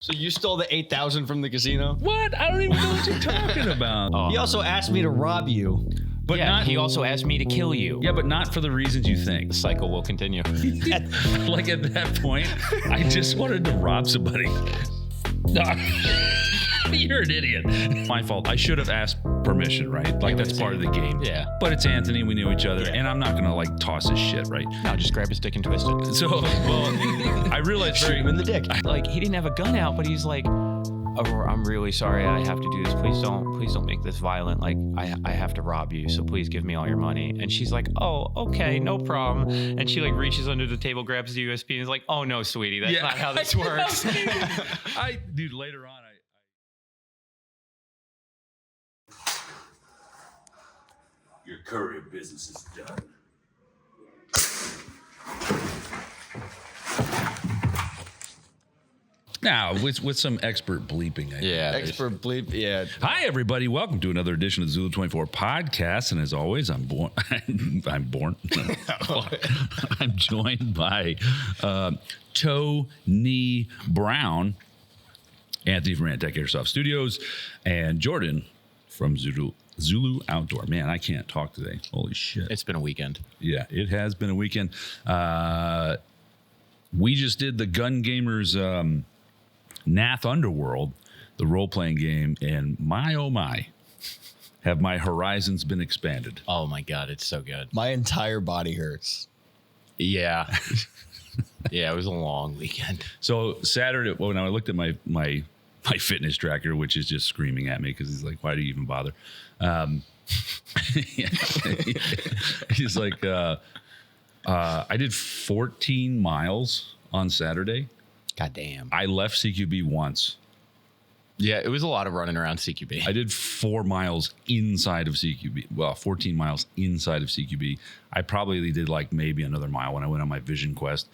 So you stole the 8,000 from the casino? What? I don't even know what you're talking about. He also asked me to rob you. But yeah, not. he also asked me to kill you. Yeah, but not for the reasons you think. The cycle will continue. Like at that point, I just wanted to rob somebody. You're an idiot. My fault. I should have asked permission, right? Like that's part of the game. Yeah. But it's Anthony. We knew each other, and I'm not gonna like toss his shit, right? No, just grab his dick and twist it. So, well, I realized Shoot him in the dick. Like he didn't have a gun out, but he's like, "Oh, I'm really sorry. I have to do this. Please don't make this violent. Like I have to rob you. So please give me all your money." And she's like, "Oh, okay, no problem." And she like reaches under the table, grabs the USB, and is like, "Oh no, sweetie, that's not how this works." Dude, later on, Your courier business is done. now with some expert bleeping. I Yeah. Expert bleep. Yeah. Hi, everybody. Welcome to another edition of the Zulu 24 podcast. And as always, I'm joined by Tony Brown, Anthony from Tech Airsoft Studios, and Jordan from Zulu Outdoor. Man, I can't talk today. Holy shit. It's been a weekend. Yeah, it has been a weekend. We just did the Gun Gamers Pnath Underworld, the role-playing game, and my oh my, have my horizons been expanded. Oh my god, it's so good. My entire body hurts. Yeah. Yeah, it was a long weekend. So Saturday, when I looked at my fitness tracker, which is just screaming at me because he's like, why do you even bother? He's like, I did 14 miles on Saturday. God damn. I left CQB once. Yeah, it was a lot of running around CQB. I did 4 miles inside of CQB. Well, 14 miles inside of CQB. I probably did like maybe another mile when I went on my vision quest.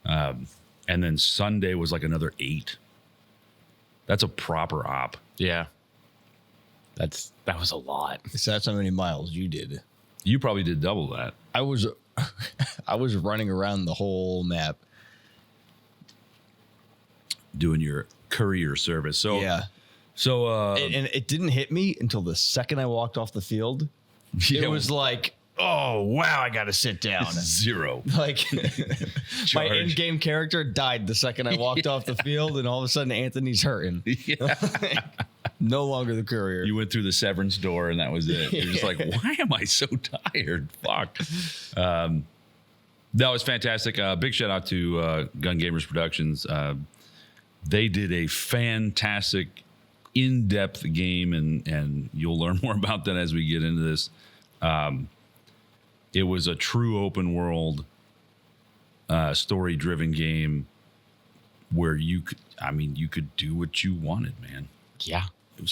And then Sunday was like another 8. That's a proper op. Yeah. That was a lot. So that's how many miles you did. You probably did double that. I was running around the whole map. Doing your courier service. So yeah. So And it didn't hit me until the second I walked off the field. Yeah. It was like, oh wow, I gotta sit down. 0. Like my Charge. in-game character died the second I walked off the field, and all of a sudden Anthony's hurting. Yeah. No longer the courier. You went through the severance door and that was it. You're just like, why am I so tired? Fuck. That was fantastic. Big shout out to Gun Gamers Productions. They did a fantastic in-depth game, and you'll learn more about that as we get into this. It was a true open world, story-driven game where you could do what you wanted, man. Yeah. It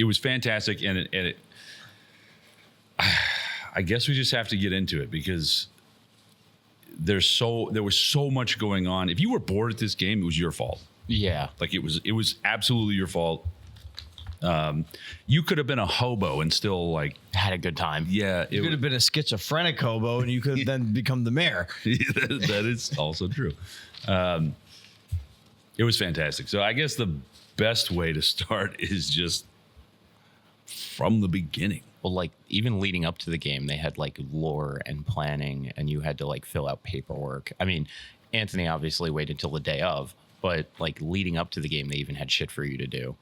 was fantastic, and it I guess we just have to get into it because there was so much going on. If you were bored at this game, it was your fault. Yeah. Like it was absolutely your fault. You could have been a hobo and still like Had a good time. yeah. You could have been a schizophrenic hobo, and you could then become the mayor. That is also true. It was fantastic. So I guess the best way to start is just from the beginning. Well, like even leading up to the game, they had like lore and planning, and you had to like fill out paperwork. I mean, Anthony obviously waited till the day of, but like leading up to the game, they even had shit for you to do.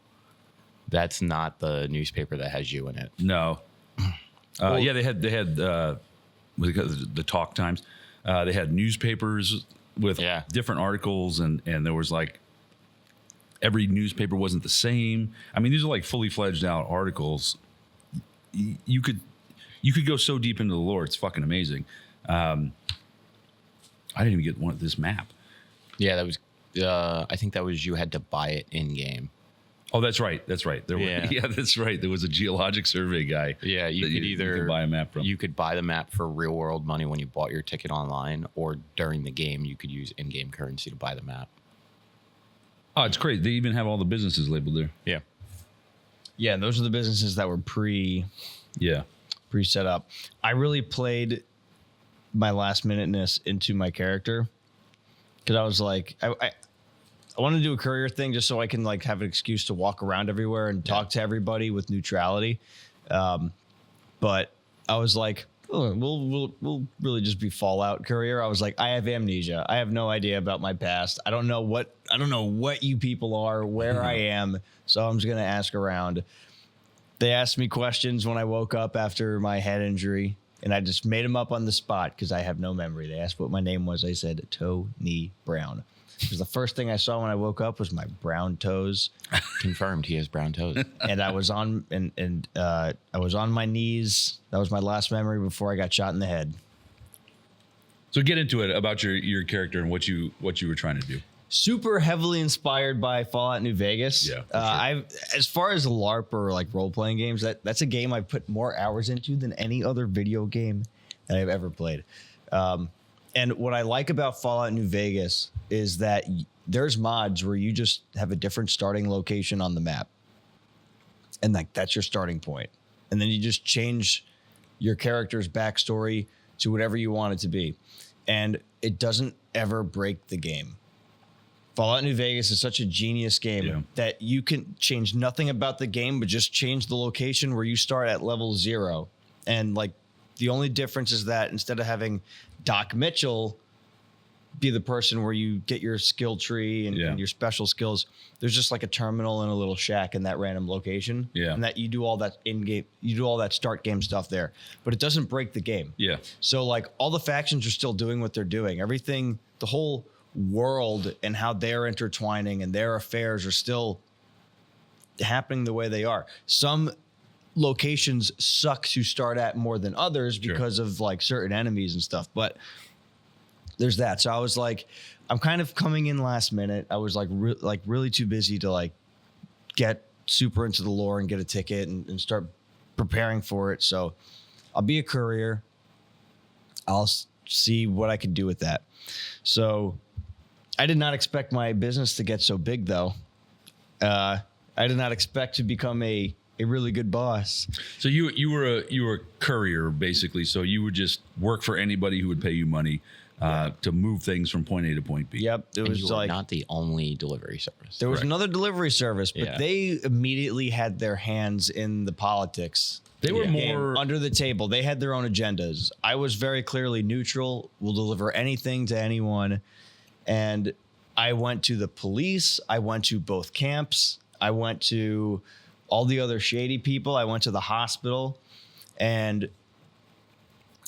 That's not the newspaper that has you in it. No. Yeah, they had the talk times. They had newspapers with different articles, and there was like every newspaper wasn't the same. I mean, these are like fully fledged out articles. You could go so deep into the lore. It's fucking amazing. I didn't even get this map. Yeah, that was. I think that was you had to buy it in game. Oh, that's right. That's right. That's right. There was a geologic survey guy. Yeah, you could either buy a map from. You could buy the map for real world money when you bought your ticket online, or during the game, you could use in-game currency to buy the map. Oh, it's great. They even have all the businesses labeled there. Yeah. Yeah, and those are the businesses that were pre-set up. I really played my last minuteness into my character because I was like, want to do a courier thing just so I can like have an excuse to walk around everywhere and talk to everybody with neutrality. But I was like, oh, we'll really just be Fallout courier. I was like, I have amnesia. I have no idea about my past. I don't know what you people are, where I am. So I'm just gonna ask around. They asked me questions when I woke up after my head injury, and I just made them up on the spot because I have no memory. They asked what my name was. I said Tony Brown. Because the first thing I saw when I woke up was my brown toes. Confirmed, he has brown toes. And I was on I was on my knees. That was my last memory before I got shot in the head. So get into it about your character and what you were trying to do. Super heavily inspired by Fallout New Vegas. Yeah, for sure. I've, as far as LARP or like role playing games, that's a game I've put more hours into than any other video game that I've ever played. And what I like about Fallout New Vegas is that there's mods where you just have a different starting location on the map, and like that's your starting point, and then you just change your character's backstory to whatever you want it to be, and it doesn't ever break the game. Fallout New Vegas is such a genius game that you can change nothing about the game, but just change the location where you start at level 0. And like the only difference is that instead of having Doc Mitchell be the person where you get your skill tree and your special skills, there's just like a terminal and a little shack in that random location. Yeah. And that you do all that in-game, you do all that start game stuff there, but it doesn't break the game. Yeah. So like all the factions are still doing what they're doing. Everything, the whole world and how they're intertwining and their affairs are still happening the way they are. Some locations suck to start at more than others because of like certain enemies and stuff, but there's that. So I was like, I'm kind of coming in last minute. I was like really too busy to like get super into the lore and get a ticket and start preparing for it. So I'll be a courier. I'll see what I can do with that. So I did not expect my business to get so big, though. I did not expect to become a really good boss. So you were a courier, basically. So you would just work for anybody who would pay you money to move things from point A to point B. Yep. It was like not the only delivery service. There was another delivery service, but they immediately had their hands in the politics. They were more under the table. They had their own agendas. I was very clearly neutral. We'll deliver anything to anyone. And I went to the police. I went to both camps. I went to all the other shady people. I went to the hospital, and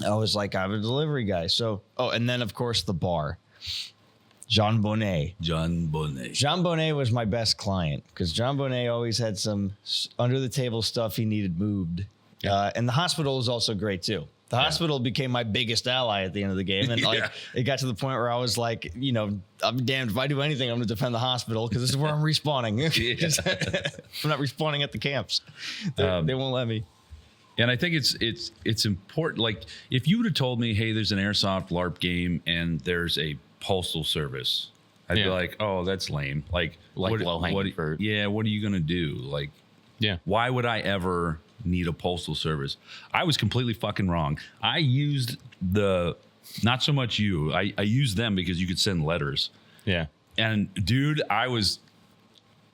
I was like, I'm a delivery guy. So, and then of course the bar, Jean Bonnet. Jean Bonnet was my best client because Jean Bonnet always had some under the table stuff he needed moved. And the hospital was also great too. The hospital became my biggest ally at the end of the game. And like it got to the point where I was like, you know, I'm damned if I do anything, I'm going to defend the hospital because this is where I'm respawning. I'm not respawning at the camps. They won't let me. And I think it's important. Like if you would have told me, hey, there's an Airsoft LARP game and there's a postal service, I'd be like, oh, that's lame. Like low hanging fruit. Yeah. What are you going to do? Like, why would I ever need a postal service? I was completely fucking wrong. I used not so much you. I used them because you could send letters. Yeah. And dude, I was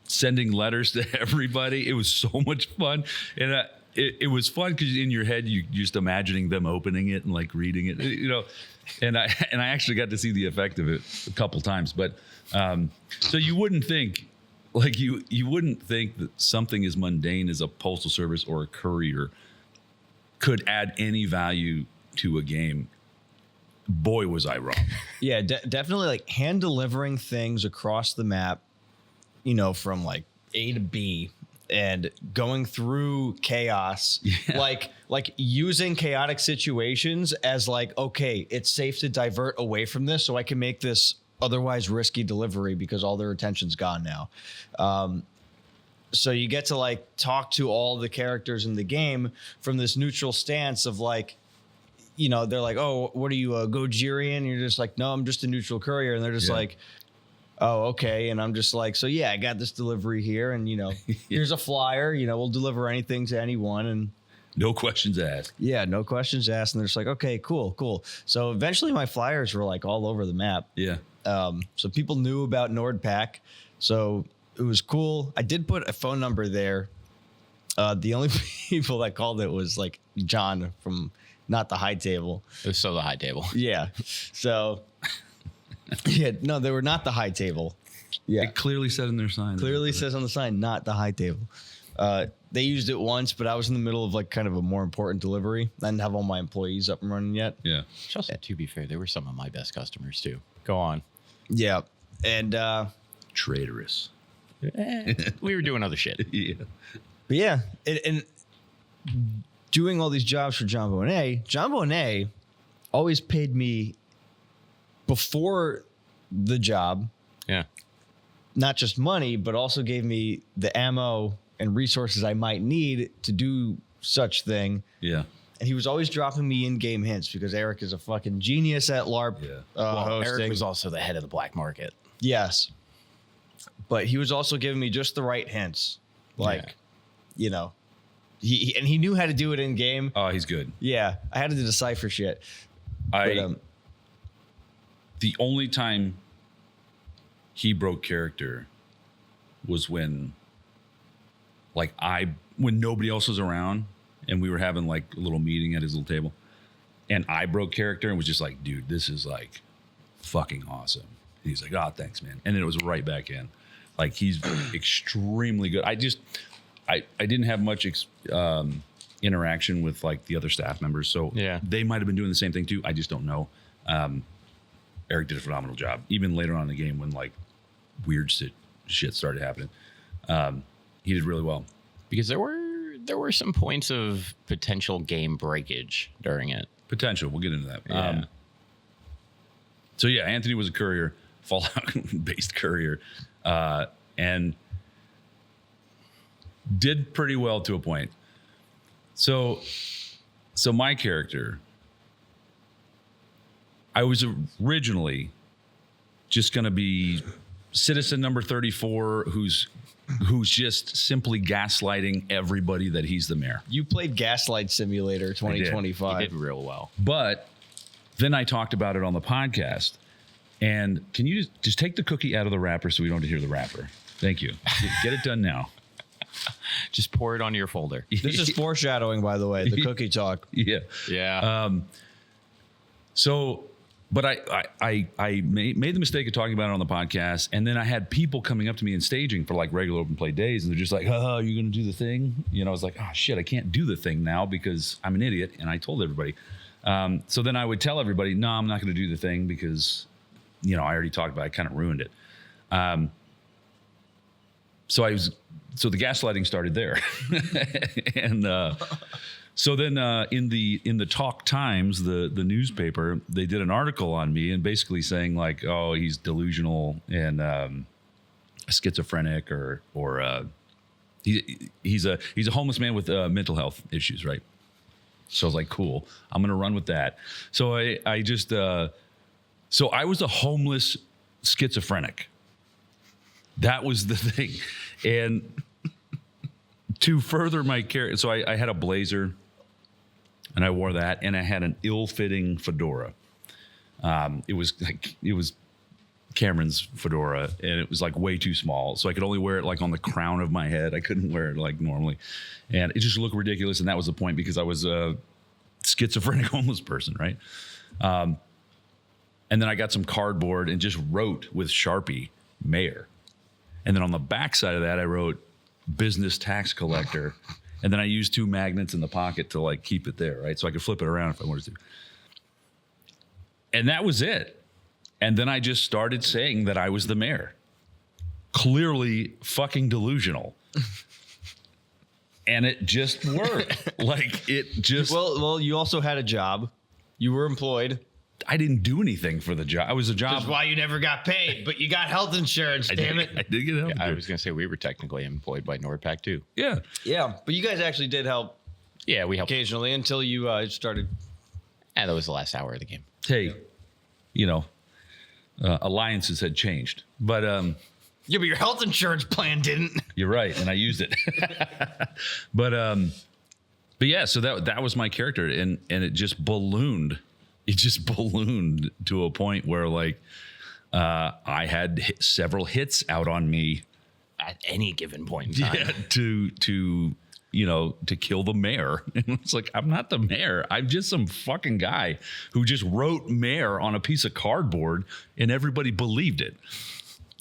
sending letters to everybody. It was so much fun. And it was fun because in your head, you're just imagining them opening it and like reading it, you know, and I actually got to see the effect of it a couple times. But so you wouldn't think, like you wouldn't think that something as mundane as a postal service or a courier could add any value to a game. Boy, was I wrong. Yeah, definitely like hand delivering things across the map, you know, from like A to B and going through chaos, like using chaotic situations as like, okay, it's safe to divert away from this so I can make this otherwise risky delivery because all their attention's gone now. So you get to like talk to all the characters in the game from this neutral stance of like, you know, they're like, oh, what are you, a Gojirian? And you're just like, no, I'm just a neutral courier. And they're just like, oh, okay. And I'm just like, so yeah, I got this delivery here. And, you know, here's a flyer, you know, we'll deliver anything to anyone. And no questions asked. Yeah, no questions asked. And they're just like, okay, cool. So eventually my flyers were like all over the map. Yeah. So people knew about NordPack. So it was cool. I did put a phone number there. The only people that called it was like John from Not the High Table. It was so the high table. Yeah. So yeah, no, they were not the High Table. Yeah. It clearly said in their sign. Clearly says on the sign, not the High Table. They used it once, but I was in the middle of like kind of a more important delivery. I didn't have all my employees up and running yet. Yeah. Also, to be fair, they were some of my best customers too. Go on. Yeah. And Traitorous. We were doing other shit. Yeah. but yeah, and doing all these jobs for John Bonet always paid me before the job, Yeah. not just money, but also gave me the ammo and resources I might need to do such thing. Yeah. And he was always dropping me in-game hints because Eric is a fucking genius at LARP hosting. Eric was also the head of the black market. Yes. But he was also giving me just the right hints. Like, you know, he knew how to do it in game. Oh, he's good. Yeah. I had to decipher shit. The only time he broke character was when nobody else was around and we were having like a little meeting at his little table and I broke character and was just like, dude, this is like fucking awesome. And he's like, oh, thanks, man. And then it was right back in. Like he's extremely good. I didn't have much interaction with like the other staff members. So they might've been doing the same thing too. I just don't know. Eric did a phenomenal job. Even later on in the game when like weird shit started happening. He did really well. Because there were some points of potential game breakage during it. Potential. We'll get into that. Yeah. So yeah, Anthony was a courier, Fallout-based courier, and did pretty well to a point. So my character, I was originally just going to be citizen number 34, who's just simply gaslighting everybody that he's the mayor. You played Gaslight Simulator 2025. He did real well. But then I talked about it on the podcast. And can you just take the cookie out of the wrapper so we don't hear the wrapper? Thank you. Get it done now. Just pour it onto your folder. This is foreshadowing, by the way, the cookie talk. Yeah. Yeah. But I made the mistake of talking about it on the podcast, and then I had people coming up to me in staging for like regular open play days, and they're just like, "Oh, you're gonna do the thing?" You know, I was like, "Oh shit, I can't do the thing now because I'm an idiot," and I told everybody. So then I would tell everybody, "No, I'm not gonna do the thing because, you know, I already talked about it. I kind of ruined it." So the gaslighting started there, and. So then in the Talk Times, the newspaper, they did an article on me and basically saying like, oh, he's delusional and schizophrenic or he's a homeless man with mental health issues, right? So I was like, cool, I'm gonna run with that. So I just so I was a homeless schizophrenic. That was the thing, and to further my character, so I had a blazer. And I wore that, and I had an ill-fitting fedora. It was Cameron's fedora, and it was like way too small, so I could only wear it like on the crown of my head. I couldn't wear it like normally, and it just looked ridiculous. And that was the point because I was a schizophrenic homeless person, right? And then I got some cardboard and just wrote with Sharpie "Mayor," and then on the back side of that I wrote "Business Tax Collector." And then I used 2 magnets in the pocket to like keep it there, right? So I could flip it around if I wanted to. And that was it. And then I just started saying that I was the mayor. Clearly fucking delusional. And it just worked. Like it just... Well, you also had a job. You were employed. I didn't do anything for the job. I was a job. That's why you never got paid, but you got health insurance, damn it. I did get health insurance. I was going to say we were technically employed by NordPack too. Yeah. Yeah, but you guys actually did help Yeah, we helped. occasionally until you started. And that was the last hour of the game. Hey, you know, alliances had changed. But Yeah, but your health insurance plan didn't. you're right, and I used it. But yeah, so that was my character, and it just ballooned. It just ballooned to a point where like I had several hits out on me At any given point in time. yeah, to kill the mayor. And it's like, I'm not the mayor. I'm just some fucking guy who just wrote mayor on a piece of cardboard and everybody believed it.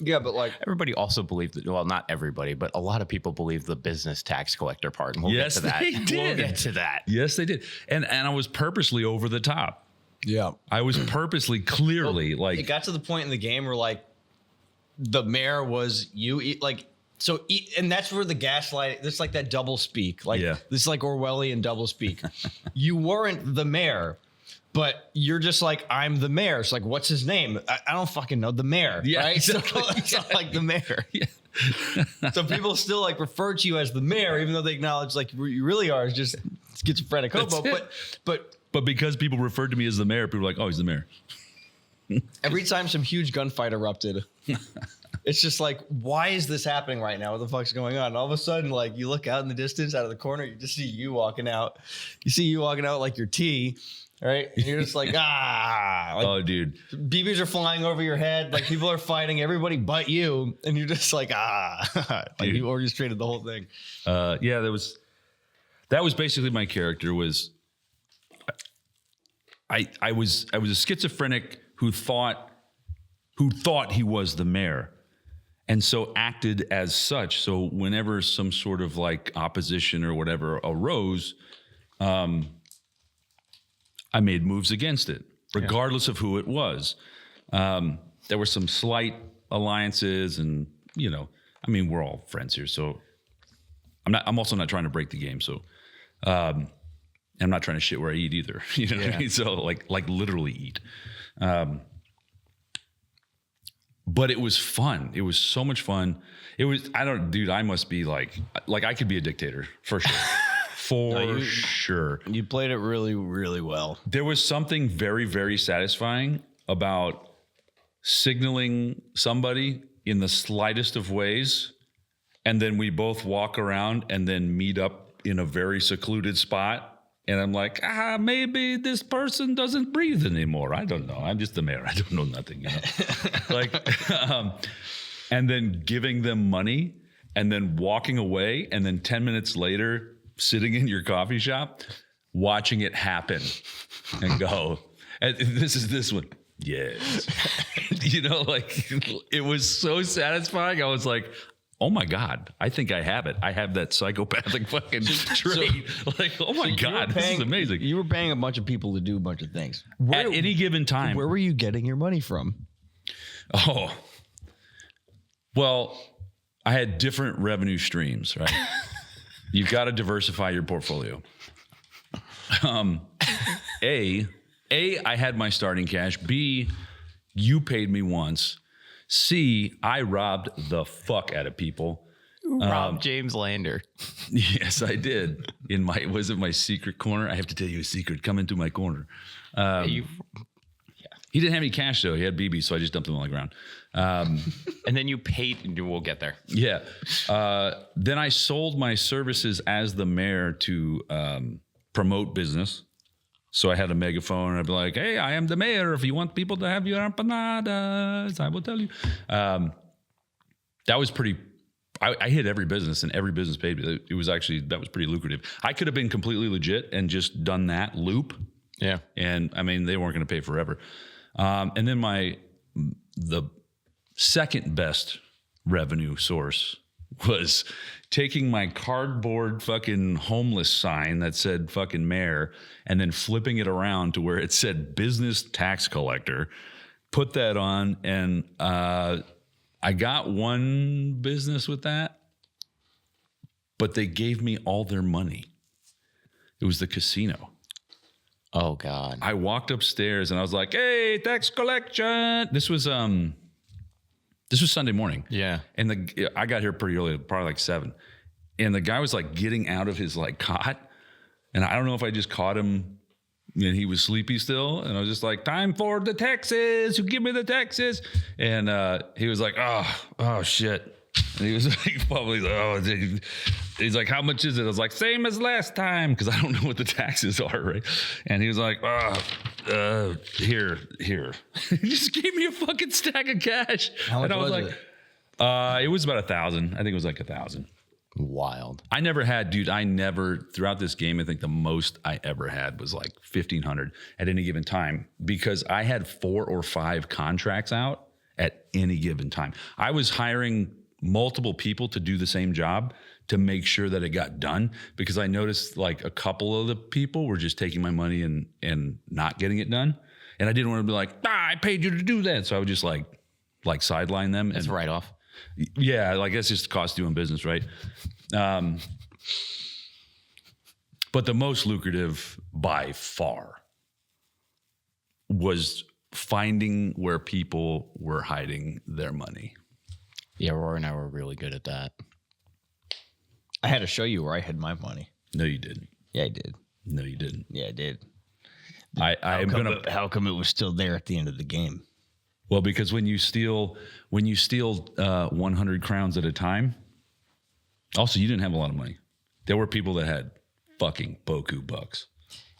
Yeah, but like Everybody also believed that, well, not everybody, but a lot of people believe the business tax collector part. And we'll Yes, get to that. they did. We'll get to that. Yes, they did. And I was purposely over the top. yeah, I was purposely clearly it got to the point in the game where like the mayor was and that's where the gaslight. This like that double speak. Like Yeah. this is like Orwellian double speak. You weren't the mayor. But you're just like, I'm the mayor. It's like, what's his name? I don't fucking know. The mayor. Yeah, Right? exactly. So it's not like the mayor. Yeah. So people still like refer to you as the mayor, even though they acknowledge like you really are just schizophrenic hobo. But because people referred to me as the mayor, people were like, oh, he's the mayor. Every time some huge gunfight erupted, it's just like, why is this happening right now? What the fuck's going on? And all of a sudden, like you look out in the distance, out of the corner, you just see you walking out. You see you walking out like your tea, right? And you're just like, like, Oh, dude. BBs are flying over your head. Like people are fighting everybody but you. And you're just like, like Dude. you orchestrated the whole thing. Yeah, that was basically my character was I was a schizophrenic who thought he was the mayor. And so acted as such. So whenever some sort of like opposition or whatever arose, I made moves against it, regardless of who it was. There were some slight alliances, and we're all friends here, so I'm also not trying to break the game. So, I'm not trying to shit where I eat either. You know what I mean? So like literally eat. But it was fun. It was so much fun. It was, I must be like I could be a dictator for sure. Sure. You played it really, really well. There was something very, very satisfying about signaling somebody in the slightest of ways, and then we both walk around and then meet up in a very secluded spot. And I'm like, maybe this person doesn't breathe anymore. I don't know. I'm just the mayor. I don't know nothing. And then giving them money and then walking away. And then 10 minutes later, sitting in your coffee shop, watching it happen and go, and this is this one. Yes. It was so satisfying. I was like, oh my God, I think I have it. I have that psychopathic fucking trait. Oh my God, this is amazing. You were paying a bunch of people to do a bunch of things. At any given time. Where were you getting your money from? Oh, well, I had different revenue streams, right? You've got to diversify your portfolio. A, I had my starting cash. B, you paid me once. C, I robbed the fuck out of people. Rob James Lander. Yes, I did. Was it my secret corner? I have to tell you a secret. Come into my corner. He didn't have any cash though. He had BB, so I just dumped them on the ground. And then you paid. We'll get there. Yeah. Then I sold my services as the mayor to promote business. So I had a megaphone, and I'd be like, hey, I am the mayor. If you want people to have your empanadas, I will tell you. That was pretty, I hit every business, and every business paid me. It was actually, that was pretty lucrative. I could have been completely legit and just done that loop. Yeah. And they weren't going to pay forever. And then the second best revenue source was taking my cardboard fucking homeless sign that said fucking mayor and then flipping it around to where it said business tax collector, put that on, and I got one business with that, but they gave me all their money. It was the casino. Oh God. I walked upstairs and I was like, hey, tax collection. This was Sunday morning. Yeah. And I got here pretty early, probably like 7. And the guy was like getting out of his like cot. And I don't know if I just caught him and he was sleepy still. And I was just like, time for the taxes. You give me the taxes. And he was like, oh shit. And he was like, probably, he's like, how much is it? I was like, same as last time. Cause I don't know what the taxes are. Right. And he was like, Here. He just gave me a fucking stack of cash. How much and I was was like, it? It was about 1,000. I think it was like 1,000. Wild. I never throughout this game, I think the most I ever had was like 1,500 at any given time because I had 4 or 5 contracts out at any given time. I was hiring multiple people to do the same job to make sure that it got done because I noticed like a couple of the people were just taking my money and not getting it done. And I didn't want to be like, I paid you to do that. So I would just like sideline them. That's and a write-off. Yeah, like that's just the cost of doing business, right? But the most lucrative by far was finding where people were hiding their money. Yeah, Rory and I were really good at that. I had to show you where I hid my money. No, you didn't. Yeah, I did. No, you didn't. Yeah, I did. How come it was still there at the end of the game? Well, because when you steal 100 crowns at a time, also you didn't have a lot of money. There were people that had fucking boku bucks.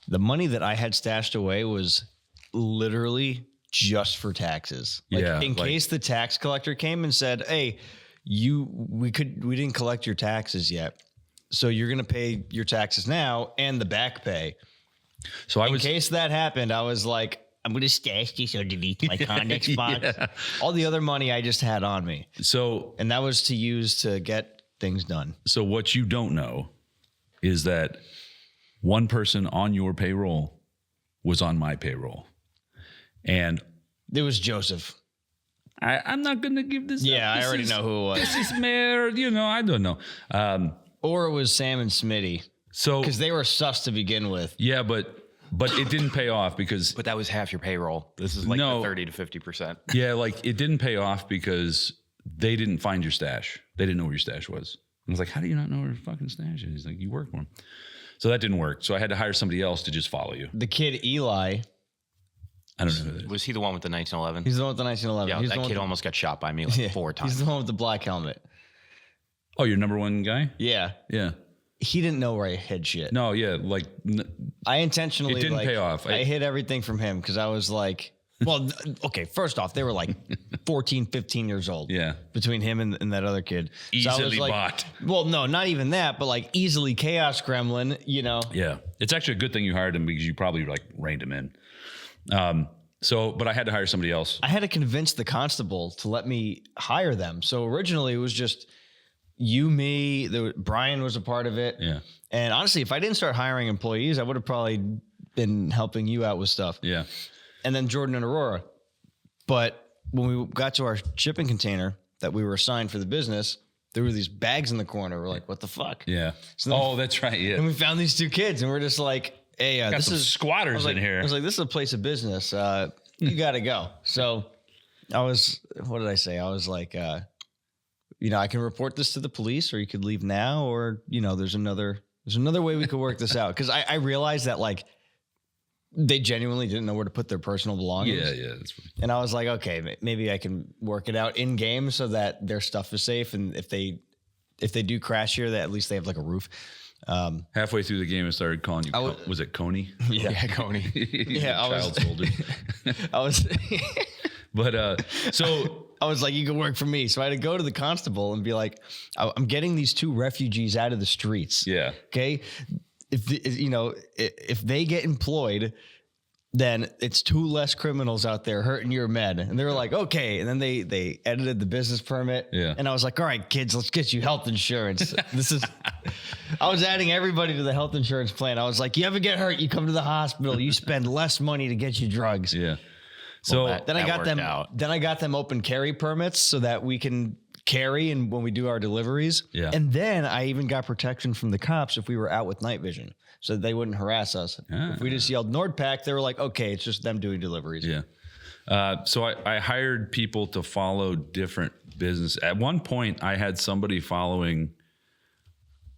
The money that I had stashed away was literally just for taxes. In case the tax collector came and said, "Hey, we didn't collect your taxes yet, so you're going to pay your taxes now and the back pay." So in case that happened, I was like, I'm going to stash this underneath my Connex box. Yeah. All the other money I just had on me. And that was to use to get things done. So what you don't know is that one person on your payroll was on my payroll. And it was Joseph. I'm not going to give this. Yeah, I already know who it was. This is Mayor, I don't know. Or it was Sam and Smitty. So because they were sus to begin with. Yeah, but it didn't pay off because. But that was half your payroll. This is like the 30 to 50%. Yeah, like it didn't pay off because they didn't find your stash. They didn't know where your stash was. I was like, how do you not know where your fucking stash is? He's like, you work for him. So that didn't work. So I had to hire somebody else to just follow you. The kid Eli. I don't know who that is. Was he the one with the 1911? He's the one with the 1911. Yeah, that kid almost got shot by me like 4 times. He's the one with the black helmet. Oh, your number one guy? Yeah. Yeah. He didn't know where I hid shit. No, yeah, like I intentionally. It didn't pay off. I hid everything from him because I was like, well, okay. First off, they were like 14, 15 years old. Yeah. Between him and that other kid. Easily so I was like, bought. Well, no, not even that, but like easily chaos gremlin. Yeah, it's actually a good thing you hired him because you probably like reined him in. But I had to hire somebody else. I had to convince the constable to let me hire them. So originally it was just you, me, Brian was a part of it. Yeah. And honestly, if I didn't start hiring employees, I would have probably been helping you out with stuff. Yeah. And then Jordan and Aurora. But when we got to our shipping container that we were assigned for the business, there were these bags in the corner. We're like, what the fuck? Yeah. So that's right. Yeah. And we found these 2 kids and we're just like, hey, this is squatters in here. I was like, this is a place of business. You got to go. So what did I say? I was like, I can report this to the police or you could leave now or, there's another way we could work this out. Cause I realized that like they genuinely didn't know where to put their personal belongings. Yeah. That's right. And I was like, okay, maybe I can work it out in game so that their stuff is safe. And if they do crash here, that at least they have like a roof. Halfway through the game, I started calling you. Was it Coney? Yeah, Coney. Yeah, child soldier. I was. But so I was like, you can work for me. So I had to go to the constable and be like, I'm getting these 2 refugees out of the streets. Yeah. Okay. If they get employed, then it's 2 less criminals out there hurting your men. And they were like, okay. And then they edited the business permit. Yeah. And I was like, all right, kids, let's get you health insurance. I was adding everybody to the health insurance plan. I was like, you ever get hurt, you come to the hospital, you spend less money to get you drugs. Yeah. So then I got them open carry permits so that we can carry and when we do our deliveries. Yeah. And then I even got protection from the cops if we were out with night vision so that they wouldn't harass us. If we just yelled Nordpack, they were like, okay, it's just them doing deliveries. Yeah. So I hired people to follow different business. At one point I had somebody following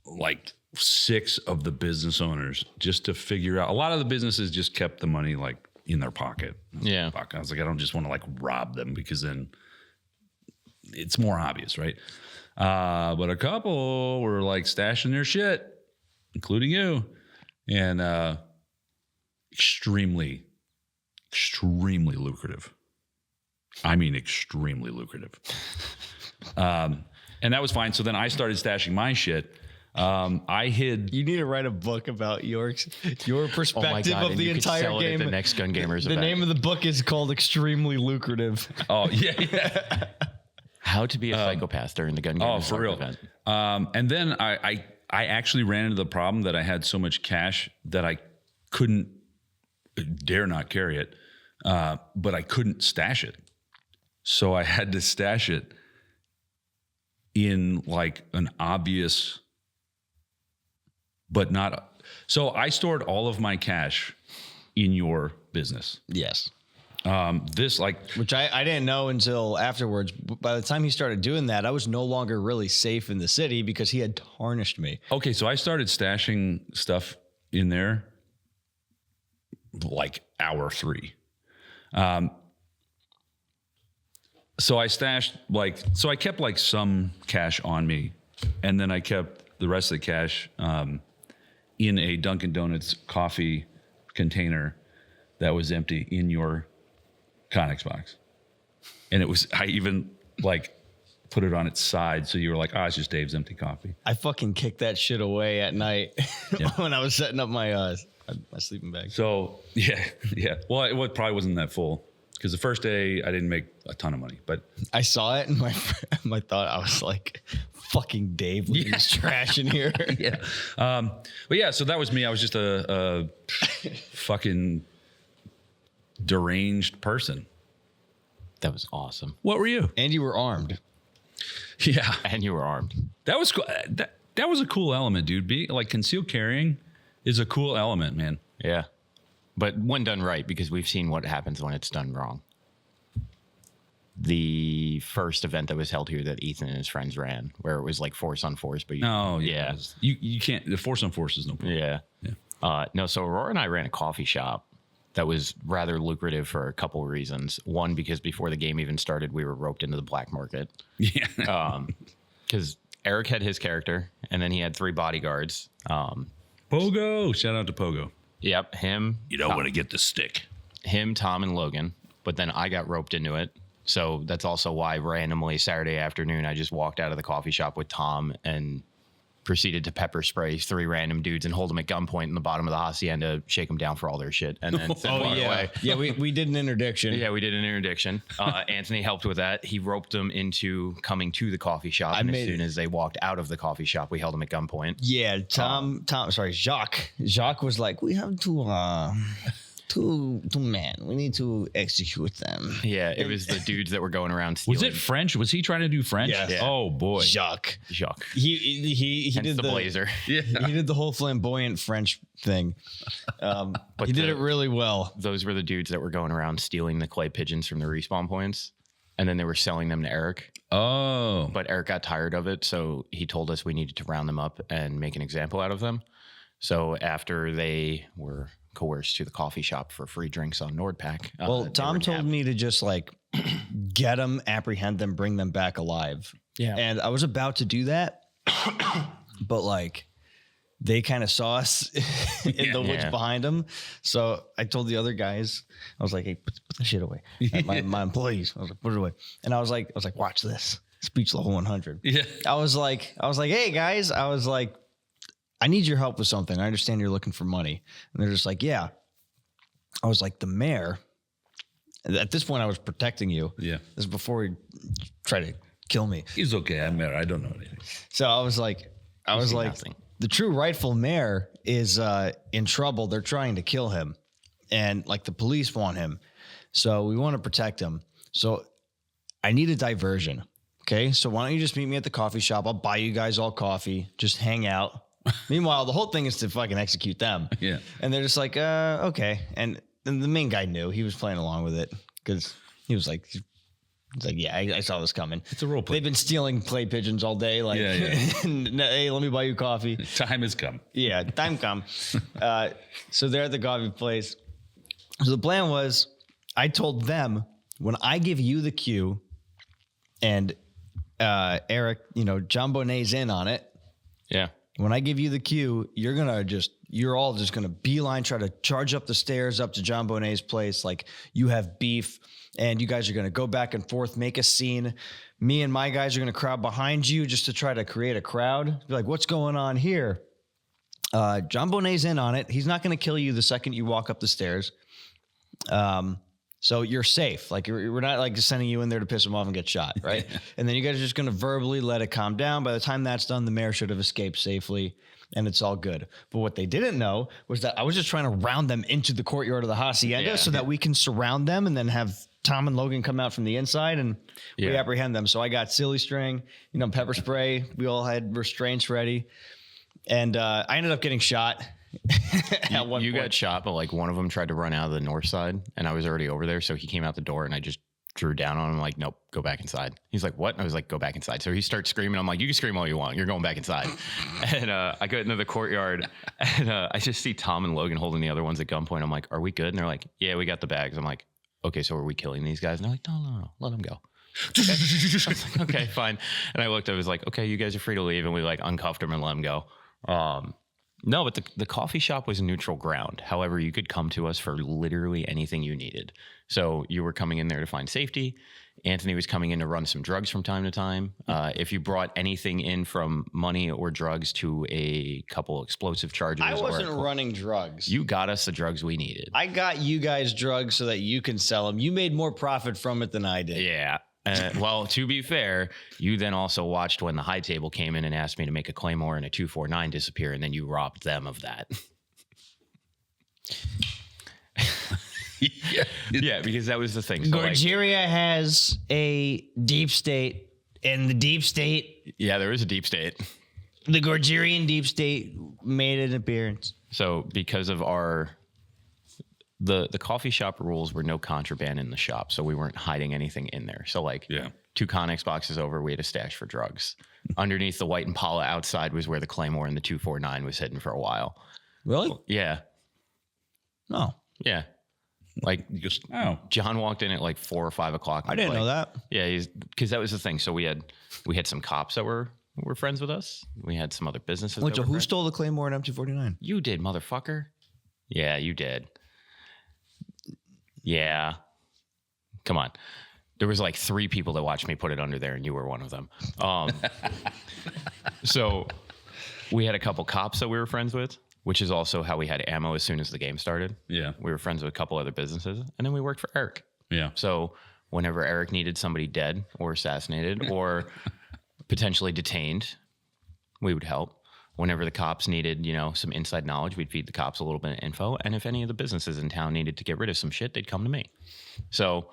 like 6 of the business owners just to figure out. A lot of the businesses just kept the money like in their pocket. Yeah. I was like, I don't just want to like rob them because then it's more obvious, right? But a couple were like stashing their shit, including you, and extremely extremely lucrative. I mean, extremely lucrative. And that was fine. So then I started stashing my shit. I hid. You need to write a book about your perspective Oh my God, of and the you could entire sell it game. at the next Gun Gamers The event. name of the book is called Extremely Lucrative. Oh yeah. How to be a psychopath during the Gun Gamers For real. event. And then I actually ran into the problem that I had so much cash that I couldn't dare not carry it, but I couldn't stash it. So I had to stash it in like an obvious, but not. So I stored all of my cash in your business. Yes. Which I didn't know until afterwards. By the time he started doing that, I was no longer really safe in the city because he had tarnished me. Okay, so I started stashing stuff in there like hour 3. So I stashed I kept like some cash on me, and then I kept the rest of the cash in a Dunkin' Donuts coffee container that was empty in your Connex box. And I even like put it on its side. So you were like, it's just Dave's empty coffee. I fucking kicked that shit away at night when I was setting up my sleeping bag. So yeah. Well, it probably wasn't that full because the first day I didn't make a ton of money, but I saw it and my thought, I was like, fucking Dave with this trash in here. yeah. But yeah, so that was me. I was just a fucking deranged person. That was awesome. What were you? And you were armed. Yeah. And you were armed. That was cool. That was a cool element, dude. Concealed carrying is a cool element, man. Yeah. But when done right, because we've seen what happens when it's done wrong. The first event that was held here that Ethan and his friends ran, where it was like force on force, but you can't. The force on force is no problem. Yeah. No, so Aurora and I ran a coffee shop that was rather lucrative for a couple of reasons. One, because before the game even started, we were roped into the black market. Yeah. Because Eric had his character, and then he had 3 bodyguards. Pogo. Shout out to Pogo. Yep, him. You don't want to get the stick. Him, Tom, and Logan. But then I got roped into it. So that's also why randomly Saturday afternoon, I just walked out of the coffee shop with Tom and proceeded to pepper spray 3 random dudes and hold them at gunpoint in the bottom of the hacienda, shake them down for all their shit, and then send them away. Yeah, we did an interdiction. Yeah, we did an interdiction. Anthony helped with that. He roped them into coming to the coffee shop, and as soon as they walked out of the coffee shop, we held them at gunpoint. Yeah, Jacques was like, we have two men. We need to execute them. Yeah, it was the dudes that were going around stealing. Was it French? Was he trying to do French? Yeah. Oh boy, Jacques. He Hence did the blazer. Yeah, he did the whole flamboyant French thing. But he did it really well. Those were the dudes that were going around stealing the clay pigeons from the respawn points, and then they were selling them to Eric. Oh, But Eric got tired of it, so he told us we needed to round them up and make an example out of them. So after they were coerced to the coffee shop for free drinks on Nordpack. Well, Tom told me to just like get them, apprehend them, bring them back alive. Yeah. And I was about to do that, but like they kind of saw us in the woods behind them. So I told the other guys, I was like, hey, put the shit away. My employees, I was like, put it away. And I was like, watch this. Speech level 100. Yeah. I was like, hey guys, I need your help with something. I understand you're looking for money. And they're just like, yeah. I was like, the mayor. At this point, I was protecting you. Yeah. This is before he tried to kill me. He's okay. I'm mayor. I don't know anything. So I was like, nothing. The true rightful mayor is in trouble. They're trying to kill him. And like the police want him. So we want to protect him. So I need a diversion. Okay. So why don't you just meet me at the coffee shop? I'll buy you guys all coffee. Just hang out. Meanwhile, the whole thing is to fucking execute them. Yeah. And they're just like, okay. And the main guy knew. He was playing along with it because he was like, yeah, I saw this coming. It's a role play. They've been stealing clay pigeons all day. Like, hey, let me buy you coffee. Time has come. Yeah, time come. So they're at the coffee place. So the plan was, I told them, when I give you the cue and Eric, John Bonet's in on it. Yeah. When I give you the cue, you're going to just you're all just going to beeline, try to charge up the stairs up to John Bonet's place. Like you have beef and you guys are going to go back and forth, make a scene. Me and my guys are going to crowd behind you just to try to create a crowd. Be like, what's going on here? John Bonet's in on it. He's not going to kill you the second you walk up the stairs. So you're safe. Like we're not like just sending you in there to piss him off and get shot, right? And then you guys are just going to verbally let it calm down. By the time that's done, the mayor should have escaped safely and it's all good. But what they didn't know was that I was just trying to round them into the courtyard of the hacienda so that we can surround them and then have Tom and Logan come out from the inside and we apprehend them. So I got silly string, pepper spray. We all had restraints ready. And I ended up getting shot. At one point. Got shot, but like one of them tried to run out of the north side and I was already over there. So he came out the door and I just drew down on him like, nope, go back inside. He's like, what? And I was like, go back inside. So he starts screaming. I'm like, you can scream all you want. You're going back inside. And I go into the courtyard and I just see Tom and Logan holding the other ones at gunpoint. I'm like, are we good? And they're like, yeah, we got the bags. I'm like, okay, so are we killing these guys? And they're like, no, let them go. Okay. I was like, okay, fine. And I looked, I was like, okay, you guys are free to leave. And we like uncuffed them and let them go. No, but the coffee shop was neutral ground. However, you could come to us for literally anything you needed. So you were coming in there to find safety. Anthony was coming in to run some drugs from time to time. If you brought anything in from money or drugs to a couple explosive charges. I wasn't running drugs. You got us the drugs we needed. I got you guys drugs so that you can sell them. You made more profit from it than I did. Yeah. Well, to be fair, you then also watched when the high table came in and asked me to make a Claymore and a 249 disappear, and then you robbed them of that. Yeah, because that was the thing. So Gorgeria has a deep state, and the deep state... Yeah, there is a deep state. The Gorgerian deep state made an appearance. So because of our... The coffee shop rules were no contraband in the shop, so we weren't hiding anything in there. So like 2 Connex boxes over, we had a stash for drugs. Underneath the white Impala outside was where the Claymore and the 249 was hidden for a while. Really? Yeah. No. Yeah. Like John walked in at like 4 or 5 o'clock. I didn't know that. Yeah, because that was the thing. So we had some cops that were friends with us. We had some other businesses. Wait, so who stole the Claymore and M249? You did, motherfucker. Yeah, you did. Yeah. Come on. There was like 3 people that watched me put it under there and you were one of them. So we had a couple cops that we were friends with, which is also how we had ammo as soon as the game started. Yeah. We were friends with a couple other businesses and then we worked for Eric. Yeah. So whenever Eric needed somebody dead or assassinated or potentially detained, we would help. Whenever the cops needed, some inside knowledge, we'd feed the cops a little bit of info. And if any of the businesses in town needed to get rid of some shit, they'd come to me. So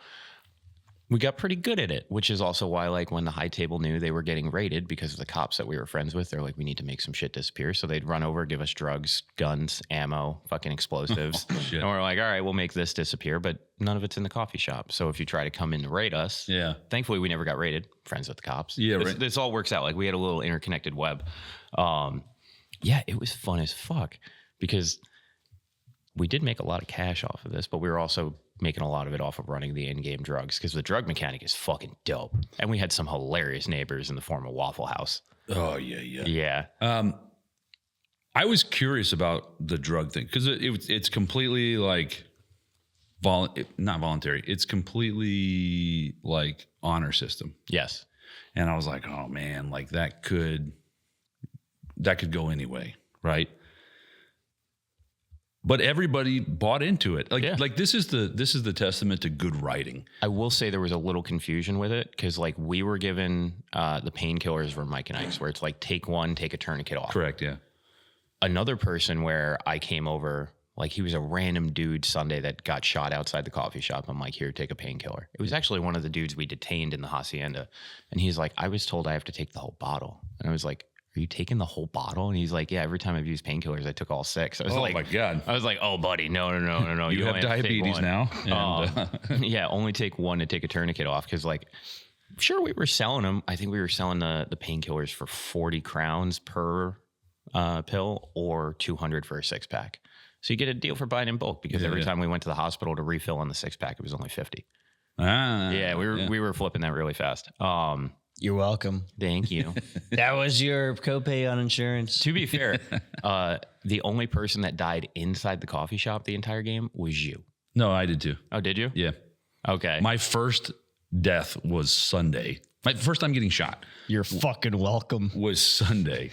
we got pretty good at it, which is also why, like, when the high table knew they were getting raided because of the cops that we were friends with, they're like, we need to make some shit disappear. So they'd run over, give us drugs, guns, ammo, fucking explosives. And we're like, all right, we'll make this disappear, but none of it's in the coffee shop. So if you try to come in to raid us, thankfully we never got raided. Friends with the cops. Yeah, this all works out. Like, we had a little interconnected web. Yeah, it was fun as fuck because we did make a lot of cash off of this, but we were also making a lot of it off of running the in-game drugs because the drug mechanic is fucking dope. And we had some hilarious neighbors in the form of Waffle House. Oh, yeah. I was curious about the drug thing because it's completely like not voluntary. It's completely like honor system. Yes. And I was like, oh man, like that could go anyway, right? But everybody bought into it. Like this is the testament to good writing. I will say there was a little confusion with it because like we were given the painkillers from Mike and Ike's where it's like take one, take a tourniquet off. Correct, yeah. Another person where I came over, like he was a random dude Sunday that got shot outside the coffee shop. I'm like, here, take a painkiller. It was actually one of the dudes we detained in the hacienda. And he's like, I was told I have to take the whole bottle. And I was like, are you taking the whole bottle? And he's like, yeah, every time I've used painkillers, I took all 6. I was my God. I was like, oh, buddy, no. You have diabetes now. And, yeah, only take one to take a tourniquet off. Because like, sure, we were selling them. I think we were selling the painkillers for 40 crowns per pill or 200 for a 6-pack. So you get a deal for buying in bulk because every time we went to the hospital to refill on the 6-pack, it was only 50. We were flipping that really fast. You're welcome. Thank you. That was your copay on insurance. To be fair, the only person that died inside the coffee shop the entire game was you. No, I did too. Oh, did you? Yeah. Okay. My first death was Sunday. My first time getting shot You're fucking welcome. was Sunday.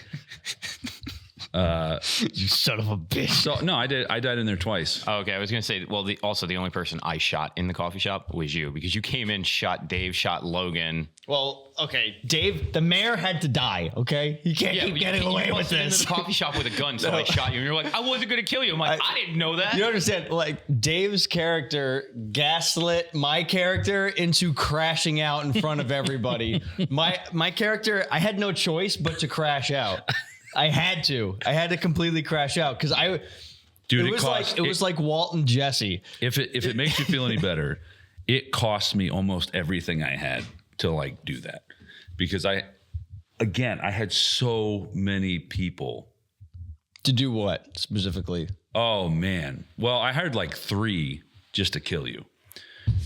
You son of a bitch. So no, I died in there twice. Oh, okay, I was gonna say. Well, the only person I shot in the coffee shop was you, because you came in, shot Dave, shot Logan. Well, okay, Dave, the mayor had to die, okay? You can't keep but getting away you with busted this. into the coffee shop with a gun, so I shot you, and you're like, I wasn't gonna kill you. I'm like, I didn't know that. You understand? Like, Dave's character gaslit my character into crashing out in front of everybody. My character, I had no choice but to crash out. I had to completely crash out because Dude, it was like Walt and Jesse. If it makes you feel any better, it cost me almost everything I had to like do that, because I had so many people. To do what specifically? Oh man. Well, I hired like 3 just to kill you.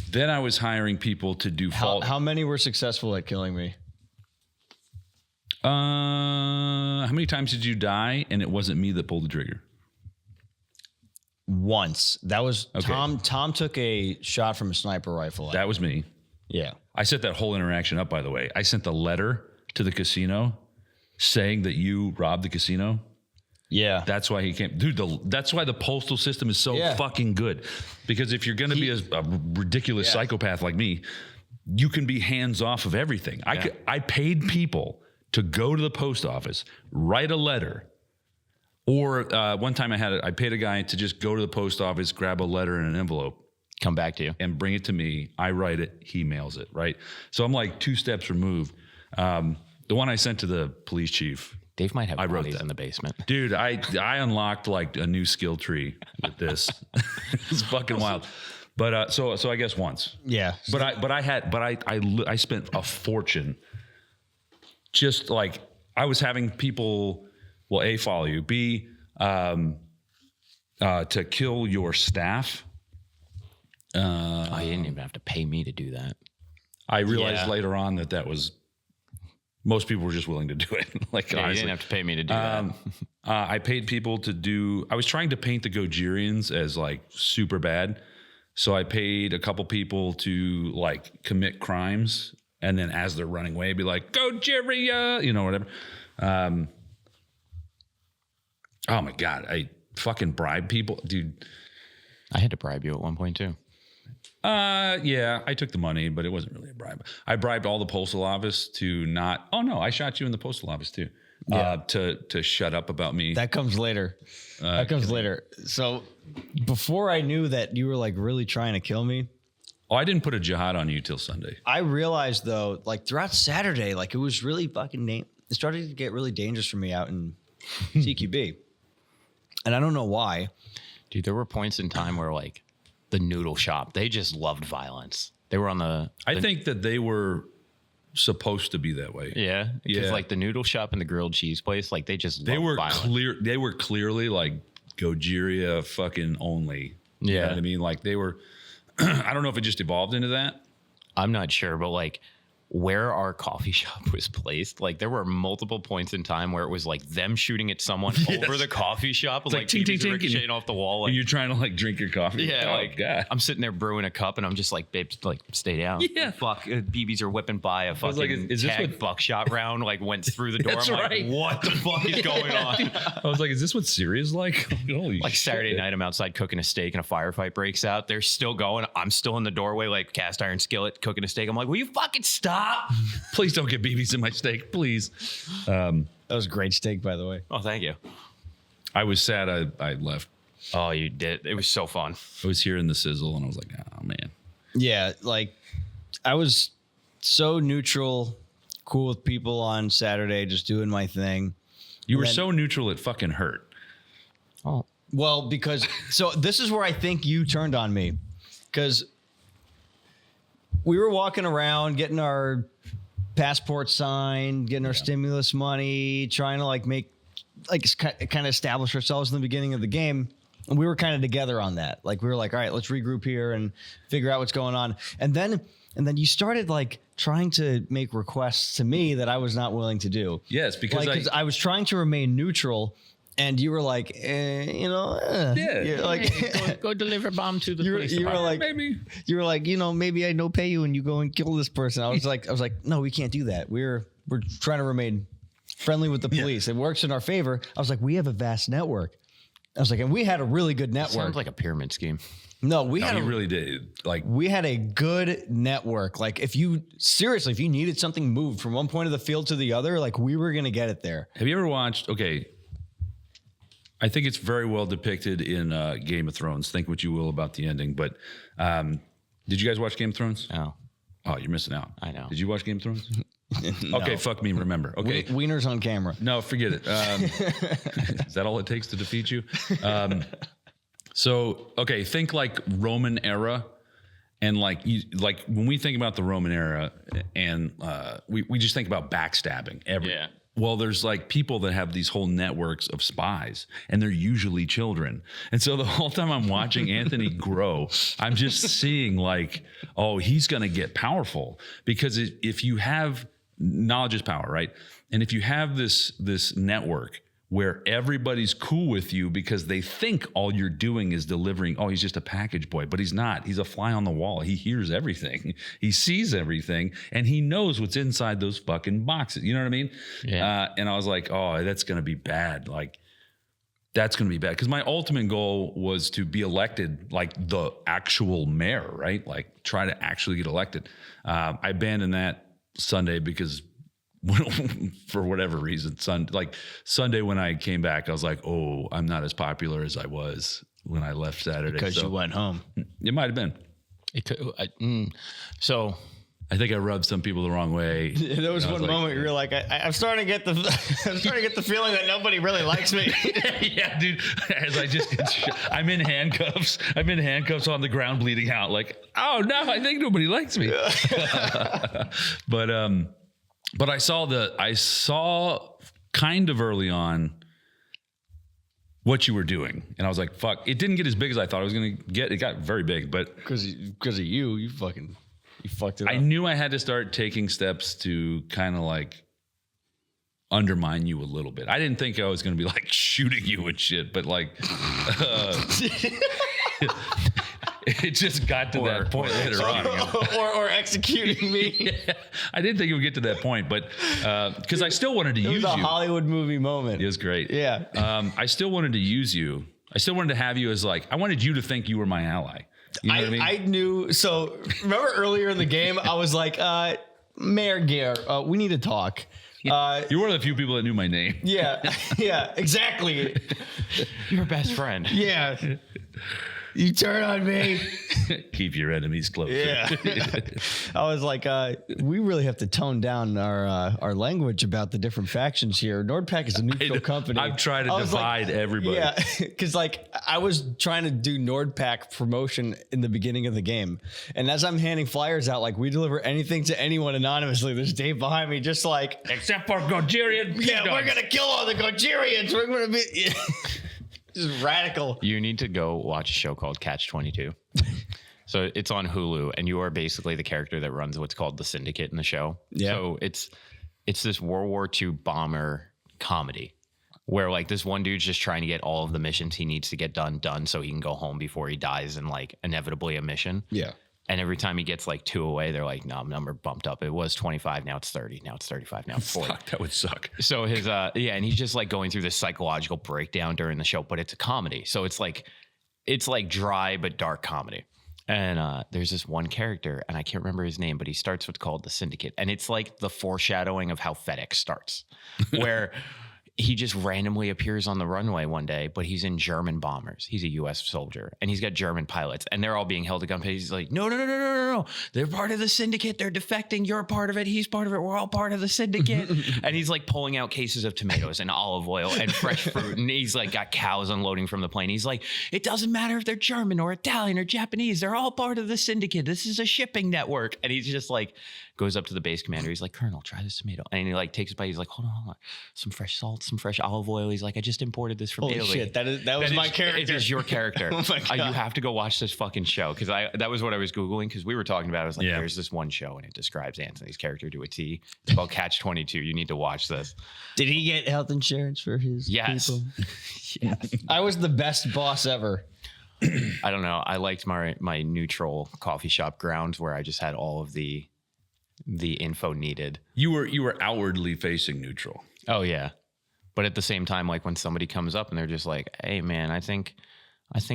Then I was hiring people to do How many were successful at killing me? How many times did you die and it wasn't me that pulled the trigger? Once. That was Okay. Tom took a shot from a sniper rifle. That was me. Yeah. I set that whole interaction up, by the way. I sent the letter to the casino saying that you robbed the casino. Yeah. That's why he came. Dude, that's why the postal system is so fucking good. Because if you're going to be a ridiculous psychopath like me, you can be hands off of everything. I paid people to go to the post office, write a letter. Or one time I paid a guy to just go to the post office, grab a letter in an envelope, Come back to you. and bring it to me. I write it, he mails it, right? So I'm like 2 steps removed. The one I sent to the police chief, Dave might have I wrote bodies that. in the basement. dude, I unlocked like a new skill tree with this. It's fucking wild. But so I guess once. Yeah. But I spent a fortune. Just like I was having people, well, A, follow you, B, to kill your staff. Oh, you didn't even have to pay me to do that. I realized later on that was, most people were just willing to do it. Like, Yeah, you honestly. didn't have to pay me to do that. I paid people to do, I was trying to paint the Gojirians as like super bad. So I paid a couple people to like commit crimes. And then as they're running away, be like, Gojiria, whatever. Oh my God. I fucking bribe people. Dude. I had to bribe you at one point too. Yeah, I took the money, but it wasn't really a bribe. I bribed all the postal office to not, oh no, I shot you in the postal office too. To shut up about me. That comes later. That comes later. So before I knew that you were like really trying to kill me, Oh, I didn't put a jihad on you till Sunday. I realized though, like throughout Saturday, like it was really fucking, it started to get really dangerous for me out in CQB. And I don't know why. Dude, there were points in time where like the noodle shop, they just loved violence. They were on the I think that they were supposed to be that way. yeah, because Yeah. like the noodle shop and the grilled cheese place, like they just They loved were violence. They were clearly like Gojiria fucking only. You know Yeah. what I mean? Like they were. I don't know if it just evolved into that. I'm not sure, but like where our coffee shop was placed, like there were multiple points in time where it was like them shooting at someone over the coffee shop, It's like ting, ting, ting, ricocheting off the wall. Like, And you're trying to like drink your coffee. yeah, Oh, like God. I'm sitting there brewing a cup and I'm just like, babe, like stay down. Yeah. Fuck, BBs are whipping by. A was fucking like, is this tag what- buckshot round like went through the door. That's I'm like, right. what the fuck is going on? I was like, is this what Syria's like? Holy Like shit. Saturday night, I'm outside cooking a steak and a firefight breaks out. They're still going. I'm still in the doorway, like cast iron skillet, cooking a steak. I'm like, will you fucking stop? Please don't get BBs in my steak, please. That was great steak, by the way. Oh, thank you. I was sad I left. Oh, you did. It was so fun. I was hearing the sizzle and I was like, oh man. Yeah, like I was so neutral, cool with people on Saturday, just doing my thing. You were then- so neutral it fucking hurt. Oh, Well, because so this is where I think you turned on me, because we were walking around getting our passport signed, getting our stimulus money, trying to like make like kind of establish ourselves in the beginning of the game. And we were kind of together on that. Like we were like, all right, let's regroup here and figure out what's going on. And then you started like trying to make requests to me that I was not willing to do. Yes, because Like, 'cause I was trying to remain neutral, And you were like, you're like, go deliver bomb to the police you were department. like, maybe. you were like, maybe I no pay you and you go and kill this person. I was like, no, we can't do that. We're trying to remain friendly with the police. It works in our favor. I was like, we have a vast network. I was like, and we had a really good network. Sounds like a pyramid scheme. No, He really did. Like, we had a good network. Like, if you needed something moved from one point of the field to the other, like, we were going to get it there. have you ever watched? Okay, I think it's very well depicted in Game of Thrones. Think what you will about the ending, but did you guys watch Game of Thrones? No. Oh, you're missing out. I know. Did you watch Game of Thrones? No. Okay, fuck me. Remember. Okay, Wieners on camera. no, forget it. Is that all it takes to defeat you? So, okay, think like Roman era, and like when we think about the Roman era, and we just think about backstabbing. Well, there's like people that have these whole networks of spies, and they're usually children. And so the whole time I'm watching Anthony grow, I'm just seeing like, oh, he's going to get powerful, because if you have knowledge is power, right? And if you have this network where everybody's cool with you because they think all you're doing is delivering, oh, he's just a package boy, but he's not. He's a fly on the wall. He hears everything. He sees everything, and he knows what's inside those fucking boxes. You know what I mean? Yeah. And I was like, oh, that's going to be bad. Like, that's going to be bad. Because my ultimate goal was to be elected, like the actual mayor, right? Like, try to actually get elected. I abandoned that Sunday because for whatever reason, Sunday when I came back, I was like, oh, I'm not as popular as I was when I left Saturday. Because you went home. It might have been. So I think I rubbed some people the wrong way. There was one moment you were like, I'm starting to get the feeling that nobody really likes me. Yeah, dude. As I just I'm in handcuffs. I'm in handcuffs on the ground, bleeding out. Like, oh no, I think nobody likes me. But I saw kind of early on what you were doing, and I was like, fuck. It didn't get as big as I thought it was going to get. It got very big, but Because of you fucked it up. I knew I had to start taking steps to kind of like undermine you a little bit. I didn't think I was going to be like shooting you and shit, but like it just got to that point later on. or executing me. Yeah, I didn't think it would get to that point, but because I still wanted to use It was a you. Hollywood movie moment. It was great. Yeah. I still wanted to use you. I still wanted to have you as like, I wanted you to think you were my ally. You know what I mean? I knew. So remember earlier in the game, I was like, Mayor Gare, we need to talk. You're one of the few people that knew my name. Yeah, exactly. your best friend. Yeah. You turn on me. Keep your enemies close. Yeah. I was like, we really have to tone down our language about the different factions here. NordPack is a neutral company. I'm trying to divide everybody. Yeah, because like I was trying to do NordPack promotion in the beginning of the game. And as I'm handing flyers out, like we deliver anything to anyone anonymously, there's Dave behind me just like, Except for Gojirian. yeah, we're going to kill all the Gojirians. We're going to be... Just radical. You need to go watch a show called Catch 22. So it's on Hulu, and you are basically the character that runs what's called the Syndicate in the show. Yeah. So it's this World War II bomber comedy where like this one dude's just trying to get all of the missions he needs to get done so he can go home before he dies in like inevitably a mission. Yeah. And every time he gets like 2 away, they're like, no, number bumped up. It was 25, now it's 30, now it's 35, now it's 40. Fuck, that would suck. So his and he's just like going through this psychological breakdown during the show, but it's a comedy. So it's like dry but dark comedy. And there's this one character, and I can't remember his name, but he starts what's called the Syndicate. And it's like the foreshadowing of how FedEx starts, where he just randomly appears on the runway one day, but he's in German bombers. He's a U.S. soldier, and he's got German pilots, and they're all being held at gunpoint. He's like, no. They're part of the Syndicate. They're defecting. You're part of it. He's part of it. We're all part of the Syndicate. And he's like pulling out cases of tomatoes and olive oil and fresh fruit, and he's like got cows unloading from the plane. He's like, it doesn't matter if they're German or Italian or Japanese. They're all part of the Syndicate. This is a shipping network. And he's just like goes up to the base commander. He's like, Colonel, try this tomato. And he like takes a bite. He's like, hold on. Some fresh salt, some fresh olive oil. He's like, I just imported this from Holy Italy. shit, that was my character. It is your character. Oh my God. You have to go watch this fucking show. Because that was what I was Googling. Because we were talking about it. I was like, Yeah. there's this one show and it describes Anthony's character to a T. It's called Catch-22. You need to watch this. Did he get health insurance for his Yes. people? Yes. I was the best boss ever. I don't know. I liked my neutral coffee shop grounds where I just had all of the info needed. You were outwardly facing neutral. Oh yeah. But at the same time, like when somebody comes up and they're just like, hey man, I think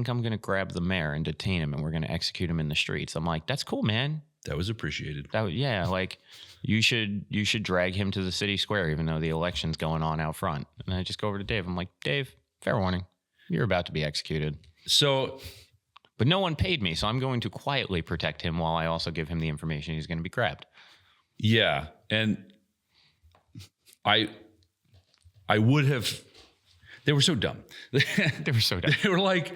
I'm gonna grab the mayor and detain him and we're gonna execute him in the streets. I'm like, that's cool, man. That was appreciated. Like you should drag him to the city square, even though the election's going on out front. And I just go over to Dave. I'm like, Dave, fair warning. You're about to be executed. So, But no one paid me, so I'm going to quietly protect him while I also give him the information he's going to be grabbed. yeah, and I would have. They were so dumb. They were so dumb. They were like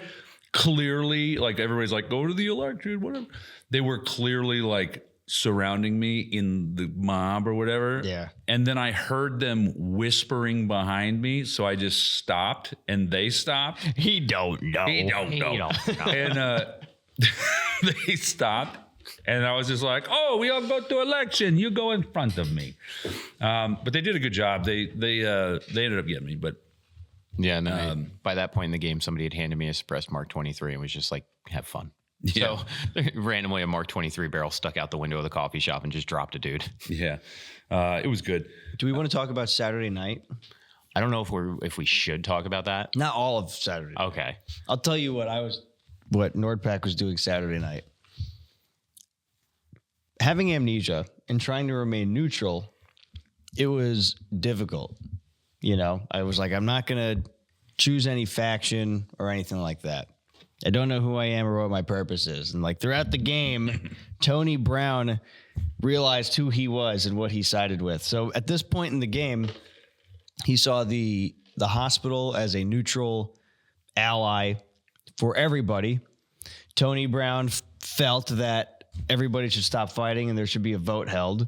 clearly like everybody's like go to the election, whatever. They were clearly like surrounding me in the mob or whatever. Yeah. And then I heard them whispering behind me, so I just stopped, and they stopped. He don't know. He don't know. And they stopped, and I was just like, "Oh, we all go to election. You go in front of me." But they did a good job. They ended up getting me, but Yeah, and then by that point in the game, somebody had handed me a suppressed Mark 23 and was just like, have fun. Yeah. So randomly a Mark 23 barrel stuck out the window of the coffee shop and just dropped a dude. yeah, it was good. Do we want to talk about Saturday night? I don't know if we should talk about that. Not all of Saturday night. Okay. I'll tell you what NordPack was doing Saturday night. Having amnesia and trying to remain neutral, it was difficult. You know, I was like, I'm not going to choose any faction or anything like that. I don't know who I am or what my purpose is. And like throughout the game, Tony Brown realized who he was and what he sided with. So at this point in the game, he saw the hospital as a neutral ally for everybody. Tony Brown felt that everybody should stop fighting and there should be a vote held.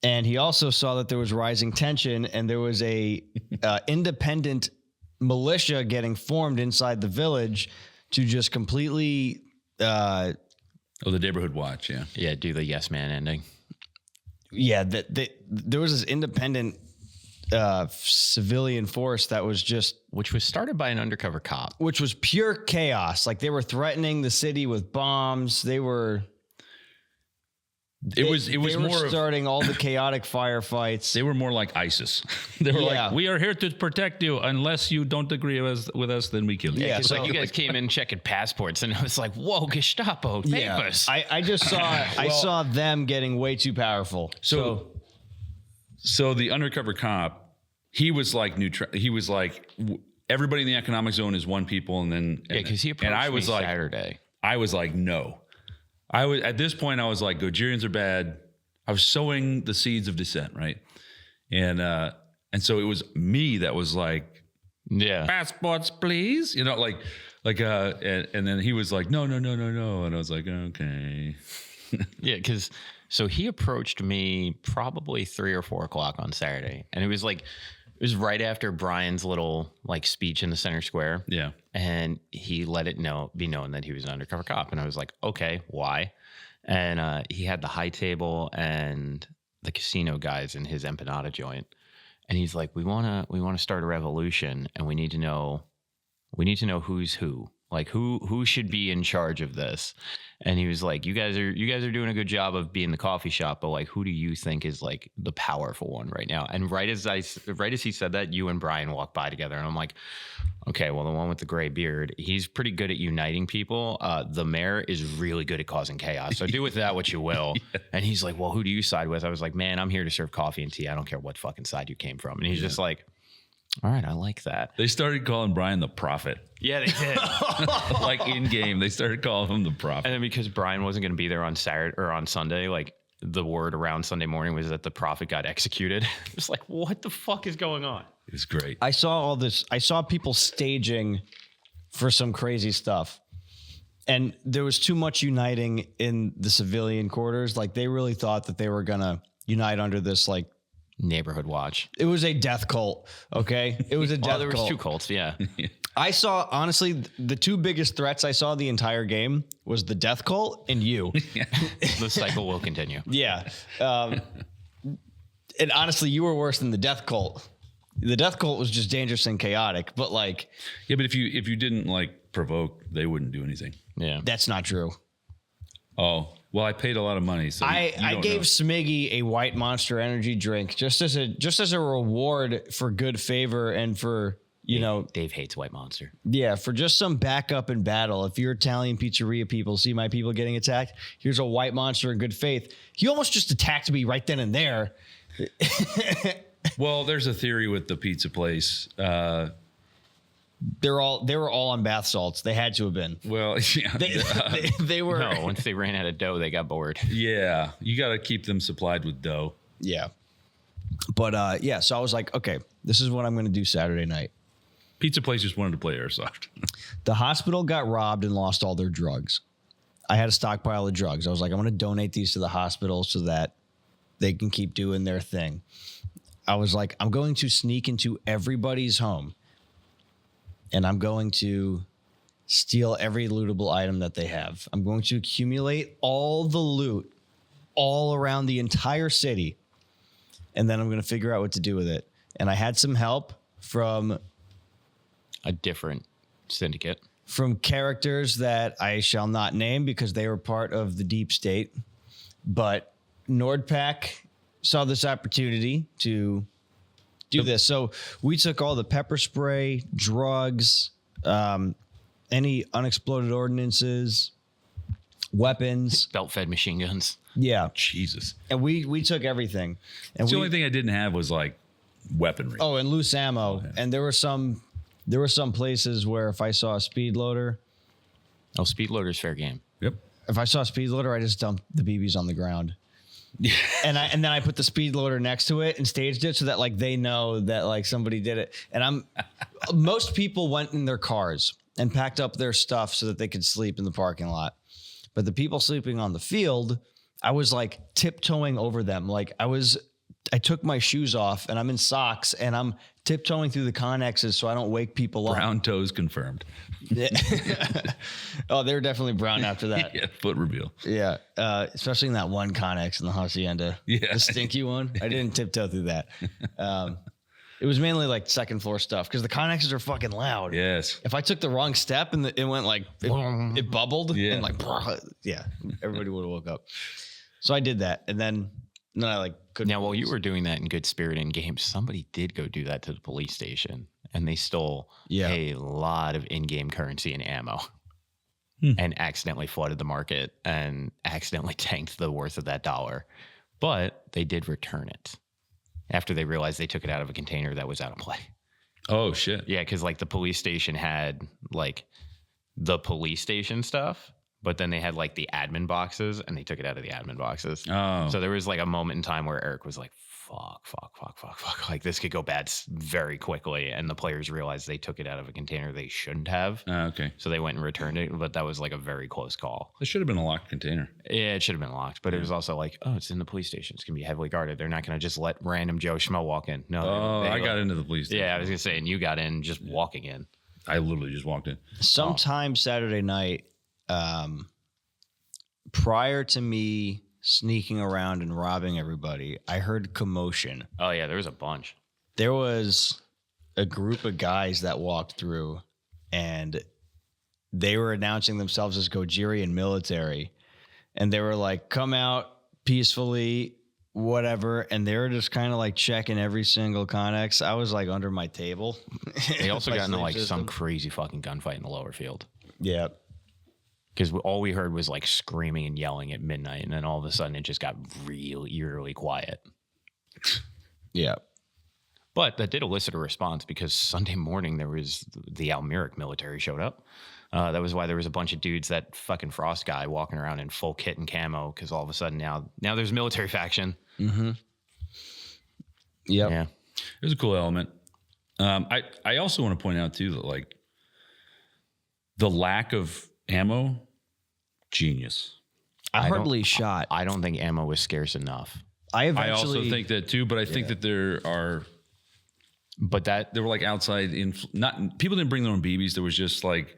And he also saw that there was rising tension and there was a independent militia getting formed inside the village to just completely the neighborhood watch. Yeah. Yeah, do the yes man ending. Yeah, there was this independent civilian force that was just, Which was started by an undercover cop. which was pure chaos. Like they were threatening the city with bombs. They were It was more of, starting all the chaotic firefights. they were more like ISIS. They were Yeah. like, we are here to protect you. Unless you don't agree with us, then we kill you. Yeah, It's so- like you guys came in checking passports and I was like, whoa, Gestapo, papers. I just saw I saw them getting way too powerful. So the undercover cop, he was like neutral. He was like, everybody in the economic zone is one people, and then Yeah, because he approached and I was me like, Saturday. I was like, no. I was at this point. I was like, Gojirians are bad. I was sowing the seeds of dissent, right? And so it was me that was like, Yeah. passports, please. You know, and then he was like, no. And I was like, okay. Yeah, because so he approached me probably 3 or 4 o'clock on Saturday. And it was it was right after Brian's little like speech in the center square. Yeah. And he let it be known that he was an undercover cop. And I was like, okay, why? And he had the high table and the casino guys in his empanada joint. And he's like, we want to start a revolution and we need to know who's who. Like who should be in charge of this? And he was like, you guys are doing a good job of being the coffee shop, but like, who do you think is like the powerful one right now? And right as he said that, you and Brian walked by together, and I'm like, okay, well, the one with the gray beard, he's pretty good at uniting people. The mayor is really good at causing chaos. So do with that what you will. Yeah. And he's like, well, who do you side with? I was like, man, I'm here to serve coffee and tea. I don't care what fucking side you came from. And he's just like, all right, I like that. They started calling Brian the prophet. Yeah, they did. Like in game, they started calling him the prophet. And then because Brian wasn't going to be there on Saturday or on Sunday, like the word around Sunday morning was that the prophet got executed. It's like, what the fuck is going on? It was great. I saw all this. I saw people staging for some crazy stuff. And there was too much uniting in the civilian quarters. Like they really thought that they were going to unite under this, like, Neighborhood watch. it was a death cult. Okay. It was a death Well, there was cult. 2 cults. Yeah. I saw, honestly, the 2 biggest threats I saw the entire game was the death cult and you. The cycle will continue. Yeah. And honestly, you were worse than the death cult. The death cult was just dangerous and chaotic, but like, Yeah, but if you didn't like provoke, they wouldn't do anything. Yeah. that's not true. Oh, well, I paid a lot of money, so I don't gave know. Smiggy a white Monster Energy drink just as a reward for good favor and for, you know, Dave hates White Monster. yeah, for just some backup in battle. If your Italian pizzeria people see my people getting attacked, here's a white Monster in good faith. He almost just attacked me right then and there. Well, there's a theory with the pizza place. They were all on bath salts. They had to have been. Well, yeah, They were. No, once they ran out of dough, they got bored. yeah, you got to keep them supplied with dough. Yeah. But yeah, so I was like, okay, this is what I'm going to do Saturday night. Pizza place just wanted to play Airsoft. The hospital got robbed and lost all their drugs. I had a stockpile of drugs. I was like, I'm going to donate these to the hospital so that they can keep doing their thing. I was like, I'm going to sneak into everybody's home and I'm going to steal every lootable item that they have. I'm going to accumulate all the loot all around the entire city. And then I'm going to figure out what to do with it. And I had some help from A different syndicate. characters that I shall not name because they were part of the deep state. But Nordpack saw this opportunity to do this. So we took all the pepper spray, drugs, any unexploded ordinances, weapons. Belt-fed machine guns. Yeah. Jesus. And we took everything. And The only thing I didn't have was like weaponry. Oh, and loose ammo. Okay. And there were some places where if I saw a speed loader, Oh, speed loader's fair game. Yep. if I saw a speed loader, I just dumped the BBs on the ground. And then I put the speed loader next to it and staged it so that like they know that like somebody did it. And most people went in their cars and packed up their stuff so that they could sleep in the parking lot. But the people sleeping on the field, I was like tiptoeing over them. Like I took my shoes off and I'm in socks and I'm tiptoeing through the connexes so I don't wake people up. Brown toes confirmed. Yeah. Oh, they were definitely brown after that. Yeah, foot reveal. Yeah, especially in that one Connex in the Hacienda. Yeah. The stinky one. I didn't tiptoe through that. It was mainly like second floor stuff because the Connexes are fucking loud. Yes. If I took the wrong step and it went like, it bubbled Yeah. and like, yeah, everybody would have woke up. So I did that. And then I like couldn't. Now, while you were doing that in good spirit in games, somebody did go do that to the police station and they stole a lot of in-game currency and ammo and accidentally flooded the market and accidentally tanked the worth of that dollar. But they did return it after they realized they took it out of a container that was out of play. Oh, shit. Yeah, because like the police station had like the police station stuff, but then they had like the admin boxes and they took it out of the admin boxes. Oh. So there was like a moment in time where Eric was like, fuck. Like this could go bad very quickly. And the players realized they took it out of a container they shouldn't have. Okay. So they went and returned it, but that was like a very close call. This should have been a locked container. Yeah, it should have been locked, but it was also like, oh, it's in the police station. It's going to be heavily guarded. They're not going to just let random Joe Schmo walk in. No. Oh, they I got into the police station. Yeah, I was going to say, and you got in just walking in. I literally just walked in. Sometime Saturday night, prior to me sneaking around and robbing everybody, I heard commotion. Oh, yeah, there was a bunch. There was a group of guys that walked through and they were announcing themselves as Gojirian military. And they were like, come out peacefully, whatever. And they were just kind of like checking every single Connex. I was like under my table. They also My got into sleep like system. some crazy fucking gunfight in the lower field. Yeah. Because all we heard was like screaming and yelling at midnight. And then all of a sudden it just got real eerily quiet. Yeah. But that did elicit a response because Sunday morning there was the Almeric military showed up. That was why there was a bunch of dudes, that fucking Frost guy walking around in full kit and camo. Because all of a sudden now there's a military faction. Mm-hmm. Yeah. It was a cool element. I also want to point out too that like the lack of ammo genius. I hardly shot. I don't think ammo was scarce enough. I also think that too, but I think that there were like outside people didn't bring their own BBs. There was just like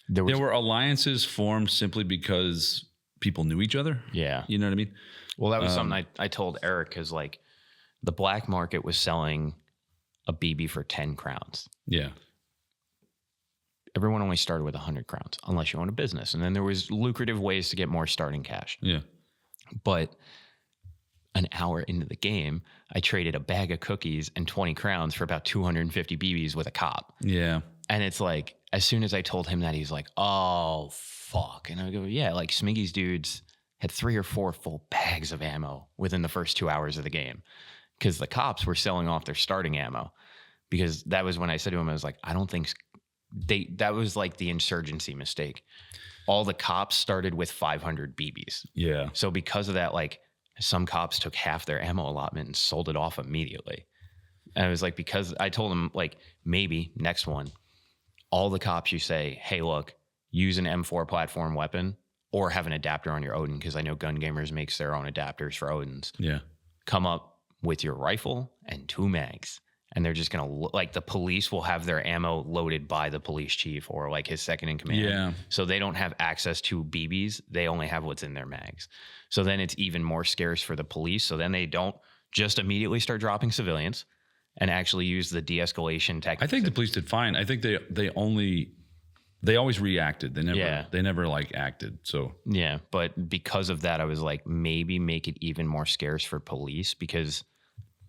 there were alliances formed simply because people knew each other. Yeah, you know what I mean. Well, that was something I told Eric, because like the black market was selling a BB for 10 crowns. Yeah. Everyone only started with 100 crowns unless you own a business. And then there was lucrative ways to get more starting cash. Yeah. But an hour into the game, I traded a bag of cookies and 20 crowns for about 250 BBs with a cop. Yeah. And it's like, as soon as I told him that, he's like, oh, fuck. And I go, yeah, like Smiggy's dudes had 3 or 4 full bags of ammo within the first 2 hours of the game, because the cops were selling off their starting ammo. Because that was when I said to him, I was like, I don't think that was like the insurgency mistake. All the cops started with 500 BBs. Yeah. So because of that, like some cops took half their ammo allotment and sold it off immediately. And I was like, because I told him, like, maybe next one, all the cops, you say, hey, look, use an M4 platform weapon or have an adapter on your Odin, because I know Gun Gamers makes their own adapters for Odins. Yeah. Come up with your rifle and 2 mags. And they're just going to, like, the police will have their ammo loaded by the police chief or like his second in command. Yeah. So they don't have access to BBs. They only have what's in their mags. So then it's even more scarce for the police. So then they don't just immediately start dropping civilians and actually use the de-escalation tactics. I think the police did fine. I think they always reacted. They never like acted. So yeah, but because of that, I was like, maybe make it even more scarce for police, because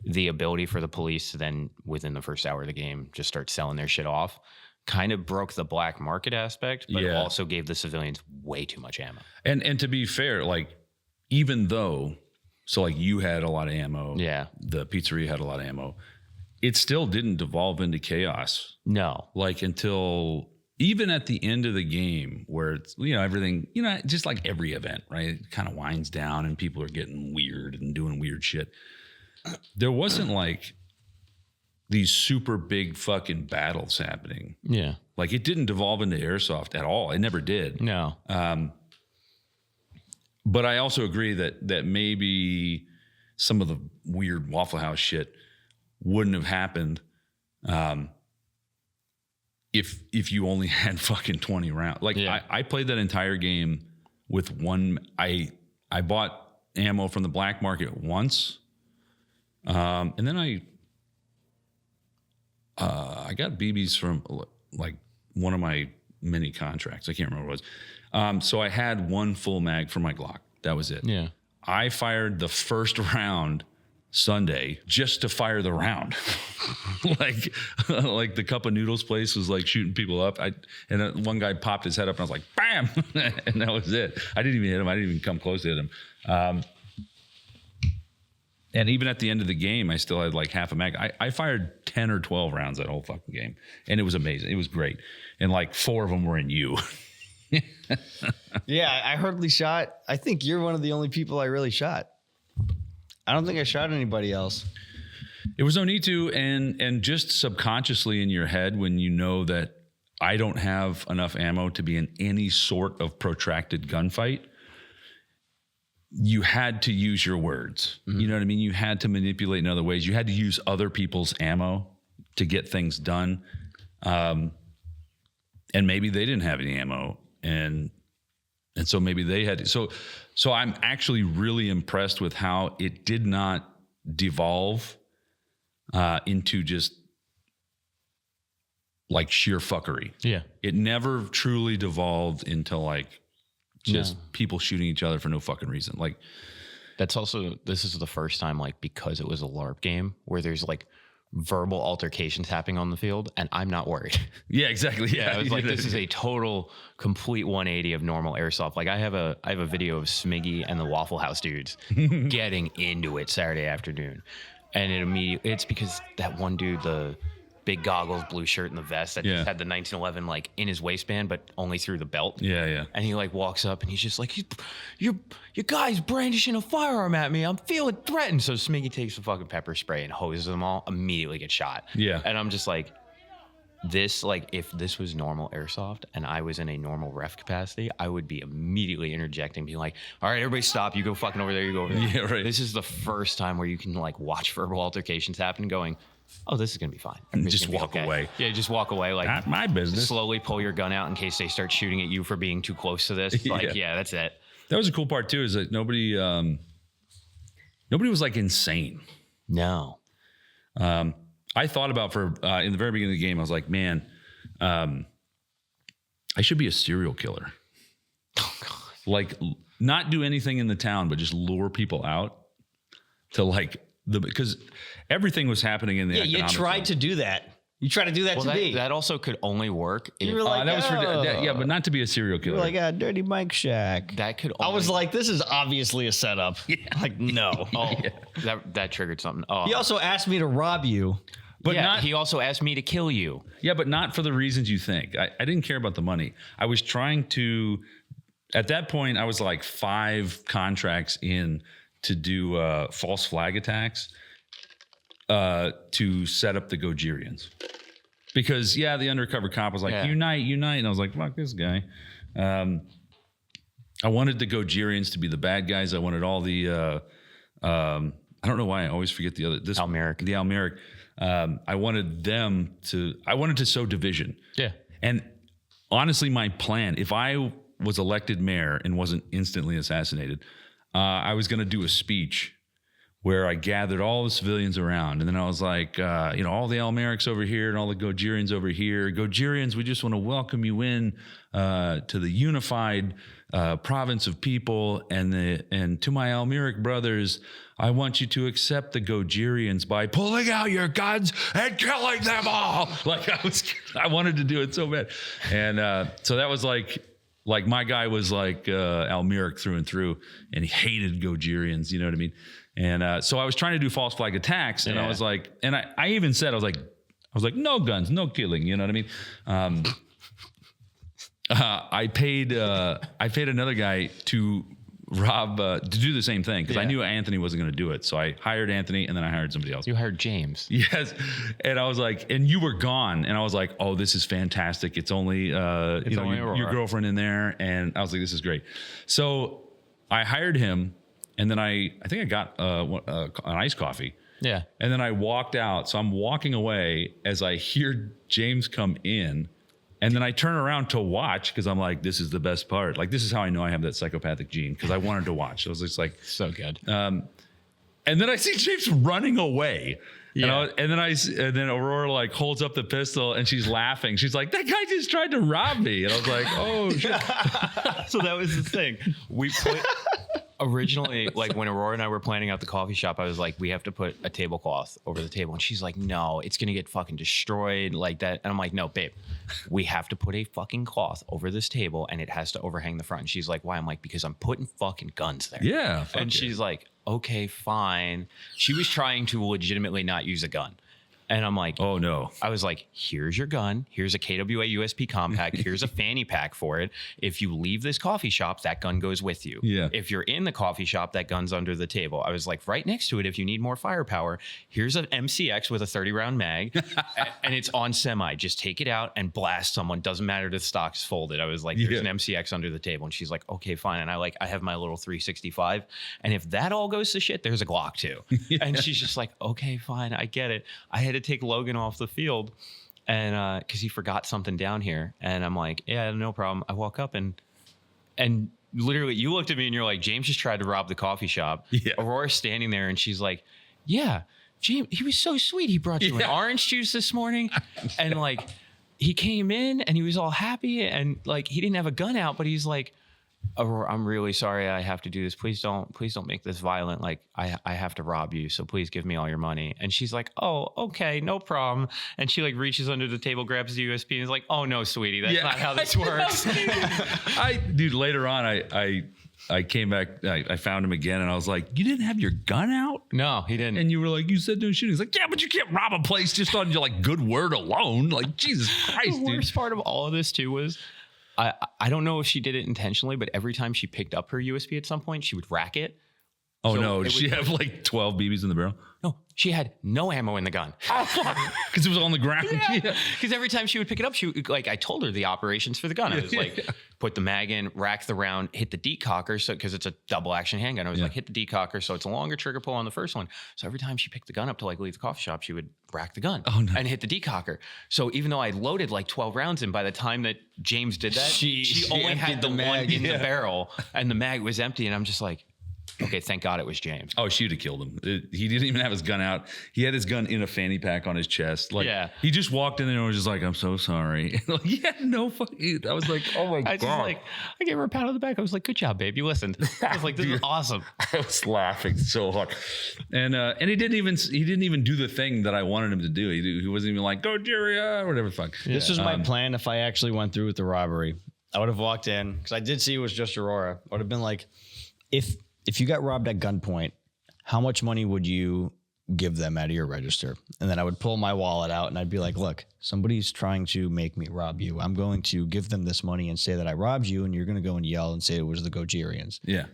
the ability for the police to then within the first hour of the game just start selling their shit off kind of broke the black market aspect, but it also gave the civilians way too much ammo. And to be fair, like, even though, so like you had a lot of ammo, the pizzeria had a lot of ammo, it still didn't devolve into chaos. No. Like until even at the end of the game where it's, everything, just like every event, right? It kind of winds down and people are getting weird and doing weird shit. There wasn't like these super big fucking battles happening. Yeah. Like it didn't devolve into Airsoft at all. It never did. No. But I also agree that maybe some of the weird Waffle House shit wouldn't have happened if you only had fucking 20 rounds. Like I played that entire game with one. I bought ammo from the black market once. And then I got BBs from like one of my mini contracts. I can't remember what it was. So I had one full mag for my Glock. That was it. Yeah. I fired the first round Sunday just to fire the round. like the Cup of Noodles place was like shooting people up. And one guy popped his head up and I was like, bam. And that was it. I didn't even hit him. I didn't even come close to hit him. And even at the end of the game, I still had like half a mag. I fired 10 or 12 rounds that whole fucking game. And it was amazing. It was great. And like 4 of them were in you. Yeah, I hardly shot. I think you're one of the only people I really shot. I don't think I shot anybody else. It was no need to. And just subconsciously in your head, when you know that I don't have enough ammo to be in any sort of protracted gunfight, you had to use your words. Mm-hmm. You know what I mean? You had to manipulate in other ways. You had to use other people's ammo to get things done. And maybe they didn't have any ammo. And so maybe they had to. So I'm actually really impressed with how it did not devolve into just like sheer fuckery. Yeah. It never truly devolved into like just people shooting each other for no fucking reason. Like that's also, this is the first time, like, because it was a LARP game where there's like verbal altercations happening on the field and I'm not worried. Yeah, exactly. Yeah. I was like, this is a total complete 180 of normal Airsoft. Like I have a video of Smiggy and the Waffle House dudes getting into it Saturday afternoon. And it's because that one dude, the big goggles, blue shirt, and the vest that just had the 1911 like in his waistband, but only through the belt. Yeah, yeah. And he like walks up and he's just like, "You guys brandishing a firearm at me. I'm feeling threatened." So Smiggy takes the fucking pepper spray and hoses them all. Immediately get shot. Yeah. And I'm just like, this, like, if this was normal airsoft and I was in a normal ref capacity, I would be immediately interjecting, being like, all right, everybody stop. You go fucking over there. You go over there. Yeah, right. This is the first time where you can, like, watch verbal altercations happen going, oh, this is going to be fine. Just walk away. Yeah, just walk away. Like, Not my business. slowly pull your gun out in case they start shooting at you for being too close to this. Like, yeah, that's it. That was a cool part too, is that nobody was like insane. No. I thought about in the very beginning of the game, I was like, man, I should be a serial killer. Oh, God. Like, not do anything in the town, but just lure people out to like because everything was happening in the You tried to do that. You try to do that to me. That also could only work if You were like, that was for but not to be a serial you killer. were like, Dirty Mike Shack. that could. I Only, was like, this is obviously a setup. Like, no. oh, that triggered something. Oh, He also asked me to rob you. but yeah, not he also asked me to kill you. Yeah, but not for the reasons you think. I didn't care about the money. I was trying to, at that point, I was like 5 contracts in to do false flag attacks to set up the Gojirians. Because, the undercover cop was like, unite. And I was like, fuck this guy. I wanted the Gojirians to be the bad guys. I wanted all the, I don't know why I always forget the other. Almeric. The Almeric. I wanted to sow division. Yeah. And honestly, my plan, if I was elected mayor and wasn't instantly assassinated, I was going to do a speech where I gathered all the civilians around. And then I was like, all the Almerics over here and all the Gojirians over here. Gojirians, we just want to welcome you in to the unified province of people. And to my Almeric brothers, I want you to accept the Gojirians by pulling out your guns and killing them all. Like I wanted to do it so bad. And so that was like my guy was like Almeric through and through, and he hated Gojirians, you know what I mean? And so I was trying to do false flag attacks, and I was like, and I even said, I was like, no guns, no killing, you know what I mean? I paid another guy to rob to do the same thing because I knew Anthony wasn't going to do it, so I hired Anthony, and then I hired somebody else. You hired James. Yes, and I was like, and you were gone, and I was like, oh, this is fantastic. It's only your girlfriend in there, and I was like, this is great. So I hired him. And then I think I got an iced coffee. Yeah. And then I walked out. So I'm walking away as I hear James come in. And then I turn around to watch because I'm like, this is the best part. Like, this is how I know I have that psychopathic gene, because I wanted to watch. I was just like, so good. And then I see James running away. Yeah. And then Aurora like holds up the pistol and she's laughing. She's like, that guy just tried to rob me. And I was like, oh shit. So that was the thing. We put originally, like when Aurora and I were planning out the coffee shop, I was like, we have to put a tablecloth over the table. And she's like, no, it's going to get fucking destroyed like that. And I'm like, no, babe, we have to put a fucking cloth over this table and it has to overhang the front. And she's like, why? I'm like, because I'm putting fucking guns there. Yeah. And she's like, okay, fine. She was trying to legitimately not use a gun. And I'm like, oh no. I was like, here's your gun. Here's a KWA USP compact. Here's a fanny pack for it. If you leave this coffee shop, that gun goes with you. Yeah. If you're in the coffee shop, that gun's under the table. I was like, right next to it, if you need more firepower, here's an MCX with a 30-round mag, and it's on semi. Just take it out and blast someone. Doesn't matter if the stock's folded. I was like, there's an MCX under the table. And she's like, okay, fine. And I have my little 365. And if that all goes to shit, there's a Glock too. And she's just like, okay, fine. I get it. I had to take Logan off the field and because he forgot something down here, and I'm like, yeah, no problem. I walk up and literally you looked at me and you're like, James just tried to rob the coffee shop. Aurora's standing there and she's like, yeah, James, he was so sweet, he brought you an orange juice this morning. And like he came in and he was all happy and like he didn't have a gun out, but he's like, Aurora, I'm really sorry I have to do this. Please don't make this violent. Like I have to rob you. So please give me all your money. And she's like, oh, okay, no problem. And she like reaches under the table, grabs the USB and is like, oh no, sweetie, that's not how this works. Dude, later on, I came back, I found him again and I was like, you didn't have your gun out? No, he didn't. And you were like, you said no shooting. He's like, yeah, but you can't rob a place just on your like good word alone. Like, Jesus Christ, the worst part of all of this too was I don't know if she did it intentionally, but every time she picked up her USB at some point, she would rack it Oh, So no. it Did she was- have like 12 BBs in the barrel? No, she had no ammo in the gun. Because it was on the ground. Yeah. Because every time she would pick it up, I told her the operations for the gun. I was like, put the mag in, rack the round, hit the decocker. So, because it's a double action handgun, I was like, hit the decocker. So it's a longer trigger pull on the first one. So every time she picked the gun up to like leave the coffee shop, she would rack the gun and hit the decocker. So even though I loaded like 12 rounds in, by the time that James did that, she only had the one in the barrel and the mag was empty. And I'm just like, okay, thank God it was James. Oh, she would have killed him. He didn't even have his gun out. He had his gun in a fanny pack on his chest. Like, he just walked in there and was just like, I'm so sorry. Like, yeah, no fucking. I was like, oh my God. I gave her a pat on the back. I was like, good job, babe. You listened. I was like, this is awesome. I was laughing so hard. And he didn't even do the thing that I wanted him to do. He wasn't even like, go Jerry, or whatever the fuck. This was my plan if I actually went through with the robbery. I would have walked in, because I did see it was just Aurora. I would have been like, if you got robbed at gunpoint, how much money would you give them out of your register? And then I would pull my wallet out and I'd be like, look, somebody's trying to make me rob you. I'm going to give them this money and say that I robbed you, and you're going to go and yell and say it was the Gojirians. Yeah.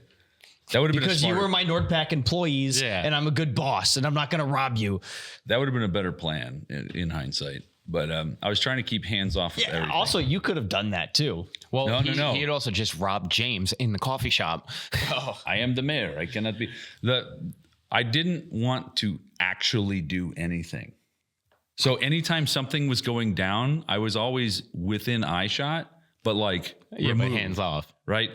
That would have been because you were my Nordpack employees and I'm a good boss and I'm not going to rob you. That would have been a better plan in hindsight. But I was trying to keep hands off of everything. Also, you could have done that too. Well, no. He had also just robbed James in the coffee shop. I am the mayor. I cannot be. I didn't want to actually do anything. So anytime something was going down, I was always within eye shot, but like but hands off. Right.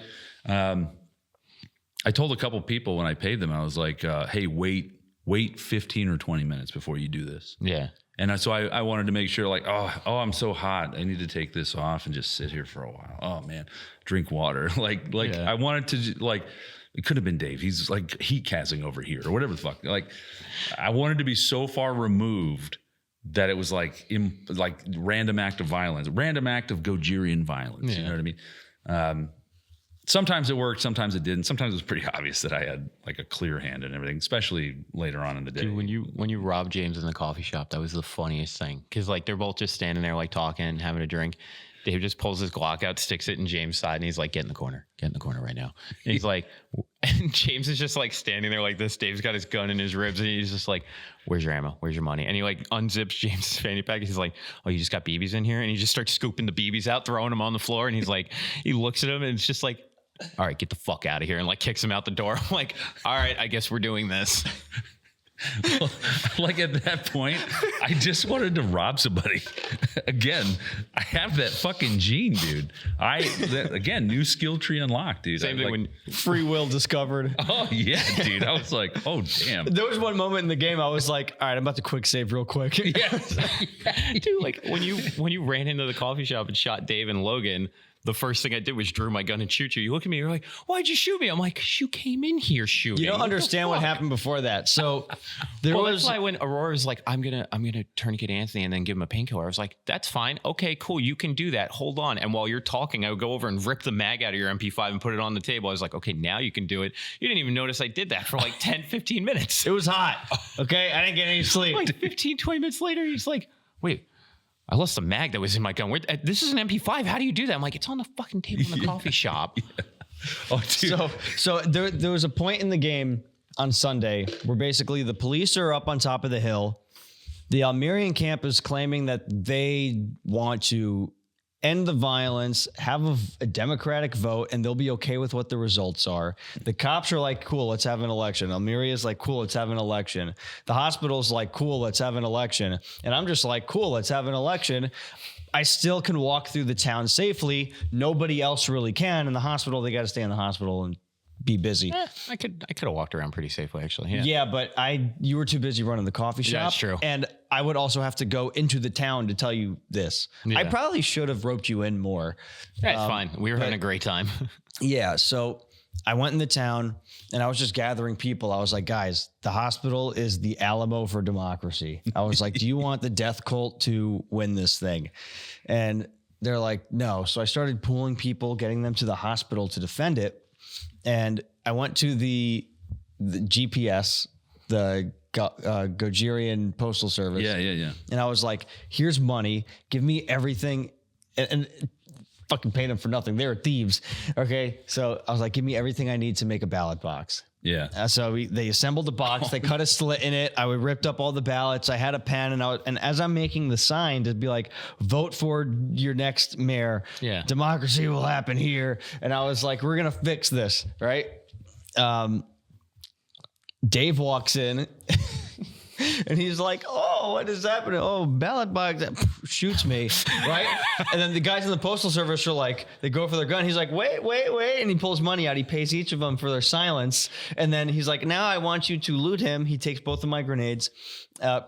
I told a couple people when I paid them, I was like, hey, wait 15 or 20 minutes before you do this. Yeah. And so I wanted to make sure, like, oh, I'm so hot. I need to take this off and just sit here for a while. Oh man, drink water. like I wanted to, like, it could have been Dave. He's like heat casting over here or whatever the fuck. Like, I wanted to be so far removed that it was like random act of violence, random act of Gojirian violence. You know what I mean? Sometimes it worked, sometimes it didn't. Sometimes it was pretty obvious that I had like a clear hand and everything, especially later on in the day. Dude, when you robbed James in the coffee shop, that was the funniest thing. Because like they're both just standing there like talking, having a drink. Dave just pulls his Glock out, sticks it in James' side, and he's like, get in the corner right now. And he's like, and James is just like standing there like this. Dave's got his gun in his ribs, and he's just like, where's your ammo? Where's your money? And he like unzips James' fanny pack. He's like, oh, you just got BBs in here? And he just starts scooping the BBs out, throwing them on the floor. And he's like, he looks at him, and it's just like, all right, get the fuck out of here, and like kicks him out the door. I'm like, all right, I guess we're doing this. Well, like at that point, I just wanted to rob somebody. Again, I have that fucking gene, dude. Again, new skill tree unlocked, dude. Same thing when free will discovered. Oh yeah, dude. I was like, oh damn. There was one moment in the game I was like, all right, I'm about to quick save real quick. Yeah. Dude, like when you ran into the coffee shop and shot Dave and Logan, the first thing I did was drew my gun and shoot you. You look at me, you're like, why'd you shoot me? I'm like, 'cause you came in here shooting. You don't understand what happened before that. So that's why when Aurora was like, I'm gonna tourniquet Anthony and then give him a painkiller, I was like, that's fine. Okay, cool. You can do that. Hold on. And while you're talking, I would go over and rip the mag out of your MP5 and put it on the table. I was like, okay, now you can do it. You didn't even notice I did that for like 10, 15 minutes. It was hot. Okay. I didn't get any sleep. Like 15, 20 minutes later, he's like, wait, I lost the mag that was in my gun. This is an MP5. How do you do that? I'm like, it's on the fucking table in the coffee shop. Yeah. Oh, dude. So there was a point in the game on Sunday where basically the police are up on top of the hill. The Almerian camp is claiming that they want to end the violence, have a democratic vote, and they'll be okay with what the results are. The cops are like, cool, let's have an election. Almeria is like, cool, let's have an election. The hospital's like, cool, let's have an election. And I'm just like, cool, let's have an election. I still can walk through the town safely. Nobody else really can. In the hospital, they got to stay in the hospital and be busy. I could have walked around pretty safely, actually. Yeah, but you were too busy running the coffee shop. Yeah, that's true. And I would also have to go into the town to tell you this. Yeah. I probably should have roped you in more. That's fine. We were having a great time. Yeah, so I went in the town and I was just gathering people. I was like, guys, the hospital is the Alamo for democracy. I was like, do you want the death cult to win this thing? And they're like, no. So I started pooling people, getting them to the hospital to defend it. And I went to the GPS, the Gojirian Postal Service. Yeah. And I was like, here's money. Give me everything. And fucking pay them for nothing. They were thieves. Okay. So I was like, give me everything I need to make a ballot box. Yeah. So they assembled the box. They cut a slit in it. I ripped up all the ballots. I had a pen, and as I'm making the sign to be like, vote for your next mayor. Yeah. Democracy will happen here. And I was like, we're gonna fix this, right? Dave walks in. And he's like, oh, what is happening? Oh, ballot box shoots me, right? And then the guys in the postal service are like, they go for their gun. He's like, wait. And he pulls money out. He pays each of them for their silence. And then he's like, now I want you to loot him. He takes both of my grenades.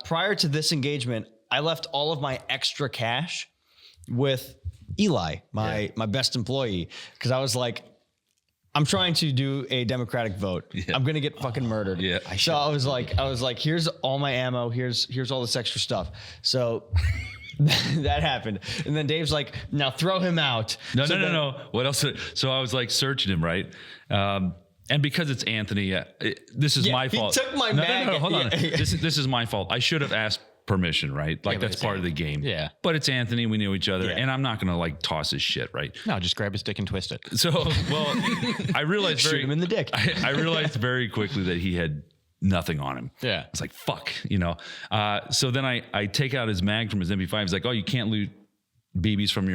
Prior to this engagement, I left all of my extra cash with Eli, my best employee. Because I was like, I'm trying to do a democratic vote. Yeah. I'm gonna get fucking murdered. Yeah. So I was like, here's all my ammo. Here's all this extra stuff. So that happened. And then Dave's like, now throw him out. No. What else? So I was like searching him, right? And because it's Anthony, this is my fault. He took my mag. No, hold on. This is my fault. I should have asked permission, right? Like that's part of the game. Yeah. But it's Anthony. We knew each other, and I'm not gonna like toss his shit, right? No, just grab his dick and twist it. So, well, I realized shoot him in the dick. I realized very quickly that he had nothing on him. Yeah. It's like fuck, So then I take out his mag from his MP5. He's like, oh, you can't loot BBs from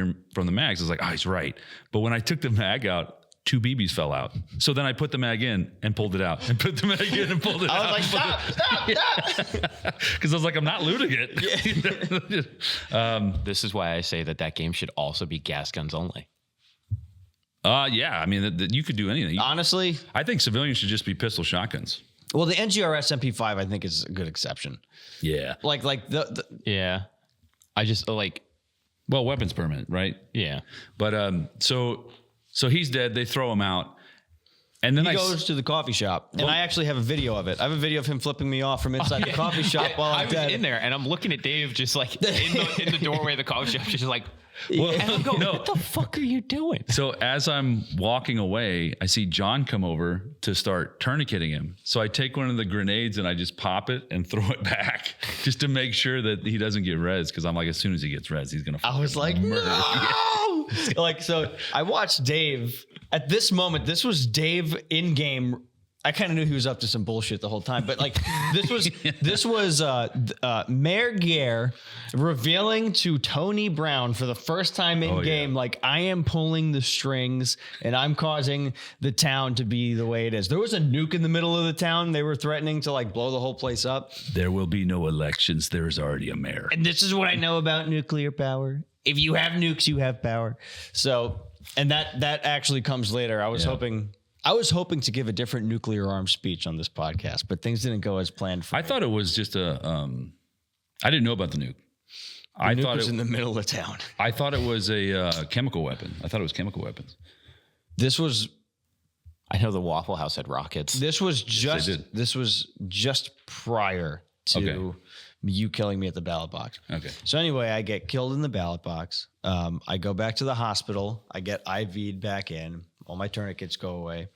the mags. I was like, oh, he's right. But when I took the mag out, 2 BBs fell out. So then I put the mag in and pulled it out, and put the mag in and pulled it out. I was like, stop. Because I was like, I'm not looting it. This is why I say that game should also be gas guns only. Yeah. I mean, you could do anything. Honestly, I think civilians should just be pistol shotguns. well, the NGRS MP5 I think is a good exception. Yeah. Like the Yeah. I just like, Well, weapons permit, right? yeah. But so he's dead. They throw him out. And then he goes to the coffee shop, and I actually have a video of it. I have a video of him flipping me off from inside the coffee shop while I I'm was dead. in there, and I'm looking at Dave just like in the doorway of the coffee shop, just like, Well, and I'm going, no. what the fuck are you doing? So as I'm walking away, I see John come over to start tourniqueting him. So I take one of the grenades and I just pop it and throw it back just to make sure that he doesn't get res. Because I'm like, as soon as he gets res, he's gonna. I was like, murder. no! Like, so I watched Dave at this moment. This was Dave in game. I kind of knew he was up to some bullshit the whole time, but like this was Mayor Gear revealing to Tony Brown for the first time in game, like, I am pulling the strings and I'm causing the town to be the way it is. There was a nuke in the middle of the town. They were threatening to like blow the whole place up. There will be no elections. There is already a mayor. And this is what I know about nuclear power. If you have nukes, you have power. So, and that actually comes later. I was hoping to give a different nuclear arms speech on this podcast, but things didn't go as planned. I thought it was just I didn't know about the nuke. I thought it was in the middle of town. I thought it was a chemical weapon. I thought it was chemical weapons. This was. I know the Waffle House had rockets. This was just prior to you killing me at the ballot box. Okay. So anyway, I get killed in the ballot box. I go back to the hospital. I get IV'd back in. All my tourniquets go away.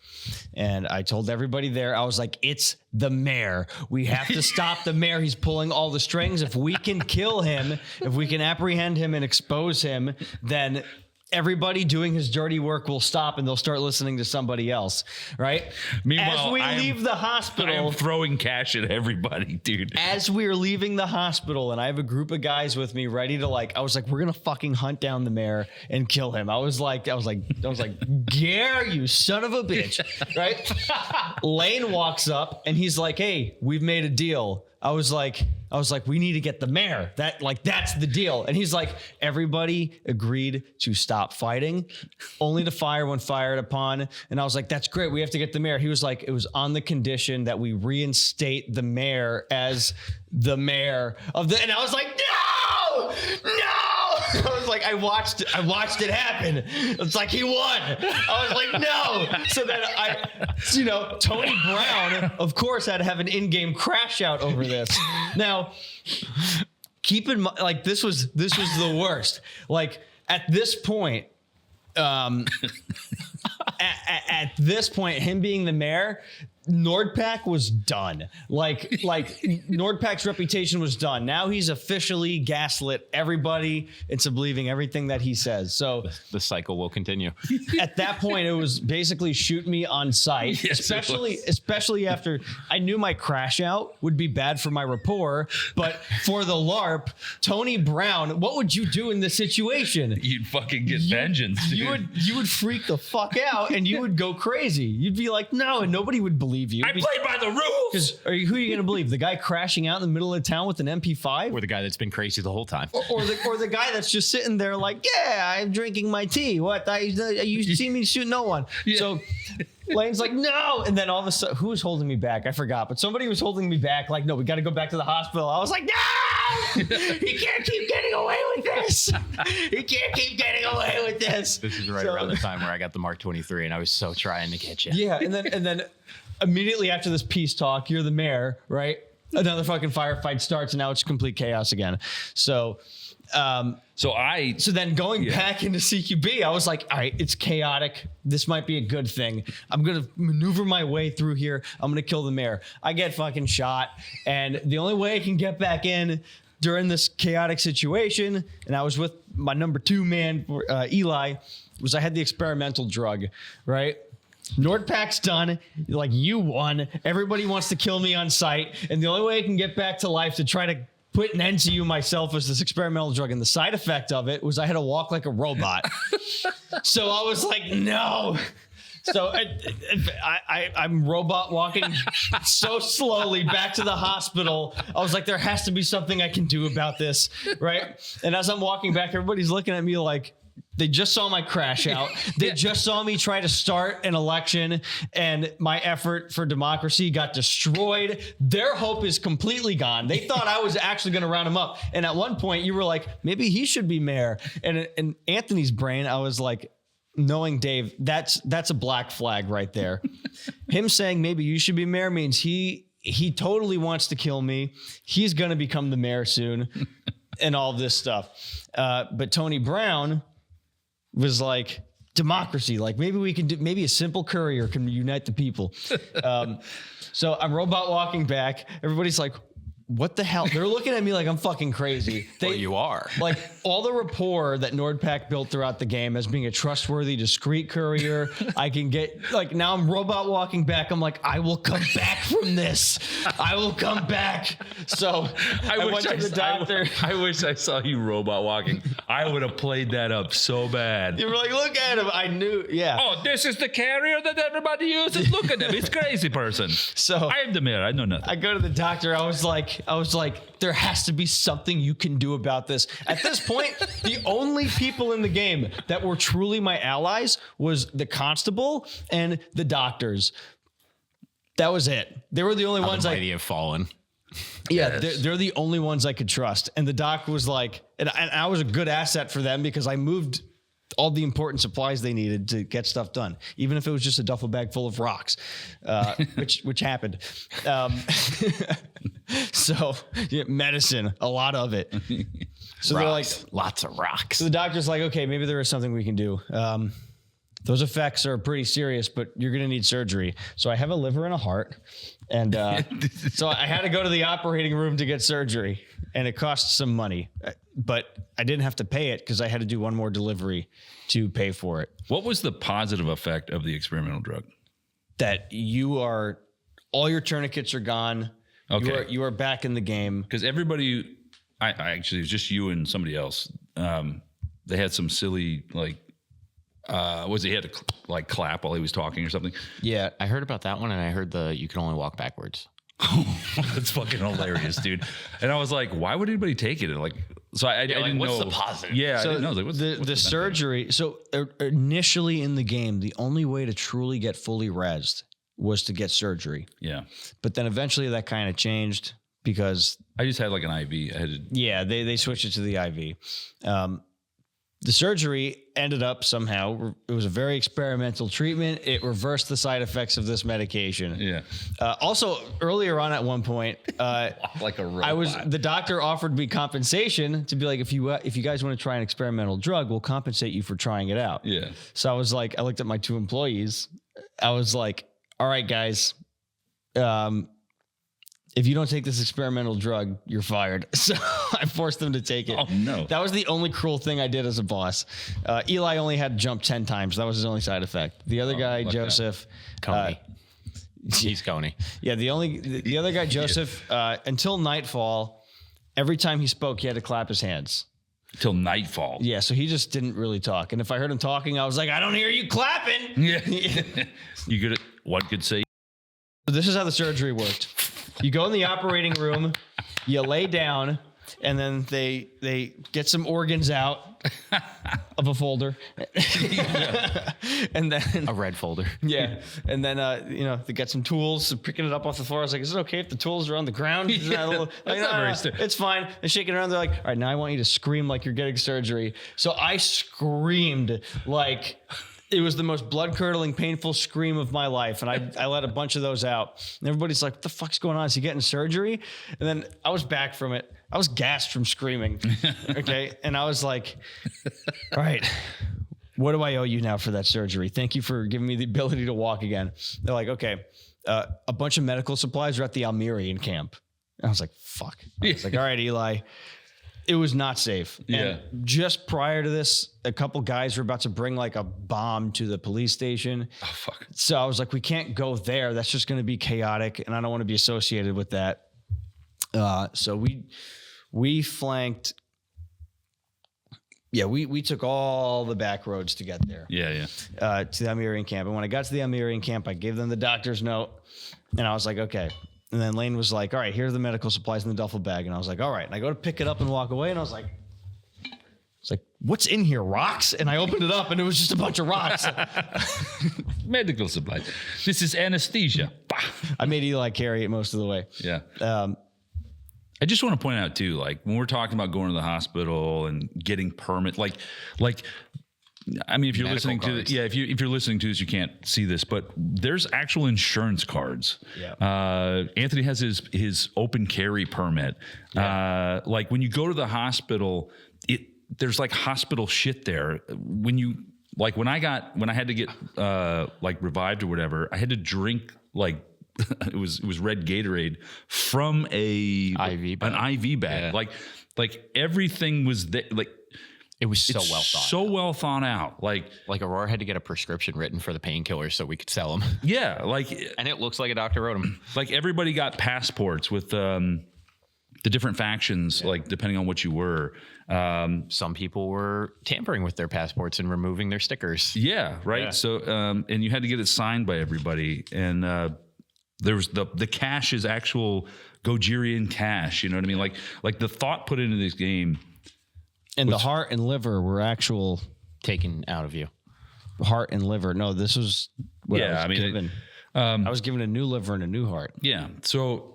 And I told everybody there, I was like, it's the mayor. We have to stop the mayor. He's pulling all the strings. If we can kill him, if we can apprehend him and expose him, then everybody doing his dirty work will stop and they'll start listening to somebody else, right? Meanwhile, as we leave the hospital, I am throwing cash at everybody, dude. As we're leaving the hospital, and I have a group of guys with me ready to I was like, we're gonna fucking hunt down the mayor and kill him. I was like, Gare, you son of a bitch, right? Lane walks up and he's like, hey, we've made a deal. I was like, we need to get the mayor. That's the deal. And he's like, everybody agreed to stop fighting, only to fire when fired upon. And I was like, that's great. We have to get the mayor. He was like, it was on the condition that we reinstate the mayor as the mayor of the. And I was like, no. I was like, I watched it happen. It's like he won. I was like, no. So then Tony Brown, of course, had to have an in-game crash out over this. Now, keep in mind, this was the worst. Like at this point, at this point, him being the mayor, Nordpack was done. Like Nordpack's reputation was done. Now he's officially gaslit everybody into believing everything that he says. So the cycle will continue. at that point, it was basically shoot me on sight, Yes, especially after I knew my crash out would be bad for my rapport. But for the LARP, Tony Brown, what would you do in this situation? You'd fucking get vengeance, dude. You would freak the fuck out and you would go crazy. You'd be like, no, and nobody would believe you. I played by the rules. Who are you going to believe? The guy crashing out in the middle of town with an MP5? Or the guy that's been crazy the whole time. Or the guy that's just sitting there like, yeah, I'm drinking my tea. What? You see me shoot no one. Yeah. So Lane's like, no. And then all of a sudden, who was holding me back? I forgot. But somebody was holding me back like, no, we got to go back to the hospital. I was like, no! He can't keep getting away with this. He can't keep getting away with this. This is right around the time where I got the Mark 23 and I was so trying to get you. Yeah. And then immediately after this peace talk, you're the mayor, right? Another fucking firefight starts and now it's complete chaos again. So then going back into CQB, I was like, all right, it's chaotic. This might be a good thing. I'm going to maneuver my way through here. I'm going to kill the mayor. I get fucking shot. And the only way I can get back in during this chaotic situation, and I was with my number 2 man, Eli, was I had the experimental drug, right? Nordpack's done. Like, you won. Everybody wants to kill me on sight. And the only way I can get back to life to try to put an end to you myself was this experimental drug. And the side effect of it was I had to walk like a robot. So I was like, no. So I'm robot walking so slowly back to the hospital. I was like, there has to be something I can do about this, right? And as I'm walking back, everybody's looking at me like, they just saw my crash out. They just saw me try to start an election, and my effort for democracy got destroyed. Their hope is completely gone. They thought I was actually going to round him up. And at one point, you were like, maybe he should be mayor. And in Anthony's brain, I was like, knowing Dave, that's a black flag right there. Him saying maybe you should be mayor means he totally wants to kill me. He's going to become the mayor soon, and all this stuff. But Tony Brown was like, democracy, like maybe we can do, maybe a simple courier can unite the people. So I'm robot walking back. Everybody's like, what the hell? They're looking at me like I'm fucking crazy. Well, you are. Like, all the rapport that Nordpack built throughout the game as being a trustworthy, discreet courier. I can get, like, now I'm robot walking back. I'm like, I will come back from this. I will come back. So I went to the doctor. I wish I saw you robot walking. I would have played that up so bad. You were like, look at him. I knew. Yeah. Oh, this is the carrier that everybody uses? Look at him. He's crazy person. So I am the mayor. I know nothing. I go to the doctor. I was like, there has to be something you can do about this. At this point, the only people in the game that were truly my allies was the constable and the doctors. That was it. They were the only ones the mighty have fallen. Yeah, Yes. they're the only ones I could trust. And the doc was like, and I was a good asset for them because I moved all the important supplies they needed to get stuff done, even if it was just a duffel bag full of rocks, which happened. So yeah, medicine, a lot of it. So they're like, Lots of rocks. so the doctor's like, okay, maybe there is something we can do. Those effects are pretty serious, but you're going to need surgery. So I have a liver and a heart. And so I had to go to the operating room to get surgery, and it cost some money, but I didn't have to pay it because I had to do one more delivery to pay for it. What was the positive effect of the experimental drug? That all your tourniquets are gone. Okay. You are back in the game. Because everybody, I actually, it was just you and somebody else. They had some silly, like, he had to clap while he was talking or something. Yeah. I heard about that one, and I heard you can only walk backwards. That's fucking hilarious, dude. And I was like, why would anybody take it? Like, so I didn't what's know. the positive? Yeah, I So didn't know. I was like, what's the benefit? surgery. So initially in the game, the only way to truly get fully rezzed was to get surgery. Yeah. But then eventually that kind of changed because I just had like an IV. I had to, yeah, they switched it to the IV. The surgery ended up somehow, it was a very experimental treatment. It reversed the side effects of this medication. yeah. Also, earlier on at one point, Like a robot. the doctor offered me compensation to be like, if you guys want to try an experimental drug, we'll compensate you for trying it out. Yeah. So I was like, I looked at my 2 employees. I was like, all right, guys, if you don't take this experimental drug, you're fired. So I forced them to take it. Oh, no. That was the only cruel thing I did as a boss. Eli only had to jump 10 times. That was his only side effect. The other guy, Joseph. Coney. He's Coney. Yeah, the other guy, Joseph, until nightfall, every time he spoke, he had to clap his hands. Till nightfall. Yeah, so he just didn't really talk. And if I heard him talking, I was like, I don't hear you clapping. Yeah. You could, one could say. So this is how the surgery worked. You go in the operating room, you lay down, and then they get some organs out of a folder. And then A red folder. yeah. And then they get some tools, so picking it up off the floor. I was like, is it okay if the tools are on the ground? Is that a little, it's fine. They're shaking around. They're like, all right, now I want you to scream like you're getting surgery. So I screamed like it was the most blood-curdling, painful scream of my life. And I let a bunch of those out. And everybody's like, what the fuck's going on? Is he getting surgery? And then I was back from it. I was gassed from screaming. Okay. And I was like, all right, what do I owe you now for that surgery? Thank you for giving me the ability to walk again. They're like, okay, a bunch of medical supplies are at the Almerian camp. And I was like, fuck. I was like, all right, Eli. It was not safe. Yeah. And just prior to this, a couple guys were about to bring like a bomb to the police station. Oh, fuck. So I was like, we can't go there. That's just going to be chaotic. And I don't want to be associated with that. So we flanked. Yeah, we took all the back roads to get there. Yeah. To the Almerian camp. And when I got to the Almerian camp, I gave them the doctor's note. And I was like, okay. And then Lane was like, all right, here are the medical supplies in the duffel bag. And I was like, all right. And I go to pick it up and walk away. And I was like, what's in here? Rocks? And I opened it up and it was just a bunch of rocks. Medical supplies. This is anesthesia. I made Eli carry it most of the way. Yeah. I just want to point out too, like when we're talking about going to the hospital and getting permit, like, I mean, if you're Medical listening cards. to if you're listening to this, you can't see this, but there's actual insurance cards. Yeah. Anthony has his open carry permit. Yeah. Like when you go to the hospital, there's like hospital shit there. When I had to get like revived or whatever, I had to drink like it was red Gatorade from an IV bag. Yeah. Like everything was there. Like It was so well thought out. Like Aurora had to get a prescription written for the painkillers so we could sell them. Yeah, like And it looks like a doctor wrote them. like everybody got passports with the different factions, like depending on what you were. Some people were tampering with their passports and removing their stickers. Yeah, right. Yeah. So and you had to get it signed by everybody, and there was the cash is actual Gojirian cash. You know what I mean? Like the thought put into this game. And the heart and liver were actual Taken out of you. heart and liver. No, this was what I was given. I was given a new liver and a new heart. Yeah. So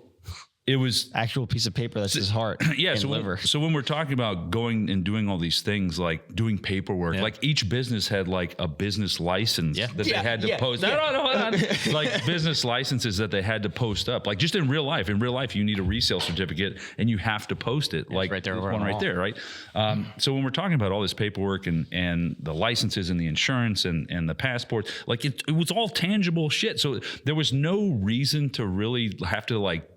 it was Actual piece of paper that says heart and liver. So when we're talking about going and doing all these things, like doing paperwork, like each business had like a business license that they had to post. No, hold on. Like business licenses that they had to post up. Like just in real life. In real life, you need a resale certificate and you have to post it. Like right there, there's over one on the right wall. there, right? So when we're talking about all this paperwork and the licenses and the insurance and the passports, like it was all tangible shit. So there was no reason to really have to like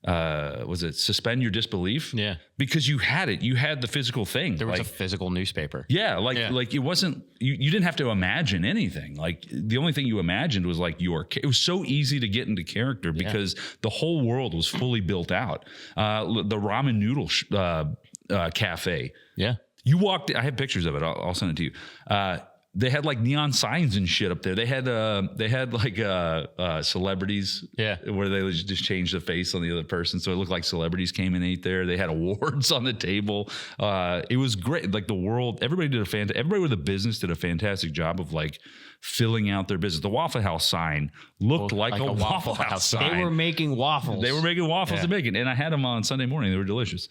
was it suspend your disbelief? Yeah. Because you had it. You had the physical thing. There was like, a physical newspaper. like it wasn't, you didn't have to imagine anything. Like the only thing you imagined was like it was so easy to get into character because the whole world was fully built out. The ramen noodle cafe. Yeah. You walked, I have pictures of it. I'll send it to you. They had like neon signs and shit up there. They had like celebrities, where they just changed the face on the other person, so it looked like celebrities came and ate there. They had awards on the table. It was great. Like the world, everybody with a business did a fantastic job of like filling out their business. The Waffle House sign looked like a Waffle House sign. They were making waffles. They were making waffles and bacon, and I had them on Sunday morning. They were delicious.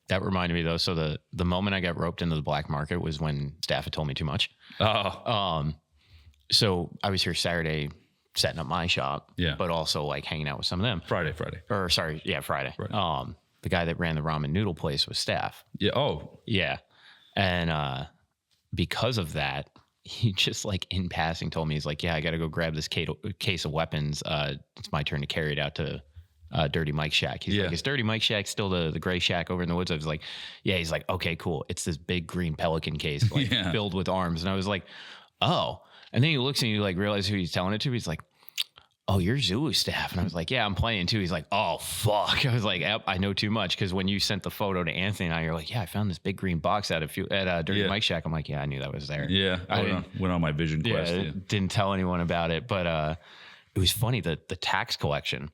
That reminded me though. So the moment I got roped into the black market was when staff had told me too much. So I was here Saturday setting up my shop, but also like hanging out with some of them. Friday. Friday. Right. The guy that ran the ramen noodle place was staff. Yeah. Oh, Yeah. And because of that, he just like in passing told me, he's like, yeah, I got to go grab this case of weapons. It's my turn to carry it out to Dirty Mike's shack. He's like, is Dirty Mike's shack still the gray shack over in the woods? I was like, yeah. He's like, okay, cool. It's this big green Pelican case like filled with arms. And I was like, oh. And then he looks and you like realize who he's telling it to. He's like, oh, you're Zulu staff. And I was like, yeah, I'm playing too. He's like, oh, fuck. I was like, yep, I know too much. Because when you sent the photo to Anthony and I, you're like, yeah, I found this big green box at Dirty Mike's shack. I'm like, yeah, I knew that was there. Yeah, I went on my vision quest. Didn't tell anyone about it. But it was funny, the tax collection.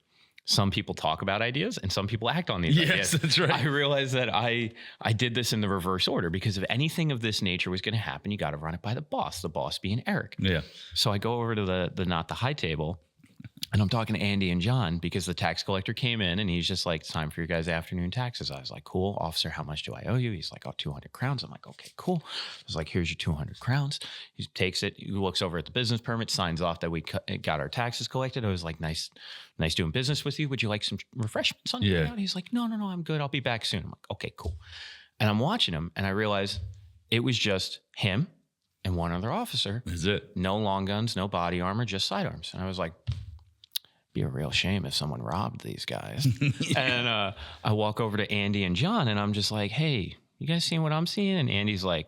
Some people talk about ideas and some people act on these ideas. Yes, that's right. I realized that I did this in the reverse order because if anything of this nature was going to happen, you got to run it by the boss being Eric. Yeah. So I go over to the Not the High table. And I'm talking to Andy and John because the tax collector came in and he's just like, it's time for your guys' afternoon taxes. I was like, cool, officer, how much do I owe you? He's like, oh, 200 crowns. I'm like, okay, cool. I was like, here's your 200 crowns. He takes it, he looks over at the business permit, signs off that we got our taxes collected. I was like, nice doing business with you. Would you like some refreshments on your way out? He's like, no, I'm good. I'll be back soon. I'm like, okay, cool. And I'm watching him and I realize it was just him and one other officer. Is it? No long guns, no body armor, just sidearms. And I was like, be a real shame if someone robbed these guys. And I walk over to Andy and John and I'm just like, hey, you guys seeing what I'm seeing? And Andy's like,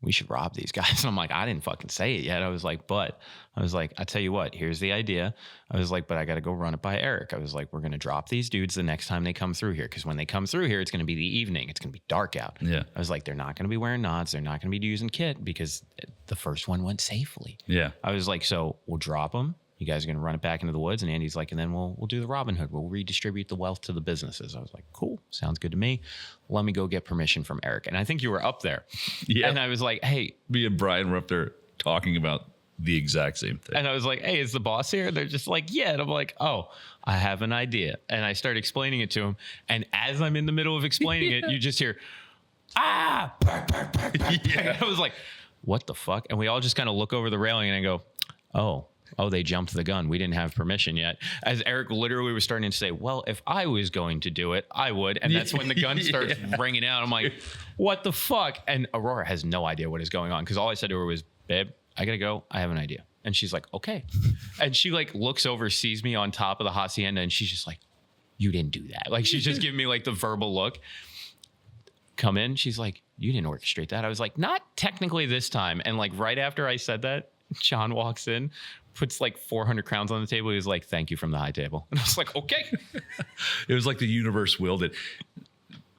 we should rob these guys. And I'm like, I didn't fucking say it yet. I was like, I tell you what, here's the idea. I was like, but I got to go run it by Eric. I was like, we're going to drop these dudes the next time they come through here. Because when they come through here, it's going to be the evening. It's going to be dark out. Yeah. I was like, they're not going to be wearing nods. They're not going to be using kit because the first one went safely. Yeah. I was like, so we'll drop them. You guys are going to run it back into the woods. And Andy's like, and then we'll do the Robin Hood. We'll redistribute the wealth to the businesses. I was like, cool. Sounds good to me. Let me go get permission from Eric. And I think you were up there. Yeah. And I was like, hey. Me and Brian were up there talking about the exact same thing. And I was like, hey, is the boss here? And they're just like, yeah. And I'm like, oh, I have an idea. And I start explaining it to him. And as I'm in the middle of explaining it, you just hear, ah. And I was like, what the fuck? And we all just kind of look over the railing and I go, oh, they jumped the gun. We didn't have permission yet. As Eric literally was starting to say, well, if I was going to do it, I would. And that's when the gun starts ringing out. I'm like, what the fuck? And Aurora has no idea what is going on. Because all I said to her was, babe, I got to go. I have an idea. And she's like, okay. And she like looks over, sees me on top of the hacienda. And she's just like, you didn't do that. Like she's just giving me like the verbal look. Come in. She's like, you didn't orchestrate that. I was like, not technically this time. And like right after I said that, John walks in, puts like 400 crowns on the table. He was like, thank you from the high table. And I was like, okay. It was like the universe willed it.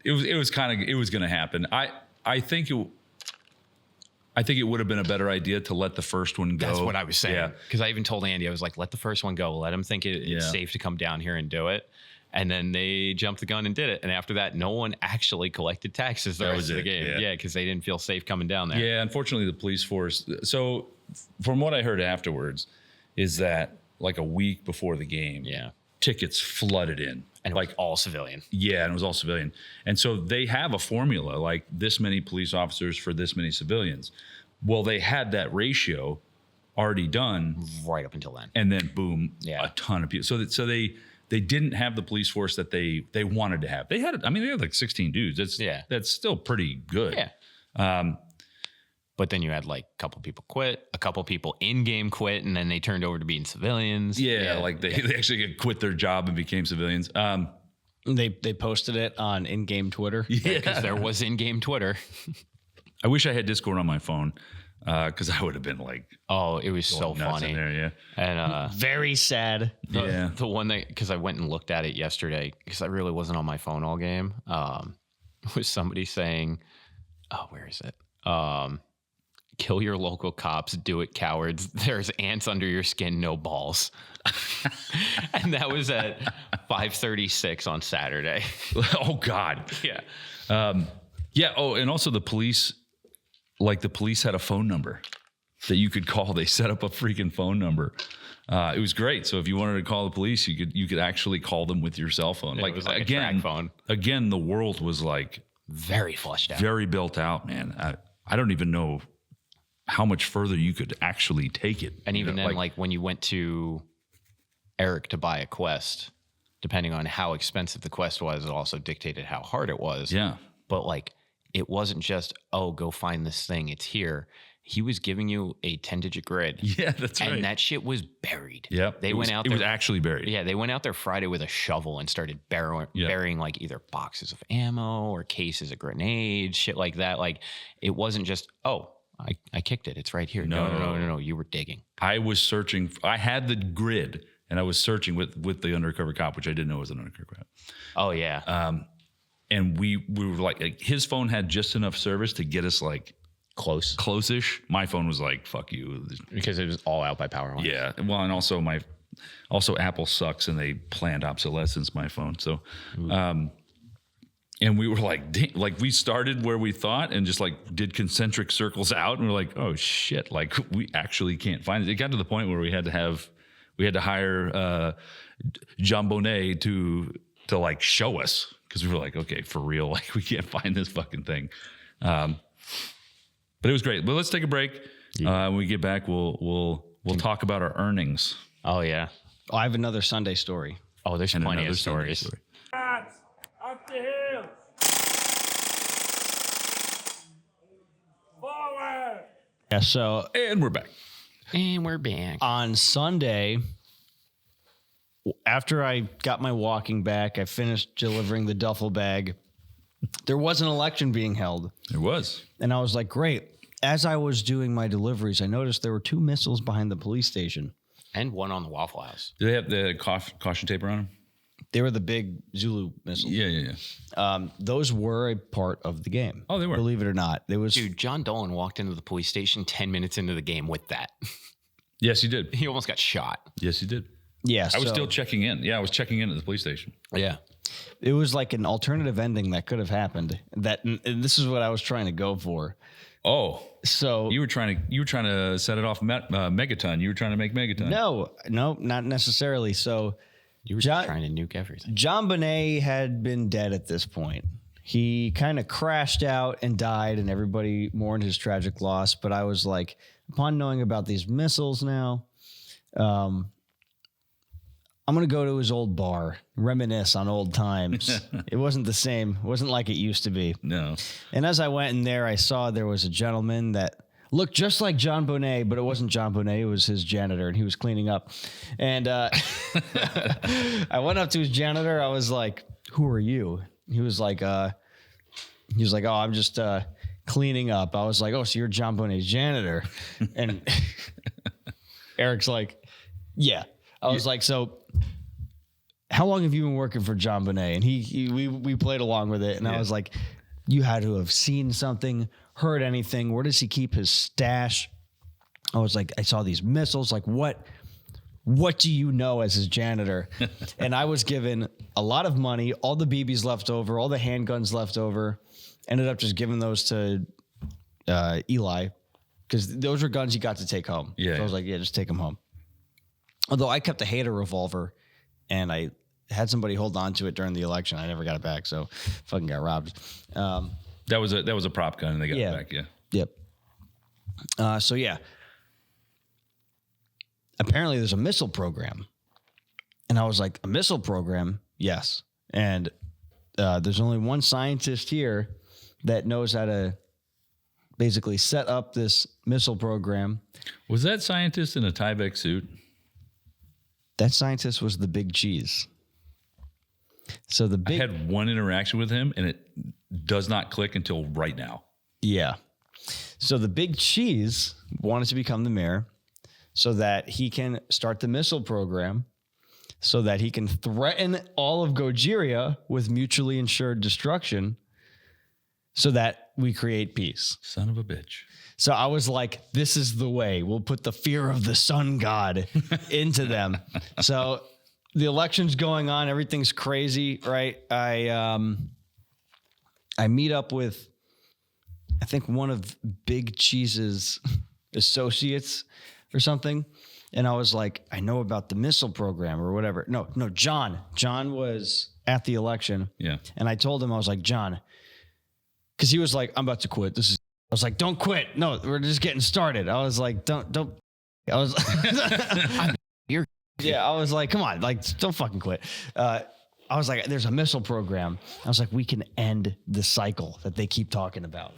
It was going to happen. I think it would have been a better idea to let the first one go. That's what I was saying. Yeah. Because I even told Andy, I was like, let the first one go. Let him think it's safe to come down here and do it. And then they jumped the gun and did it. And after that, no one actually collected taxes the rest of the game. Yeah, because they didn't feel safe coming down there. Yeah, unfortunately, the police force. So from what I heard afterwards is that like a week before the game, tickets flooded in. And like all civilian. Yeah, and it was all civilian. And so they have a formula, like this many police officers for this many civilians. Well, they had that ratio already done. Right up until then. And then boom, a ton of people. So they didn't have the police force that they wanted to have. They had like 16 dudes. That's still pretty good. Yeah. But then you had like a couple people quit, a couple people in-game quit, and then they turned over to being civilians. Like they actually quit their job and became civilians. They posted it on in-game Twitter. Because there was in-game Twitter. I wish I had Discord on my phone because I would have been like, oh, it was so funny. In there, and very sad. The one that, because I went and looked at it yesterday because I really wasn't on my phone all game. Was somebody saying, oh, where is it? Kill your local cops, do it, cowards. There's ants under your skin, no balls. And that was at 5:36 on Saturday. Oh, God. Yeah. Oh, and also the police had a phone number that you could call. They set up a freaking phone number. It was great. So if you wanted to call the police, you could actually call them with your cell phone. It was like again, a track phone. Again, the world was like very fleshed out, very built out, man. I don't even know how much further you could actually take it. And even then, like when you went to Eric to buy a quest, depending on how expensive the quest was, it also dictated how hard it was. Yeah. But like it wasn't just, oh, go find this thing. It's here. He was giving you a 10-digit grid. Yeah, that's right. And that shit was buried. Yep. They went out there. there. It was actually buried. Yeah, they went out there Friday with a shovel and started burying like either boxes of ammo or cases of grenades, shit like that. Like it wasn't just, oh, I kicked it. It's right here. No. You were digging. I was searching. I had the grid and I was searching with the undercover cop, which I didn't know was an undercover cop. Oh, yeah. And we were like his phone had just enough service to get us like close-ish. My phone was like, fuck you. Because it was all out by power line. Yeah. Well, and also Apple sucks and they planned obsolescence my phone. So, and we were like we started where we thought and just like did concentric circles out. And we're like, oh shit. Like we actually can't find it. It got to the point where we had to hire John Bonet to like show us. Cause we were like, okay, for real. Like we can't find this fucking thing. But it was great. Well, let's take a break. When we get back, we'll talk about our earnings. Oh, yeah. Oh, I have another Sunday story. Oh, there's And plenty another of Sunday stories. story. Up the hill! Forward! Yeah, so And we're back. And we're back. on Sunday, after I got my walking back, I finished delivering the duffel bag. There was an election being held. It was. And I was like, great. As I was doing my deliveries, I noticed there were 2 missiles behind the police station. And one on the Waffle House. Do they have the caution tape on them? They were the big Zulu missiles. Yeah. Those were a part of the game. Oh, they were. Believe it or not. There was Dude, John Dolan walked into the police station 10 minutes into the game with that. Yes, he did. He almost got shot. Yes, he did. yeah. I was so- still checking in. Yeah, I was checking in at the police station. Yeah. It was like an alternative ending that could have happened. And this is what I was trying to go for. Oh, So you were trying to set it off Megaton. You were trying to make Megaton. no, not necessarily. So You were just trying to nuke everything. John Bonet had been dead at this point. He kind of crashed out and died, and everybody mourned his tragic loss. But I was like, upon knowing about these missiles now, I'm going to go to his old bar, reminisce on old times. It wasn't the same. It wasn't like it used to be. No. And as I went in there, I saw there was a gentleman that looked just like John Bonet, but it wasn't John Bonet. It was his janitor, and he was cleaning up. And I went up to his janitor. I was like, who are you? He was like, oh, I'm just cleaning up. I was like, oh, so you're John Bonet's janitor. And Eric's like, yeah. I was like, so how long have you been working for John Bonet? And we played along with it. And I was like, you had to have seen something, heard anything. Where does he keep his stash? I was like, I saw these missiles. Like, what do you know as his janitor? And I was given a lot of money, all the BBs left over, all the handguns left over. Ended up just giving those to Eli because those were guns he got to take home. Yeah. So I was like, yeah, just take them home. Although I kept a Hater revolver and I had somebody hold on to it during the election. I never got it back. So fucking got robbed. That was a prop gun and they got it back. Yeah. Yep. So yeah. Apparently there's a missile program. And I was like, a missile program? Yes. And there's only one scientist here that knows how to basically set up this missile program. Was that scientist in a Tyvek suit? That scientist was the Big Cheese. So I had one interaction with him and it does not click until right now. Yeah. So the Big Cheese wanted to become the mayor so that he can start the missile program so that he can threaten all of Gogeria with mutually insured destruction so that we create peace. Son of a bitch. So I was like, this is the way. We'll put the fear of the sun god into them. So the election's going on. Everything's crazy, right? I meet up with, I think, one of Big Cheese's associates or something. And I was like, I know about the missile program or whatever. No, John. John was at the election. Yeah. And I told him, I was like, John, because he was like, I'm about to quit. I was like, don't quit. No, we're just getting started. I was like, don't. I was, You're yeah, I was like, come on, like, don't fucking quit. I was like, there's a missile program. I was like, we can end the cycle that they keep talking about.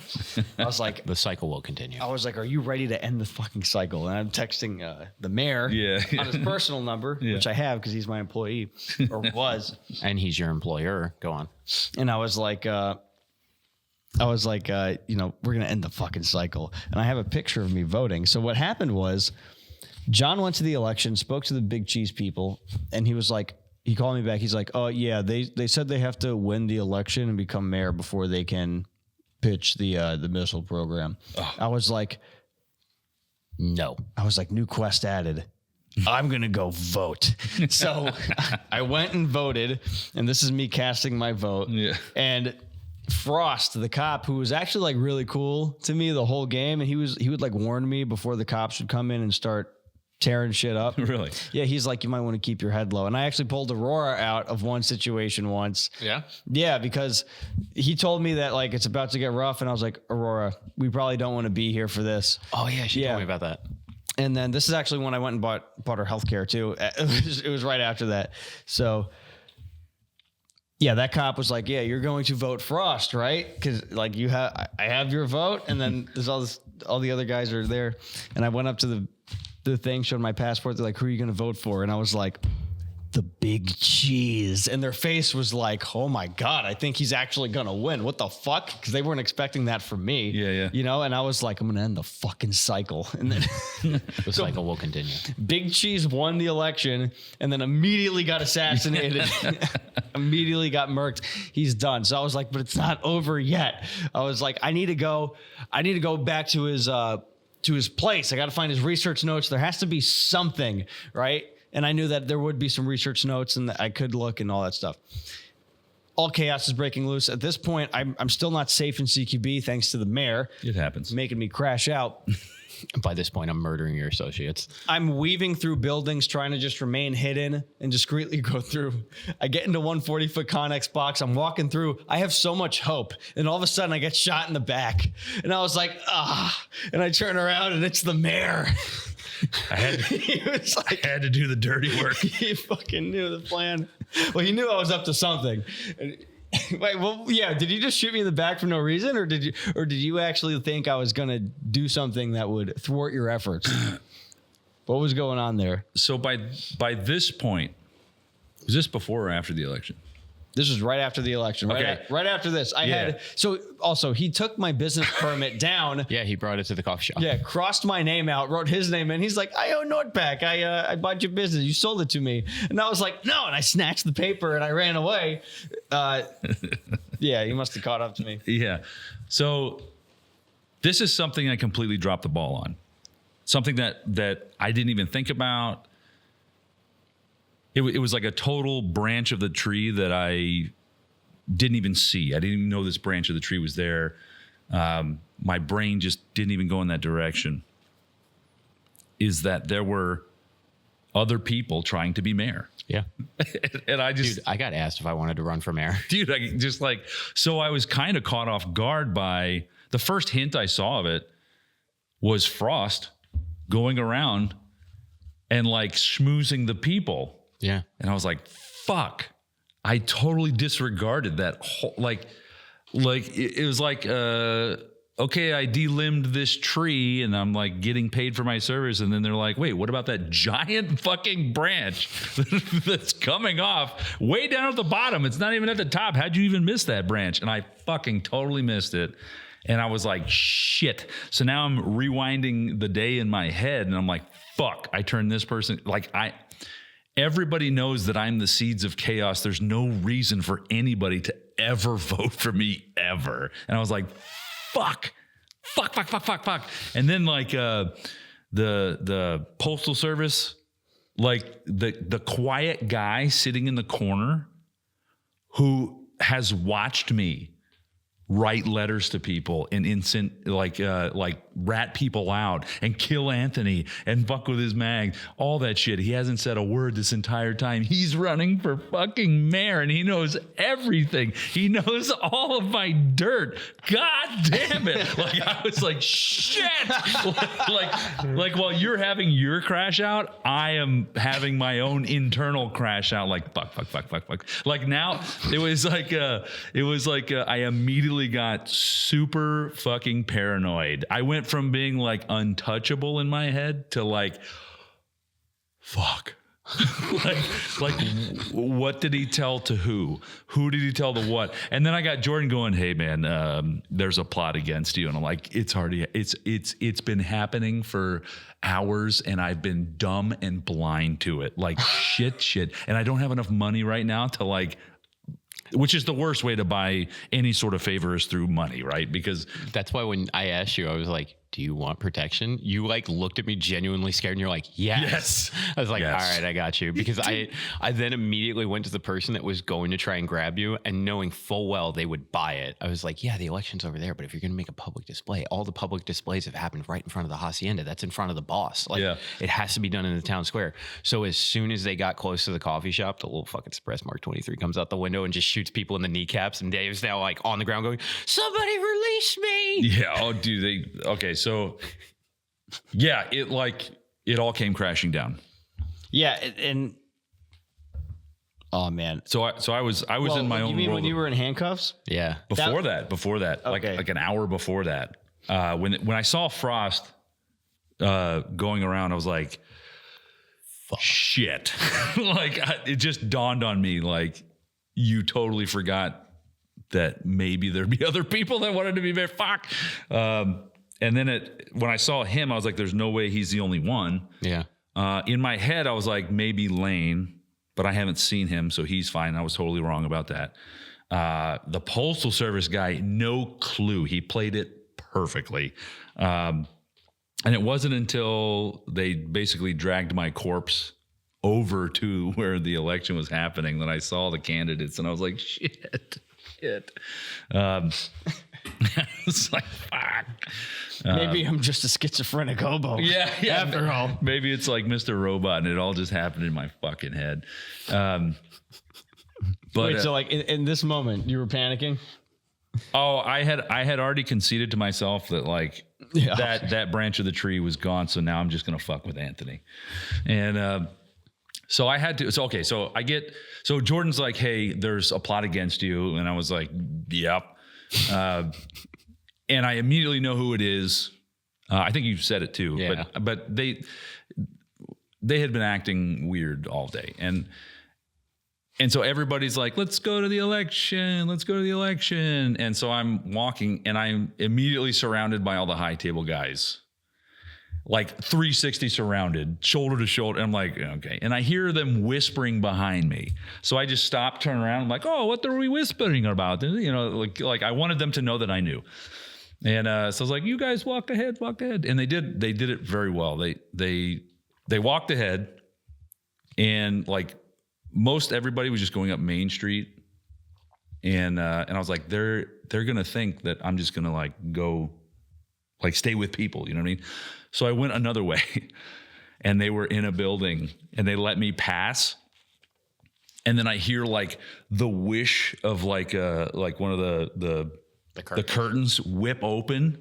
I was like, The cycle will continue. I was like, are you ready to end the fucking cycle? And I'm texting the mayor on his personal number, which I have because he's my employee or was. And he's your employer. Go on. And I was like, you know, we're going to end the fucking cycle. And I have a picture of me voting. So what happened was John went to the election, spoke to the big cheese people, and he was like, he called me back. He's like, oh, yeah, they said they have to win the election and become mayor before they can pitch the missile program. Oh. I was like, no. I was like, new quest added. I'm going to go vote. So I went and voted, and this is me casting my vote. Yeah. And Frost, the cop, who was actually like really cool to me the whole game, and he would like warn me before the cops would come in and start tearing shit up. Really? Yeah, he's like, you might want to keep your head low. And I actually pulled Aurora out of one situation once. Yeah? Yeah, because he told me that like it's about to get rough, and I was like, Aurora, we probably don't want to be here for this. Oh yeah, she told me about that. And then this is actually when I went and bought her healthcare too. It was right after that. So yeah, that cop was like, yeah, you're going to vote Frost, right? Because like I have your vote, and then there's all the other guys are there. And I went up to the thing, showed my passport. They're like, who are you going to vote for? And I was like, the big cheese. And their face was like, oh my God, I think he's actually going to win. What the fuck? Because they weren't expecting that from me. Yeah. You know, and I was like, I'm going to end the fucking cycle. And then the cycle will continue. Big Cheese won the election and then immediately got assassinated. Immediately got murked. He's done. So I was like, but it's not over yet. I was like, I need to go back to his place. I got to find his research notes. There has to be something, right? And I knew that there would be some research notes and that I could look and all that stuff. All chaos is breaking loose. At this point, I'm still not safe in CQB thanks to the mayor. It happens. Making me crash out. By this point, I'm murdering your associates. I'm weaving through buildings, trying to just remain hidden and discreetly go through. I get into 140-foot Connex box. I'm walking through. I have so much hope. And all of a sudden, I get shot in the back. And I was like, And I turn around, and it's the mayor. I had to do the dirty work. He fucking knew the plan. Well, he knew I was up to something. Wait, well, yeah. Did you just shoot me in the back for no reason, or did you actually think I was gonna do something that would thwart your efforts? What was going on there? So by this point, was this before or after the election? This was right after the election. Right after this. Also, he took my business permit down. Yeah, he brought it to the coffee shop. Yeah, crossed my name out, wrote his name in. He's like, I owe Nordpack. I bought your business. You sold it to me. And I was like, no. And I snatched the paper and I ran away. Yeah, he must have caught up to me. Yeah. So this is something I completely dropped the ball on. Something that I didn't even think about. It was like a total branch of the tree that I didn't even see. I didn't even know this branch of the tree was there. My brain just didn't even go in that direction. Is that there were other people trying to be mayor. Yeah. And I just... Dude, I got asked if I wanted to run for mayor. Dude, so I was kind of caught off guard by... The first hint I saw of it was Frost going around and like schmoozing the people. Yeah. And I was like, fuck, I totally disregarded that whole, it was like, okay, I delimbed this tree and I'm like getting paid for my service. And then they're like, wait, what about that giant fucking branch that's coming off way down at the bottom? It's not even at the top. How'd you even miss that branch? And I fucking totally missed it. And I was like, shit. So now I'm rewinding the day in my head and I'm like, fuck, I turned this person, everybody knows that I'm the seeds of chaos. There's no reason for anybody to ever vote for me ever. And I was like, fuck. And then the postal service, like the quiet guy sitting in the corner who has watched me write letters to people and like rat people out and kill Anthony and fuck with his mag, all that shit. He hasn't said a word this entire time. He's running for fucking mayor and he knows everything. He knows all of my dirt. God damn it. Like I was like, shit. like while you're having your crash out, I am having my own internal crash out. Like fuck. Like now it was like I immediately got super fucking paranoid. I went from being like untouchable in my head to like, fuck. like what did he tell to who did he tell to what? And then I got Jordan going, hey man, there's a plot against you. And I'm like, it's been happening for hours and I've been dumb and blind to it. Like shit. And I don't have enough money right now to like, which is the worst way to buy any sort of favor is through money, right? Because that's why when I asked you, I was like, do you want protection? You like looked at me genuinely scared and you're like, yes. I was like, yes. All right, I got you. Because I then immediately went to the person that was going to try and grab you and knowing full well they would buy it. I was like, yeah, the election's over there, but if you're going to make a public display, all the public displays have happened right in front of the hacienda. That's in front of the boss. Like it has to be done in the town square. So as soon as they got close to the coffee shop, the little fucking Express Mark 23 comes out the window and just shoots people in the kneecaps. And Dave's now like on the ground going, somebody release me. Yeah. Oh, dude. Okay. So yeah, it all came crashing down. Yeah. And oh man. So I was in my own You mean world when you were in handcuffs? Yeah. Before that, okay. like an hour before that, when I saw Frost going around, I was like, fuck. Shit. It just dawned on me, like, you totally forgot that maybe there'd be other people that wanted to be there. Fuck. And then when I saw him, I was like, there's no way he's the only one. Yeah. In my head, I was like, maybe Lane, but I haven't seen him, so he's fine. I was totally wrong about that. The Postal Service guy, no clue. He played it perfectly. And it wasn't until they basically dragged my corpse over to where the election was happening that I saw the candidates, and I was like, shit. It's like, fuck. Maybe I'm just a schizophrenic hobo. Yeah. After all, maybe it's like Mr. Robot, and it all just happened in my fucking head. But wait, so like in this moment, you were panicking? Oh, I had already conceded to myself that like that branch of the tree was gone. So now I'm just gonna fuck with Anthony, and so I had to. So okay, so Jordan's like, hey, there's a plot against you, and I was like, yep. And I immediately know who it is. I think you said it too, but they had been acting weird all day. And so everybody's like, let's go to the election. And so I'm walking and I'm immediately surrounded by all the high table guys, like 360 surrounded, shoulder to shoulder. And I'm like, okay. And I hear them whispering behind me. So I just stop, turn around. I'm like, oh, what are we whispering about? You know, like I wanted them to know that I knew. And so I was like, you guys walk ahead. And they did it very well. They walked ahead, and like most everybody was just going up Main Street. And I was like, they're going to think that I'm just going to like go like stay with people. You know what I mean? So I went another way, and they were in a building, and they let me pass. And then I hear like the whish of like one of the curtains whip open,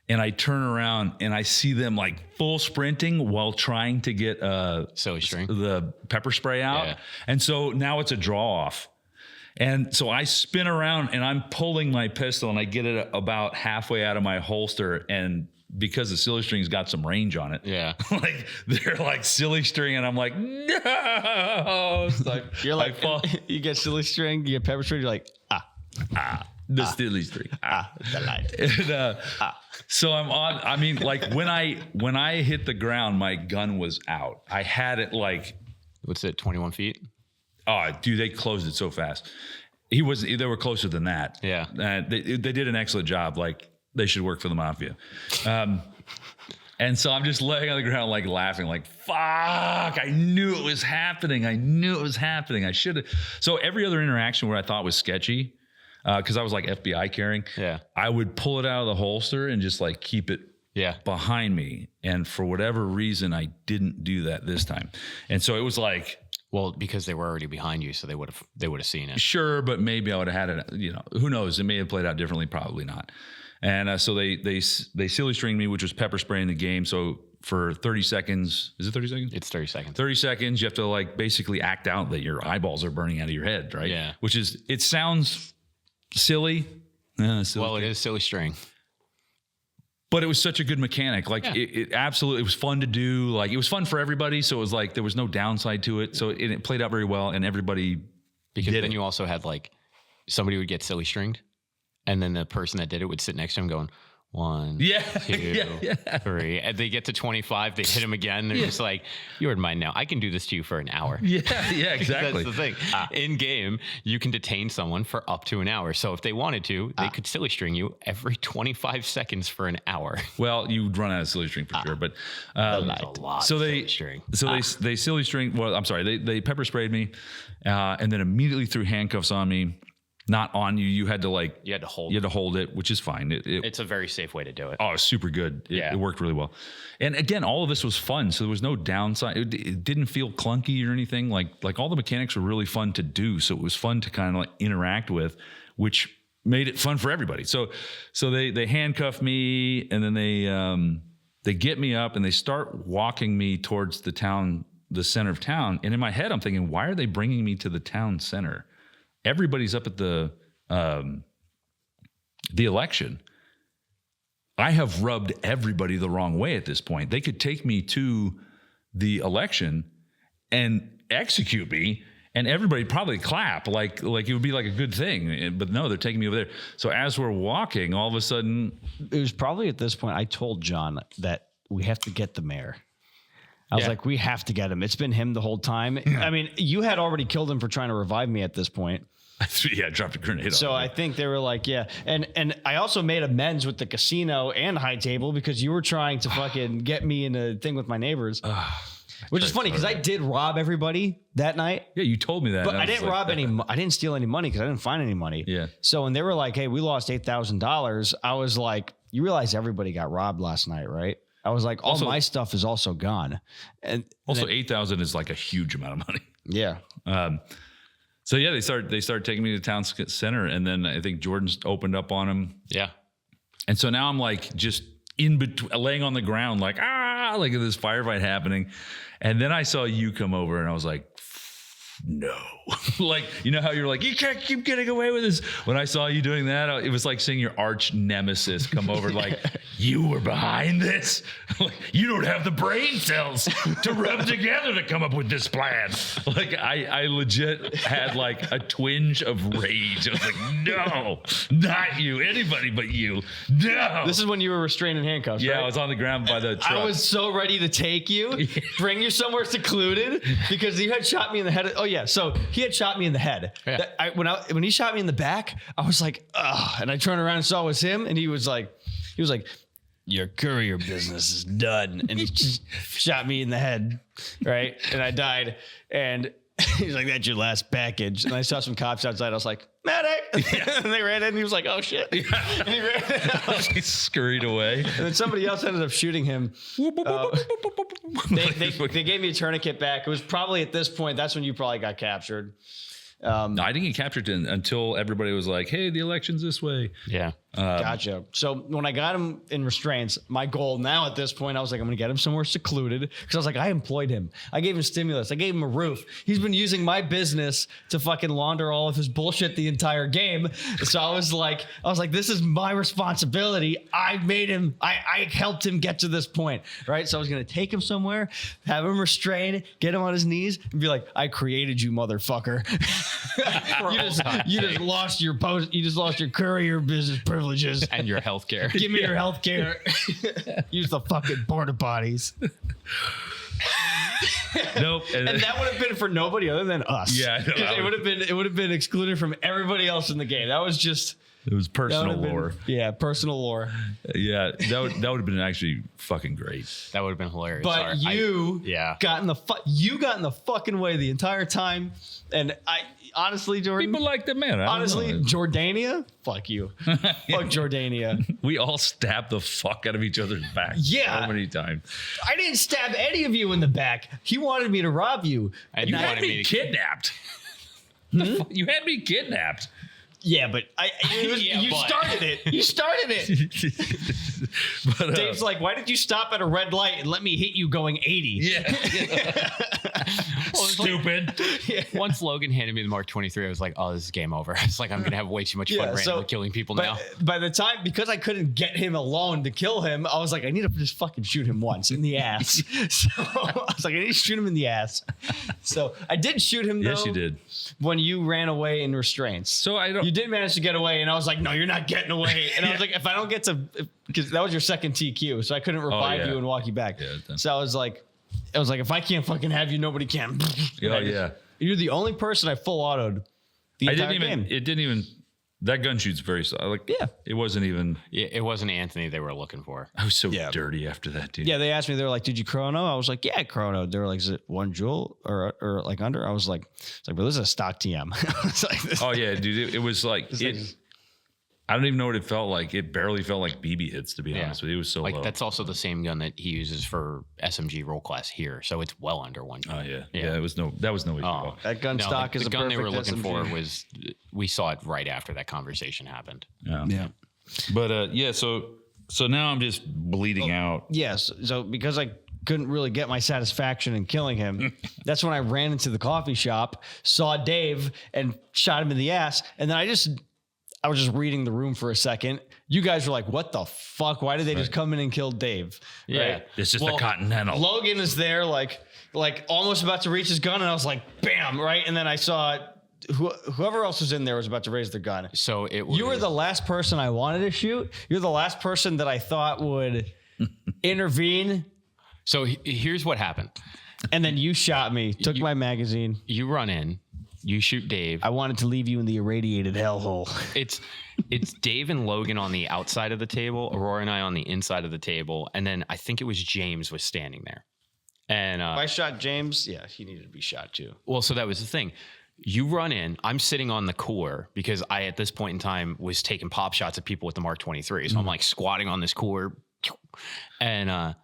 and I turn around and I see them like full sprinting while trying to get the pepper spray out. Yeah. And so now it's a draw off. And so I spin around and I'm pulling my pistol, and I get it about halfway out of my holster, and because the silly string's got some range on it. Yeah. Like they're like silly string, and I'm like, no. So you're like, you get silly string, you get pepper string, you're like, the silly string. The light. And, so I'm on. I mean, like when I hit the ground, my gun was out. I had it like, what's it, 21 feet? Oh, dude, they closed it so fast. They were closer than that. Yeah. They did an excellent job. Like they should work for the mafia. And so I'm just laying on the ground, like laughing, like, fuck, I knew it was happening. I should have. So every other interaction where I thought was sketchy, because I was like FBI carrying. Yeah. I would pull it out of the holster and just like keep it behind me. And for whatever reason, I didn't do that this time. And so it was like, well, because they were already behind you, so they would have seen it. Sure, but maybe I would have had it. You know, who knows? It may have played out differently. Probably not. And so they silly stringed me, which was pepper spray in the game. So for 30 seconds, is it 30 seconds? It's 30 seconds. 30 seconds, you have to like basically act out that your eyeballs are burning out of your head, right? Yeah. Which is, it sounds silly. Well, it is silly string. But it was such a good mechanic. Like it absolutely, it was fun to do. Like it was fun for everybody. So it was like, there was no downside to it. So it played out very well and everybody because did then it. You also had like somebody would get silly stringed and then the person that did it would sit next to him going, 1, 2, 3. And they get to 25, they hit him again. They're just like, you're mine now. I can do this to you for an hour. Yeah, exactly. That's the thing. In game, you can detain someone for up to an hour. So if they wanted to, they could silly string you every 25 seconds for an hour. Well, you'd run out of silly string for sure. But a lot so of they silly string. they silly string. Well, I'm sorry, they pepper sprayed me, and then immediately threw handcuffs on me. Not on you. You had to hold it, which is fine. It's a very safe way to do it. Oh, it's super good. It worked really well. And again, all of this was fun. So there was no downside. It didn't feel clunky or anything. Like all the mechanics were really fun to do. So it was fun to kind of like interact with, which made it fun for everybody. So they handcuff me and then they get me up and they start walking me towards the center of town. And in my head, I'm thinking, why are they bringing me to the town center? Everybody's up at the election. I have rubbed everybody the wrong way at this point. They could take me to the election and execute me, and everybody probably clap like it would be like a good thing. But no, they're taking me over there. So as we're walking, all of a sudden, it was probably at this point I told John that we have to get the mayor. I was like, we have to get him. It's been him the whole time. I mean, you had already killed him for trying to revive me at this point. Yeah, dropped a grenade. So I think they were like, and I also made amends with the casino and high table because you were trying to fucking get me in a thing with my neighbors, which is funny because I did rob everybody that night. Yeah, you told me that. But I didn't rob any. I didn't steal any money because I didn't find any money. Yeah. So when they were like, "Hey, we lost $8,000," I was like, "You realize everybody got robbed last night, right?" I was like, all my stuff is also gone. And also 8,000 is like a huge amount of money. Yeah. So yeah, they start taking me to town center, and then I think Jordan's opened up on him. Yeah. And so now I'm like just in between, laying on the ground, like like this firefight happening. And then I saw you come over, and I was like, no. Like, you know how you're like, you can't keep getting away with this. When I saw you doing that, it was like seeing your arch nemesis come over, like, you were behind this? Like, you don't have the brain cells to rub together to come up with this plan. Like, I legit had like a twinge of rage. I was like, no, not you, anybody but you. No. This is when you were restrained in handcuffs, Yeah, right? I was on the ground by the truck. I was so ready to take you, bring you somewhere secluded, because you had shot me in the head. Oh yeah, so he had shot me in the head. Yeah. When he shot me in the back, I was like, ugh. And I turned around and saw it was him, and he was like, your courier business is done. And he just shot me in the head, right? And I died. And he's like, that's your last package. And I saw some cops outside. I was like, medic. Yeah. And they ran in, and he was like, oh shit. Yeah. And he ran out. He scurried away. And then somebody else ended up shooting him. They gave me a tourniquet back. It was probably at this point, that's when you probably got captured. No, I didn't get captured until everybody was like, hey, the election's this way. Yeah. Gotcha. So when I got him in restraints, my goal now at this point, I was like, I'm going to get him somewhere secluded, because I was like, I employed him. I gave him stimulus. I gave him a roof. He's been using my business to fucking launder all of his bullshit the entire game. So I was like, this is my responsibility. I made him, I helped him get to this point, right? So I was going to take him somewhere, have him restrained, get him on his knees, and be like, I created you, motherfucker. you just lost your post. You just lost your courier business privileges and your health care. Give me your health care. Use the fucking porta potties. Nope. And that would have been for nobody other than us. Yeah, no, it would have been excluded from everybody else in the game. That was just It was personal lore. Yeah, personal lore. Yeah, that would have been actually fucking great. That would have been hilarious. But you got in the fucking way the entire time. And I honestly, Jordan, People like that, man. honestly, Jordania, fuck you. Fuck Jordania. We all stabbed the fuck out of each other's back. Yeah. So many times. I didn't stab any of you in the back. He wanted me to rob you. And You you had wanted me me to kidnapped. You had me kidnapped. Yeah, but you but. started it. You started it. But, Dave's like, why did you stop at a red light and let me hit you going 80? yeah. Stupid. Once Logan handed me the Mark 23, I was like, oh, this is game over. It's like, I'm going to have way too much fun randomly killing people now. By the time, because I couldn't get him alone to kill him, I was like, I need to just fucking shoot him once in the ass. So I was like, I need to shoot him in the ass. So I did shoot him, though. Yes, you did. When you ran away in restraints. So I don't. You did manage to get away, and I was like, no, you're not getting away. And I was like, if I don't get to, because that was your second TQ, so I couldn't revive you and walk you back. Yeah, so I was like, if I can't fucking have you, nobody can. Oh, yeah. You're the only person I full autoed the entire game. It didn't even. That gun shoots very like. Yeah. It wasn't even. Yeah, it wasn't Anthony they were looking for. I was so dirty after that, dude. Yeah, they asked me. They were like, "Did you chrono?" I was like, "Yeah, chrono." They were like, "Is it 1 joule or like under?" I was like, "It's like, but this is a stock TM." Oh yeah, dude. It was like it. I don't even know what it felt like. It barely felt like BB hits, to be honest with you. It was so low. That's also the same gun that he uses for SMG roll class here, so it's well under 1 joule. Oh yeah. That was no issue at all. That gun stock is the a gun they were perfect looking SMG. for was. We saw it right after that conversation happened. Yeah. But so now I'm just bleeding out. Yes. So because I couldn't really get my satisfaction in killing him, that's when I ran into the coffee shop, saw Dave, and shot him in the ass, and then I was just reading the room for a second. You guys were like, what the fuck? Why did they just come in and kill Dave? Yeah. Right? It's just the Continental. Logan is there, like almost about to reach his gun. And I was like, bam, right? And then I saw whoever else was in there was about to raise their gun. So it was, You were the last person I wanted to shoot. You're the last person that I thought would intervene. So here's what happened. And then you shot me, took my magazine. You run in, you shoot Dave. I wanted to leave you in the irradiated hellhole. It's Dave and Logan on the outside of the table, Aurora and I on the inside of the table, and then I think it was James was standing there. And If I shot James, yeah, he needed to be shot too. well, so that was the thing. You run in, I'm sitting on the cooler because I, at this point in time, was taking pop shots at people with the Mark 23. So I'm like squatting on this cooler. And I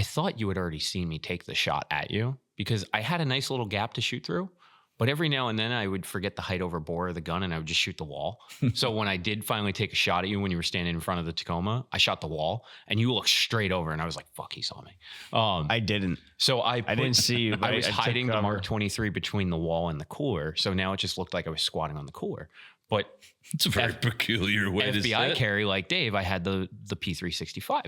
thought you had already seen me take the shot at you because I had a nice little gap to shoot through. But every now and then I would forget the height over bore of the gun and I would just shoot the wall. So when I did finally take a shot at you when you were standing in front of the Tacoma, I shot the wall and you looked straight over and I was like, fuck, he saw me. I didn't. So I didn't see you. But I was took hiding the cover. Mark 23 between the wall and the cooler. So now it just looked like I was squatting on the cooler. But It's a very peculiar way to FBI sit. carry like Dave, I had the P365.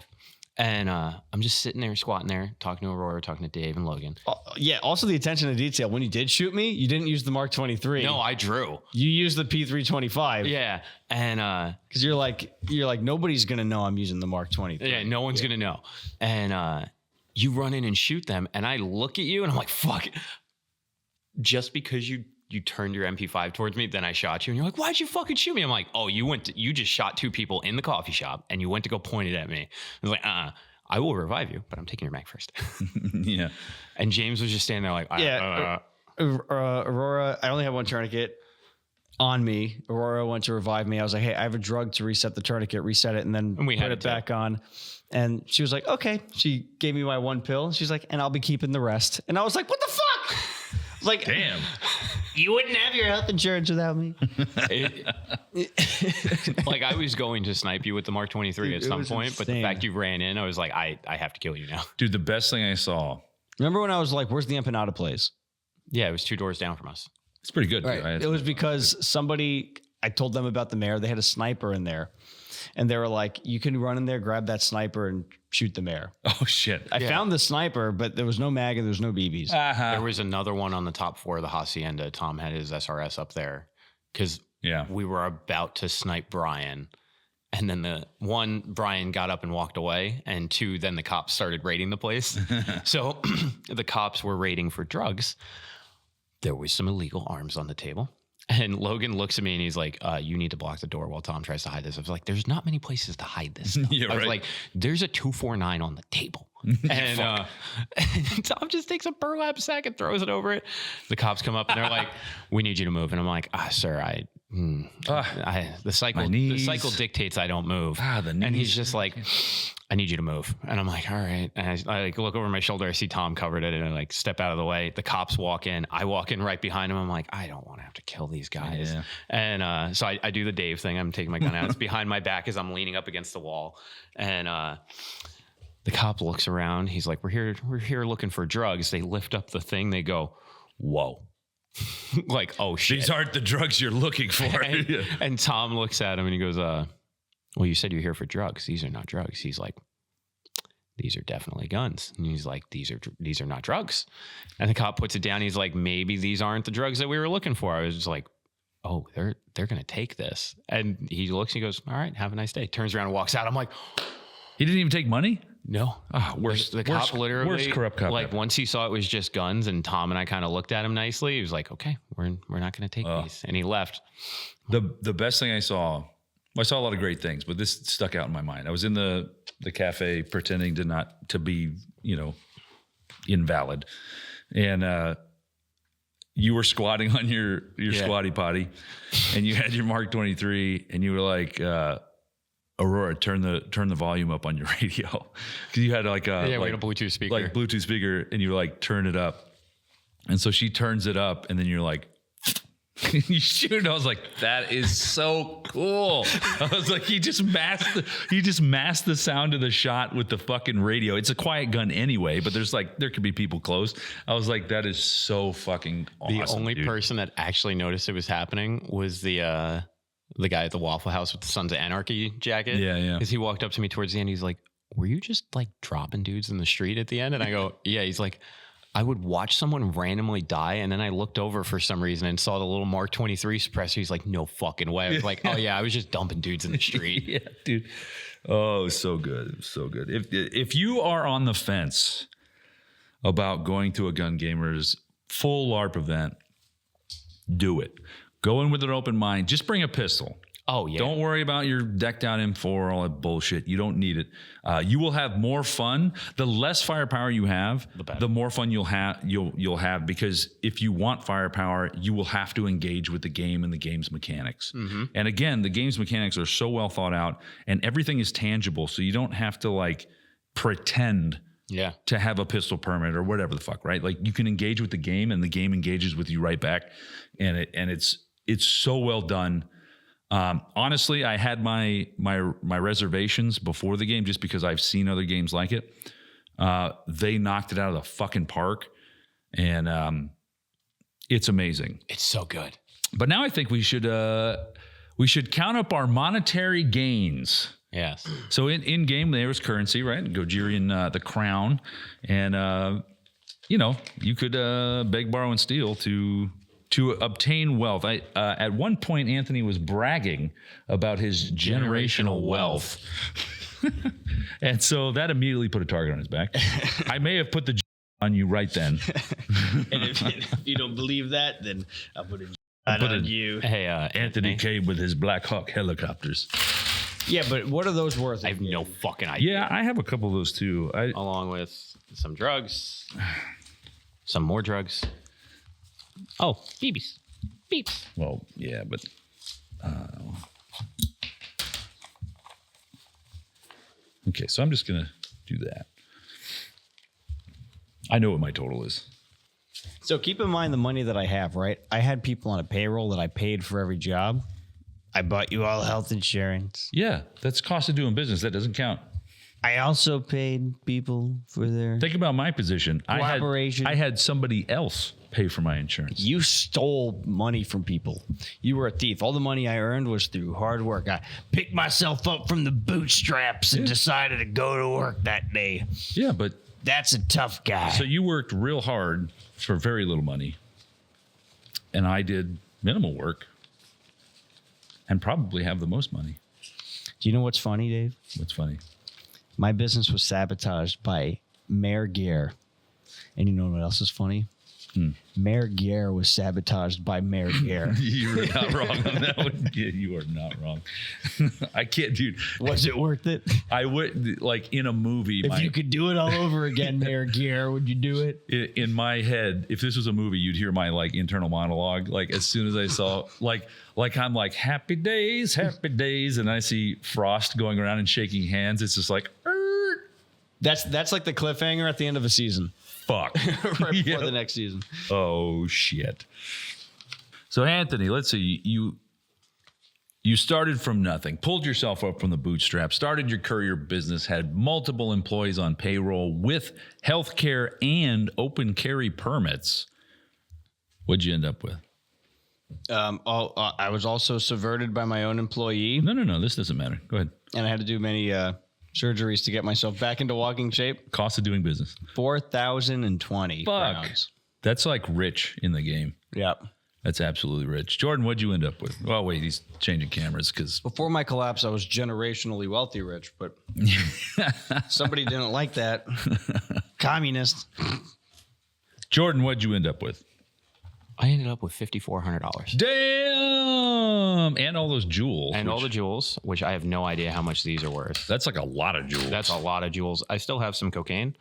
And I'm just sitting there, squatting there, talking to Aurora, talking to Dave and Logan. Yeah. Also, the attention to detail. When you did shoot me, you didn't use the Mark 23. No, I drew. You used the P325. Yeah. And Because you're like nobody's gonna know I'm using the Mark 23. yeah, no one's gonna know. And you run in and shoot them, and I look at you and I'm like, fuck. Just because you turned your MP5 towards me, then I shot you, and you're like, why'd you fucking shoot me? I'm like, oh, you just shot 2 people in the coffee shop, and you went to go point it at me. I was like, I will revive you, but I'm taking your mag first. Yeah. And James was just standing there like, Aurora, I only have one tourniquet on me. Aurora went to revive me. I was like, hey, I have a drug to reset the tourniquet, reset it, and then And we put had it it too. back on. And she was like, okay. She gave me my 1 pill. She's like, and I'll be keeping the rest. And I was like, what the fuck? I was like, Damn. you wouldn't have your health insurance without me. Like I was going to snipe you with the Mark 23 at Dude, it some was point, but the insane. fact you ran in, I was like, I have to kill you now. Dude, the best thing I saw. Remember when I was like, where's the empanada place? Yeah, it was 2 doors down from us. It's pretty good. Right. Dude. It was because I told them about the mayor. They had a sniper in there. And they were like, you can run in there, grab that sniper, and shoot the mayor. Oh, shit. I found the sniper, but there was no mag and there was no BBs. There was another one on the top floor of the Hacienda. Tom had his SRS up there because we were about to snipe Brian. And then Brian got up and walked away. And 2, then the cops started raiding the place. So the cops were raiding for drugs. There was some illegal arms on the table. And Logan looks at me and he's like, you need to block the door while Tom tries to hide this. I was like, there's not many places to hide this stuff. Yeah, I was right. like, there's a 249 on the table. And Tom just takes a burlap sack and throws it over it. The cops come up and they're like, we need you to move. And I'm like, sir, the cycle dictates I don't move. The knees. And he's just like, I need you to move. And I'm like, all right. And I like look over my shoulder. I see Tom covered it and I like step out of the way. The cops walk in. I walk in right behind him. I'm like, I don't want to have to kill these guys. Yeah. And so I do the Dave thing. I'm taking my gun out. It's behind my back as I'm leaning up against the wall. And the cop looks around. He's like, we're here looking for drugs. They lift up the thing. They go, whoa. Like, oh shit. These aren't the drugs you're looking for. And Tom looks at him and he goes, well, you said you're here for drugs. These are not drugs. He's like, these are definitely guns. And he's like, these are not drugs. And the cop puts it down. He's like, maybe these aren't the drugs that we were looking for. I was just like, oh, they're going to take this. And he looks and he goes, all right, have a nice day. Turns around and walks out. I'm like, He didn't even take money? no. The cop literally, worst corrupt cop like ever. once he saw it was just guns and Tom and I kind of looked at him nicely. He was like, okay, we're not going to take these. And he left. The best thing I saw a lot of great things, but this stuck out in my mind. I was in the cafe pretending to be, invalid. And you were squatting on your squatty potty and you had your Mark 23 and you were like, Aurora, turn the volume up on your radio. Cause you had we had a Bluetooth speaker. Like Bluetooth speaker and you were like, turn it up. And so she turns it up and then you're like, you shoot. I was like, that is so cool. I was like, he just masked the sound of the shot with the fucking radio. It's a quiet gun anyway, but there could be people close. I was like, that is so fucking awesome. The only person that actually noticed it was happening was the guy at the Waffle House with the Sons of Anarchy jacket. Yeah. Because he walked up to me towards the end. He's like, were you just like dropping dudes in the street at the end? And I go, yeah. He's like, I would watch someone randomly die, and then I looked over for some reason and saw the little Mark 23 suppressor. He's like, no fucking way. I was like, oh yeah, I was just dumping dudes in the street. Yeah, dude. Oh, so good. So good. If you are on the fence about going to a Gun Gamers full LARP event, do it. Go in with an open mind. Just bring a pistol. Oh, yeah. Don't worry about your decked out M4, all that bullshit. You don't need it. You will have more fun. The less firepower you have, the more fun you'll have. Because if you want firepower, you will have to engage with the game and the game's mechanics. Mm-hmm. And again, the game's mechanics are so well thought out, and everything is tangible. So you don't have to like pretend to have a pistol permit or whatever the fuck, right? Like you can engage with the game, and the game engages with you right back. And it's so well done. Honestly, I had my reservations before the game just because I've seen other games like it. They knocked it out of the fucking park, and it's amazing. It's so good. But now I think we should count up our monetary gains. Yes. So in game there was currency, right? Gojirian, the crown, and you could beg, borrow, and steal to obtain wealth. At one point, Anthony was bragging about his generational wealth. And so that immediately put a target on his back. I may have put the on you right then. And if you don't believe that, then I'll put it on you. Hey, Anthony came with his Black Hawk helicopters. Yeah, but what are those worth? I have no fucking idea. Yeah, I have a couple of those too. Along with some drugs, some more drugs. Oh, beeps. Beeps. Well, yeah, but okay, so I'm just gonna do that. I know what my total is. So keep in mind the money that I have, right? I had people on a payroll that I paid for every job. I bought you all health insurance. Yeah, that's cost of doing business. That doesn't count. I also paid people for their Think about my position. cooperation. I had somebody else pay for my insurance. You stole money from people. You were a thief. All the money I earned was through hard work. I picked myself up from the bootstraps and decided to go to work that day. Yeah, but That's a tough guy. so you worked real hard for very little money, and I did minimal work and probably have the most money. Do you know what's funny, Dave? What's funny? My business was sabotaged by Mayor Gare. And you know what else is funny? Mayor Guerre was sabotaged by Mayor Guerre. You're not wrong on that one. Yeah, you are not wrong. I can't, dude. Was it worth it? I would, like, in a movie. If you could do it all over again, Mayor Guerre, would you do it? In my head, if this was a movie, you'd hear my like internal monologue. Like as soon as I saw, like I'm like happy days, and I see Frost going around and shaking hands. It's just like, That's like the cliffhanger at the end of a season. fuck, Right before the next season. Oh shit. So Anthony, let's see. You started from nothing, pulled yourself up from the bootstraps, started your courier business, had multiple employees on payroll with healthcare and open carry permits. What'd you end up with? I was also subverted by my own employee, No. This doesn't matter. Go ahead. and I had to do many surgeries to get myself back into walking shape. Cost of doing business. 4,020 rounds. That's like rich in the game. Yep. That's absolutely rich. Jordan, what'd you end up with? Well, wait, he's changing cameras because Before my collapse, I was generationally wealthy rich, but somebody didn't like that. Communist. Jordan, what'd you end up with? I ended up with $5,400. Damn! And all those jewels. And all the jewels, which I have no idea how much these are worth. That's like a lot of jewels. That's a lot of jewels. I still have some cocaine.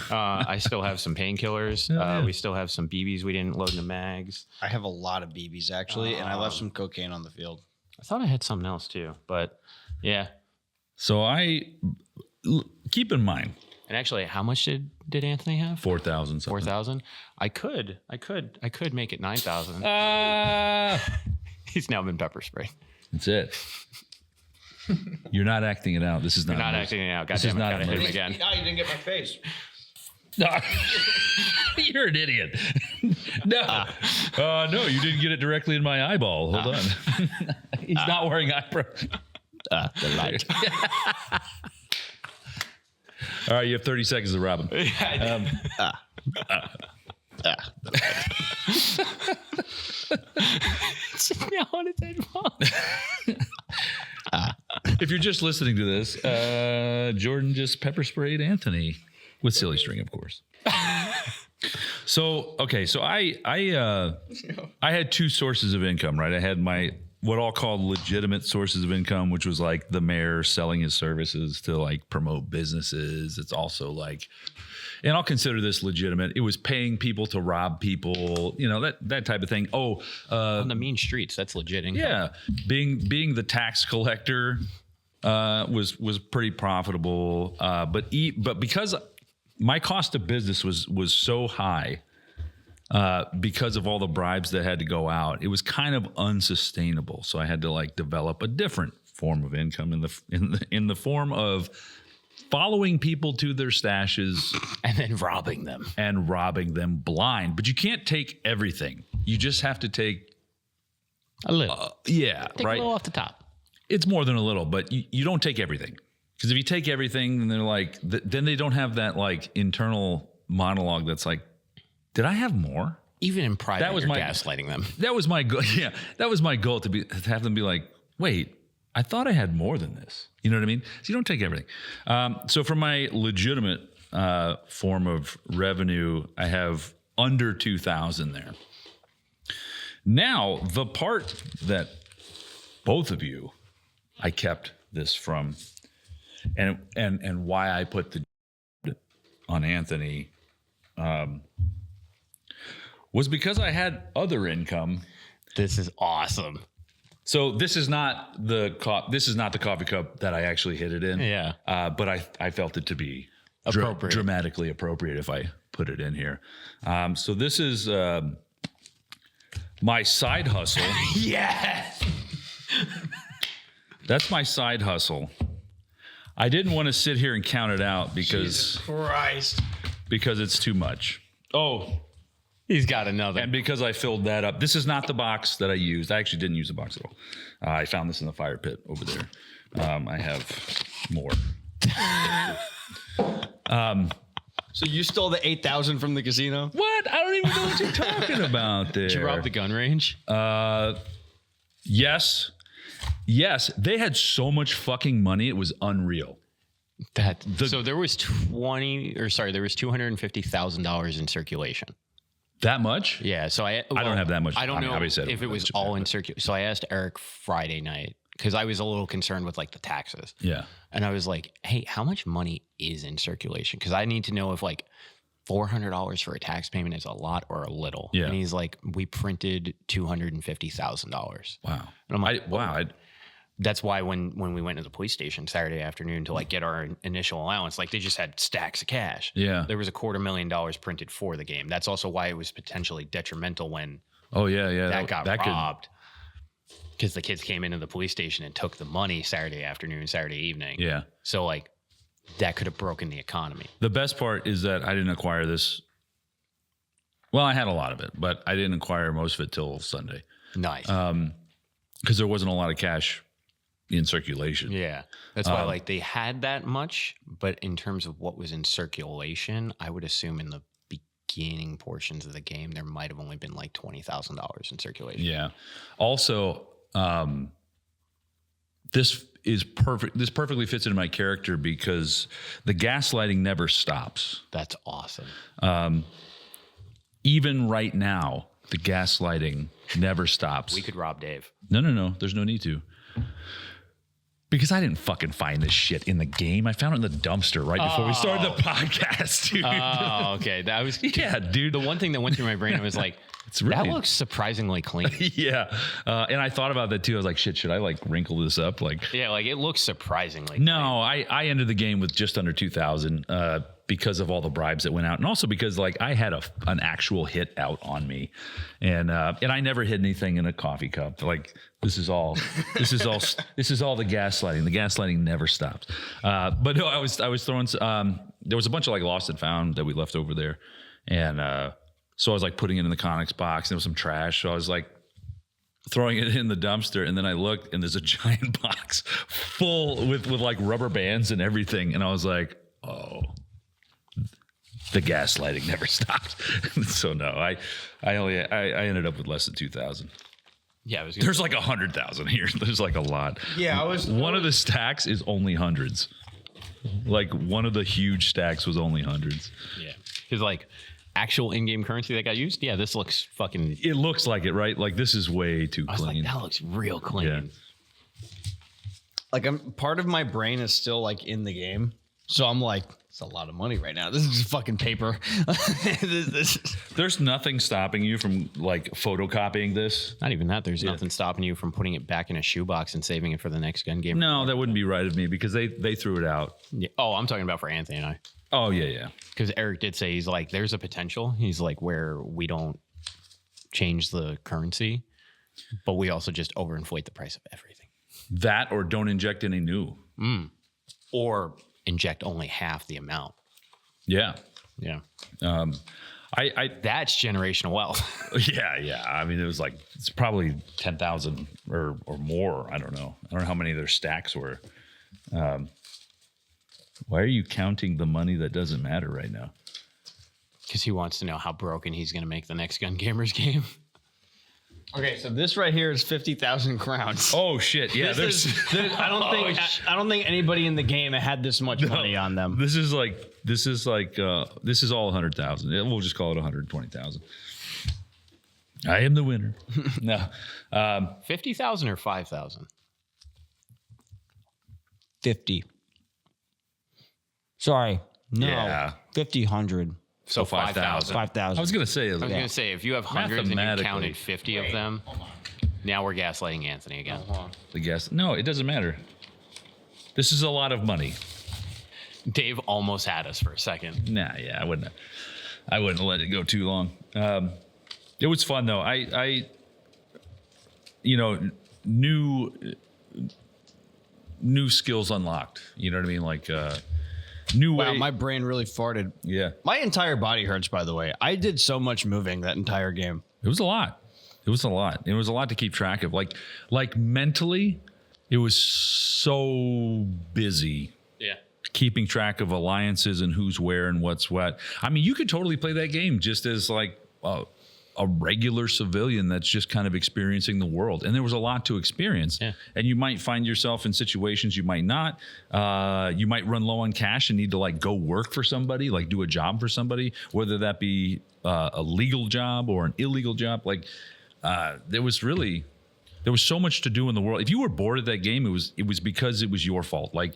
I still have some painkillers. Yeah. We still have some BBs we didn't load in the mags. I have a lot of BBs, actually, and I left some cocaine on the field. I thought I had something else too, but yeah. So keep in mind, And actually, how much did Anthony have? 4,000. 4,000. I could make it 9,000. He's now been pepper sprayed. That's it. You're not acting it out. This is not. You're not acting it out. God This damn is it. not Gotta a hit him movie. again. No, you didn't get my face. You're an idiot. No. No, you didn't get it directly in my eyeball. Hold on. He's not wearing eyebrows. The light. All right, you have 30 seconds to rob him. Now on its head. If you're just listening to this, Jordan just pepper sprayed Anthony with silly string, of course. So I had two sources of income, right? I had my what I'll call legitimate sources of income, which was like the mayor selling his services to like promote businesses. It's also like, and I'll consider this legitimate. It was paying people to rob people, you know, that type of thing. On the mean streets, that's legit income. Yeah, being the tax collector was pretty profitable. But because my cost of business was so high, because of all the bribes that had to go out, it was kind of unsustainable. So I had to like develop a different form of income in the form of following people to their stashes And then robbing them. blind. But you can't take everything. You just have to take A little. yeah, Take right. a little off the top. It's more than a little, but you don't take everything. Because if you take everything, then they're like, then they don't have that like internal monologue that's like, did I have more? Even in private, That was you're my- gaslighting them. That was my goal. Yeah, that was my goal to have them be like, wait, I thought I had more than this. You know what I mean? So you don't take everything. So for my legitimate form of revenue, I have under 2,000 there. Now, the part that both of you, I kept this from, and why I put the on Anthony, was because I had other income. This is awesome. So this is not the coffee cup that I actually hit it in. Yeah. But I felt it to be Appropriate. dramatically appropriate if I put it in here. So this is my side hustle. Yes. That's my side hustle. I didn't want to sit here and count it out because it's too much. Oh, He's got another. and because I filled that up. This is not the box that I used. I actually didn't use the box at all. I found this in the fire pit over there. I have more. So you stole the 8,000 from the casino? What? I don't even know what you're talking about there. Did you rob the gun range? Yes. Yes. They had so much fucking money. It was unreal. So there was $250,000 in circulation. That much? Yeah. So I don't have that much. I don't know obviously I don't if it have was much all of in that, circulation. So I asked Eric Friday night because I was a little concerned with like the taxes. Yeah. And I was like, hey, how much money is in circulation? Because I need to know if like $400 for a tax payment is a lot or a little. Yeah. And he's like, we printed $250,000. Wow. And I'm like, wow. That's why when we went to the police station Saturday afternoon to like get our initial allowance, like they just had stacks of cash. Yeah. There was $250,000 printed for the game. That's also why it was potentially detrimental when that got robbed. Because the kids came into the police station and took the money Saturday afternoon, Saturday evening. Yeah. So like that could have broken the economy. The best part is that I didn't acquire this. Well, I had a lot of it, but I didn't acquire most of it till Sunday. Nice. Because there wasn't a lot of cash in circulation. Yeah. That's why like they had that much, but in terms of what was in circulation, I would assume in the beginning portions of the game, there might have only been like $20,000 in circulation. Yeah. Also, this is perfect. This perfectly fits into my character because the gaslighting never stops. That's awesome. Even right now, the gaslighting never stops. We could rob Dave. No. There's no need to. Because I didn't fucking find this shit in the game. I found it in the dumpster right before we started the podcast, dude. Oh, okay. That was Yeah, dude. The one thing that went through my brain was like, It's really, that looks surprisingly clean. yeah. And I thought about that too. I was like, shit, should I like wrinkle this up? Like, Yeah, like it looks surprisingly no, I ended the game with just under 2,000 because of all the bribes that went out, and also because like I had an actual hit out on me, and I never hid anything in a coffee cup. Like this is all the gaslighting. The gaslighting never stops. But no, I was throwing. There was a bunch of like lost and found that we left over there, and so I was like putting it in the Conex box. And there was some trash, so I was like throwing it in the dumpster, and then I looked, and there's a giant box full with like rubber bands and everything, and I was like, oh. The gaslighting never stopped. So no, I ended up with less than 2,000. Yeah, There's like 100,000 here. There's like a lot. Yeah, one of the stacks is only hundreds. Like one of the huge stacks was only hundreds. Yeah, because like actual in-game currency that got used. Yeah, this looks fucking. It looks like it, right? Like this is way too I was clean. like, that looks real clean. Yeah. like part of my brain is still like in the game, so I'm like, it's a lot of money right now. This is just fucking paper. There's nothing stopping you from like photocopying this. Not even that. There's nothing stopping you from putting it back in a shoebox and saving it for the next gun game. No, that wouldn't be right of me because they threw it out. Yeah. Oh, I'm talking about for Anthony and I. Oh yeah. Because Eric did say he's like, there's a potential. He's like, where we don't change the currency, but we also just overinflate the price of everything. That or don't inject any new. Or inject only half the amount. Yeah. Yeah. That's generational wealth. Yeah. I mean, it's probably 10,000 or more. I don't know how many their stacks were. Why are you counting the money that doesn't matter right now? Because he wants to know how broken he's going to make the next Gun Gamers game. Okay, so this right here is 50,000 crowns. Oh shit! Yeah, I don't think anybody in the game had this much money on them. This is all 100,000. We'll just call it 120,000. I am the winner. No, 50,000 or 5,000? 50. Sorry, no, Yeah. 50, 100. So 5,000. 5,000. I was gonna say. I was going to say, if you have hundreds and you Mathematically. counted 50 of them, now we're gaslighting Anthony again. The guess. No, it doesn't matter. This is a lot of money. Dave almost had us for a second. Nah, yeah, I wouldn't let it go too long. It was fun though. I new skills unlocked. You know what I mean? Like new Wow, way. my brain really farted. Yeah, My entire body hurts, by the way. I did so much moving that entire game. it was a lot. It was a lot to keep track of. Like mentally, it was so busy. Yeah. Keeping track of alliances and who's where and what's what. I mean, you could totally play that game just as like a a regular civilian that's just kind of experiencing the world. And there was a lot to experience. Yeah. And you might find yourself in situations you might not. You might run low on cash and need to like go work for somebody, like do a job for somebody, whether that be a legal job or an illegal job. Like there was so much to do in the world. If you were bored at that game, it was because it was your fault. Like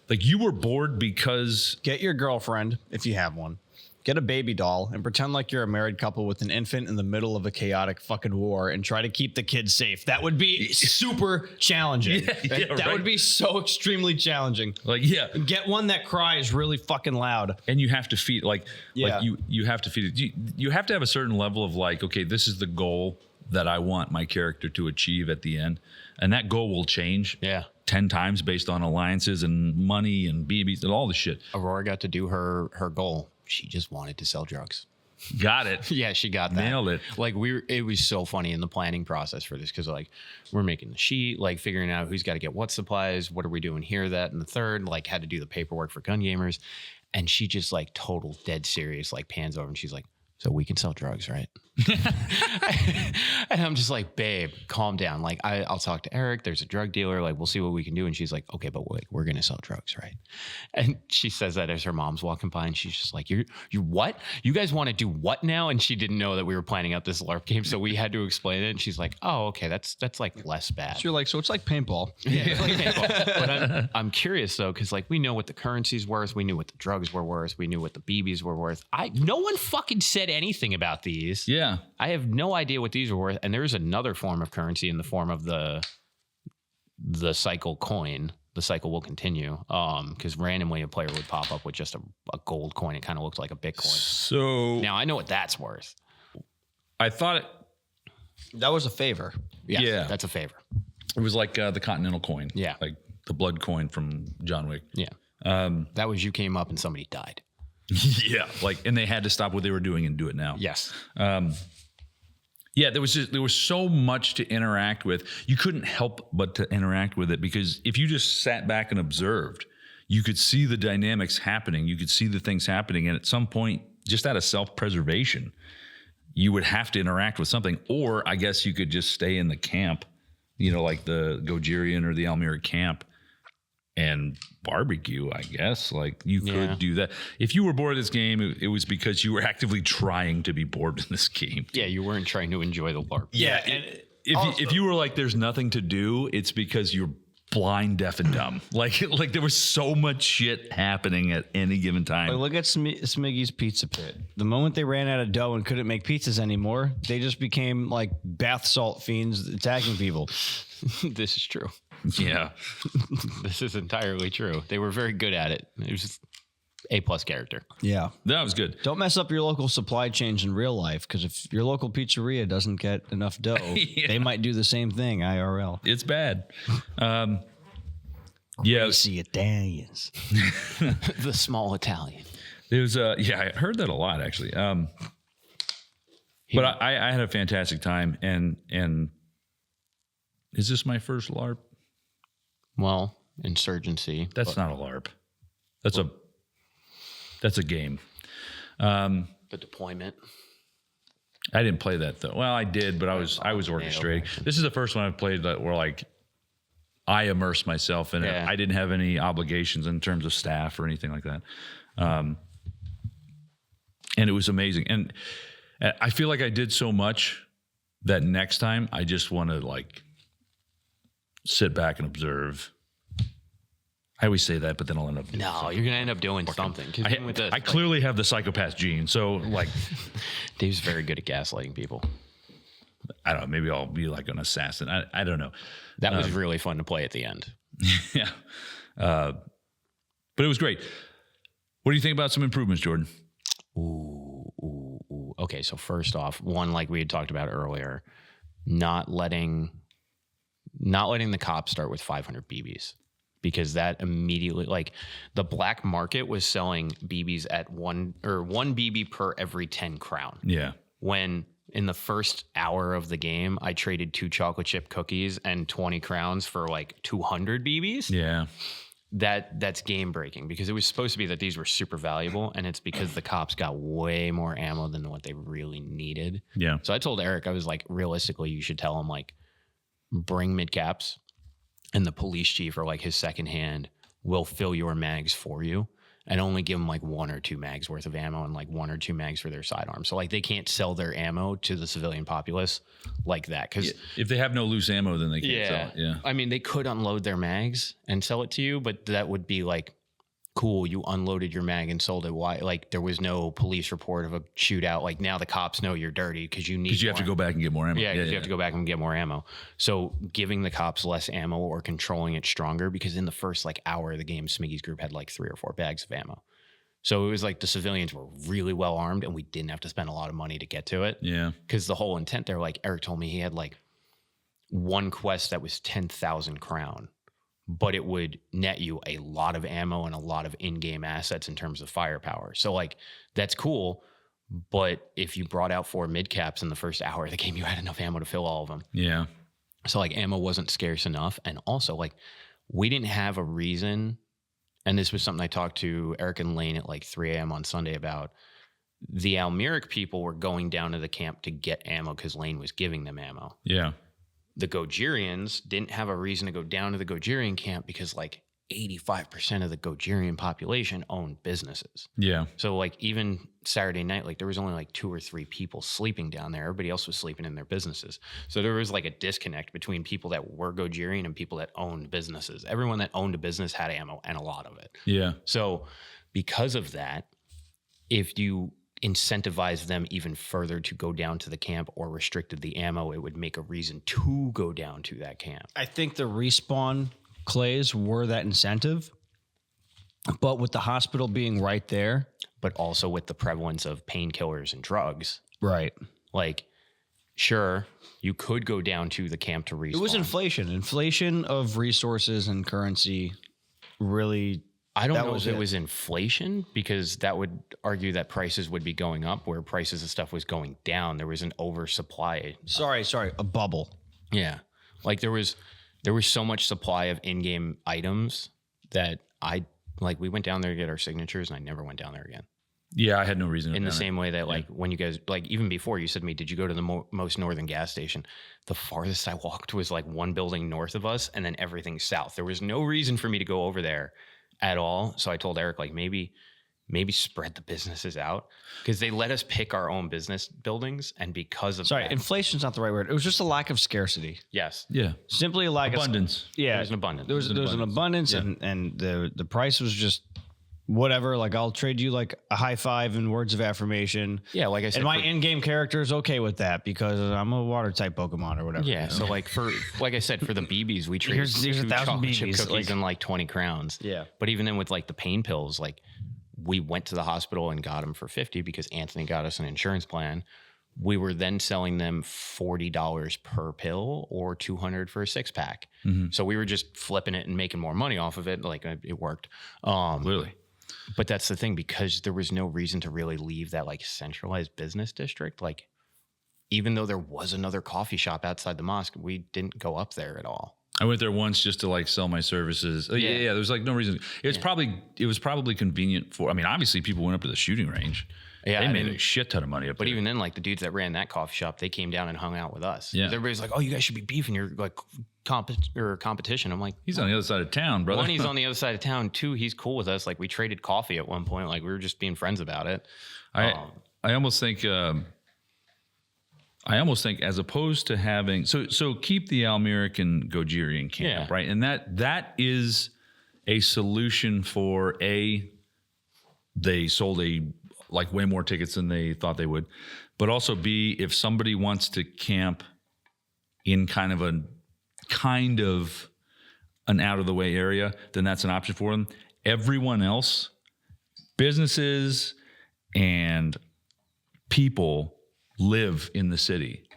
you were bored because Get your girlfriend, if you have one. Get a baby doll and pretend like you're a married couple with an infant in the middle of a chaotic fucking war and try to keep the kids safe. That would be super challenging. That would be so extremely challenging. like, Get one that cries really fucking loud. and you have to feed Yeah. like you have to feed it. You have to have a certain level of like, okay, this is the goal that I want my character to achieve at the end. And that goal will change 10 times based on alliances and money and BBs and all the shit. Aurora got to do her goal. She just wanted to sell drugs. Got it. Yeah, she got that. Nailed it. Like it was so funny in the planning process for this because like we're making the sheet, like figuring out who's got to get what supplies, what are we doing here, that, and the third. Like had to do the paperwork for gun gamers, and she just like total dead serious, like pans over and she's like, "So we can sell drugs, right?" And I'm just like, "Babe, calm down. Like I'll talk to Eric. There's a drug dealer. Like we'll see what we can do." And she's like, "Okay, but wait, we're gonna sell drugs, right?" And she says that as her mom's walking by, and she's just like, "You what? You guys want to do what now?" And she didn't know that we were planning out this LARP game, so we had to explain it. And she's like, "Oh, okay, that's like less bad." So you're like, so it's like paintball. Yeah, it's like paintball. But I'm curious though, because like we know what the currency's worth, we knew what the drugs were worth, we knew what the BBs were worth. No one fucking said anything about these. Yeah. I have no idea what these are worth. And there's another form of currency in the form of the cycle coin. The cycle will continue. Because randomly a player would pop up with just a gold coin. It kind of looked like a Bitcoin. So Now I know what that's worth. I thought That was a favor. Yeah. That's a favor. it was like the Continental coin. Yeah. Like the blood coin from John Wick. Yeah. That was you came up and somebody died. Yeah. Like, and they had to stop what they were doing and do it now. Yes. Yeah, there was so much to interact with. You couldn't help but to interact with it because if you just sat back and observed, you could see the dynamics happening. You could see the things happening. And at some point, just out of self-preservation, you would have to interact with something. Or I guess you could just stay in the camp, like the Gojirian or the Almira camp and barbecue, I guess. Like you could do that. If you were bored of this game, it was because you were actively trying to be bored in this game. Yeah, you weren't trying to enjoy the LARP. Yeah. And if you were like, there's nothing to do, it's because you're blind, deaf, and dumb. Like there was so much shit happening at any given time. Like, look at Smiggy's Pizza Pit. The moment they ran out of dough and couldn't make pizzas anymore, they just became like bath salt fiends attacking people. This is true. Yeah. This is entirely true. They were very good at it. It was just A+ character. Yeah. That was good. Don't mess up your local supply chains in real life, because if your local pizzeria doesn't get enough dough, they might do the same thing IRL. It's bad. Yeah. See Italians. The small Italian. It was, I heard that a lot actually. But I had a fantastic time and is this my first LARP? Well, Insurgency. That's not a LARP. That's a game. The deployment. I didn't play that though. Well, I did, but I was orchestrating. This is the first one I've played that where like I immersed myself in it. I didn't have any obligations in terms of staff or anything like that. And it was amazing. And I feel like I did so much that next time I just want to like sit back and observe. I always say that, but then I'll end up doing No, you're gonna end up doing something. I clearly have the psychopath gene, so like Dave's very good at gaslighting people. I don't know. Maybe I'll be like an assassin. I don't know. That was really fun to play at the end. Yeah, but it was great. What do you think about some improvements, Jordan? Ooh. Okay, so first off, one like we had talked about earlier, not letting the cops start with 500 BBs. Because that immediately, like the black market was selling BBs at one BB per every 10 crown. Yeah. When in the first hour of the game, I traded 2 chocolate chip cookies and 20 crowns for like 200 BBs. Yeah. that's game breaking, because it was supposed to be that these were super valuable, and it's because the cops got way more ammo than what they really needed. Yeah. So I told Eric, I was like, realistically, you should tell him, like, bring mid caps, and the police chief or like his second hand will fill your mags for you, and only give them like 1 or 2 mags worth of ammo and like 1 or 2 mags for their sidearm. So like they can't sell their ammo to the civilian populace like that. Because if they have no loose ammo, then they can't sell it. Yeah. I mean, they could unload their mags and sell it to you, but that would be like, cool, you unloaded your mag and sold it. Why? Like there was no police report of a shootout. Like now the cops know you're dirty because you need. Because you have to go back and get more ammo. Yeah, you have to go back and get more ammo. So giving the cops less ammo or controlling it stronger, because in the first like hour of the game, Smiggy's group had like 3 or 4 bags of ammo. So it was like the civilians were really well armed, and we didn't have to spend a lot of money to get to it. Yeah. Because the whole intent there, like Eric told me, he had like one quest that was 10,000 crown, but it would net you a lot of ammo and a lot of in-game assets in terms of firepower. So like that's cool, but if you brought out 4 mid caps in the first hour of the game, you had enough ammo to fill all of them. Yeah. So like ammo wasn't scarce enough, and also like we didn't have a reason. And this was something I talked to Eric and Lane at like 3 a.m. on Sunday about. The Almeric people were going down to the camp to get ammo because Lane was giving them ammo. Yeah. The Gojirians didn't have a reason to go down to the Gojirian camp because like 85% of the Gojirian population owned businesses. Yeah. So like even Saturday night, like there was only like 2 or 3 people sleeping down there. Everybody else was sleeping in their businesses. So there was like a disconnect between people that were Gojirian and people that owned businesses. Everyone that owned a business had ammo, and a lot of it. Yeah. So because of that, if you incentivize them even further to go down to the camp or restricted the ammo, it would make a reason to go down to that camp. I think the respawn clays were that incentive, but with the hospital being right there, But also with the prevalence of painkillers and drugs, right? like, sure, you could go down to the camp to respawn. It was inflation of resources and currency. Really, I don't that know was if it it. was inflation, because that would argue that prices would be going up where prices of stuff was going down. There was an oversupply. Sorry, a bubble. Yeah. Like there was so much supply of in-game items that we went down there to get our signatures, and I never went down there again. Yeah. I had no reason to In go the down same way that like when you guys, like even before you said to me, did you go to the most northern gas station? The farthest I walked was like one building north of us, and then everything south. There was no reason for me to go over there at all. So I told Eric, like maybe spread the businesses out, because they let us pick our own business buildings. And because of that, Inflation's not the right word. It was just a lack of scarcity. yes, there. Yeah. Simply a lack Abundance. of yeah. there's an abundance. There was an abundance, and the price was just whatever. Like I'll trade you like a high five and words of affirmation. Yeah, like I said, And my in-game character is okay with that because I'm a water type Pokemon or whatever. yeah. So like like I said, for the BBs, we traded Here's 2 1,000 chocolate chip BBs, cookies like- and like 20 crowns. Yeah. But even then with like the pain pills, like we went to the hospital and got them for 50 because Anthony got us an insurance plan. We were then selling them $40 per pill or $200 for a 6-pack. Mm-hmm. So we were just flipping it and making more money off of it. Like it worked. Clearly. But that's the thing, because there was no reason to really leave that like centralized business district. Like even though there was another coffee shop outside the mosque, we didn't go up there at all. I went there once just to like sell my services. Yeah. There's like no reason. It was probably convenient for, I mean, obviously people went up to the shooting range. Yeah, They I made mean, a shit ton of money up But there. even then, like the dudes that ran that coffee shop, they came down and hung out with us. Yeah. Everybody's like, "Oh, you guys should be beefing your like competition." I'm like, He's on the other side of town, brother. one, he's on the other side of town. 2, he's cool with us. Like we traded coffee at one point. Like we were just being friends about it. I almost think as opposed to having so keep the Almeric and Gojirian camp, Yeah. right? And that is a solution for they sold way more tickets than they thought they would, but also B, if somebody wants to camp in kind of an out of the way area, then that's an option for them. Everyone else, businesses and people live in the city.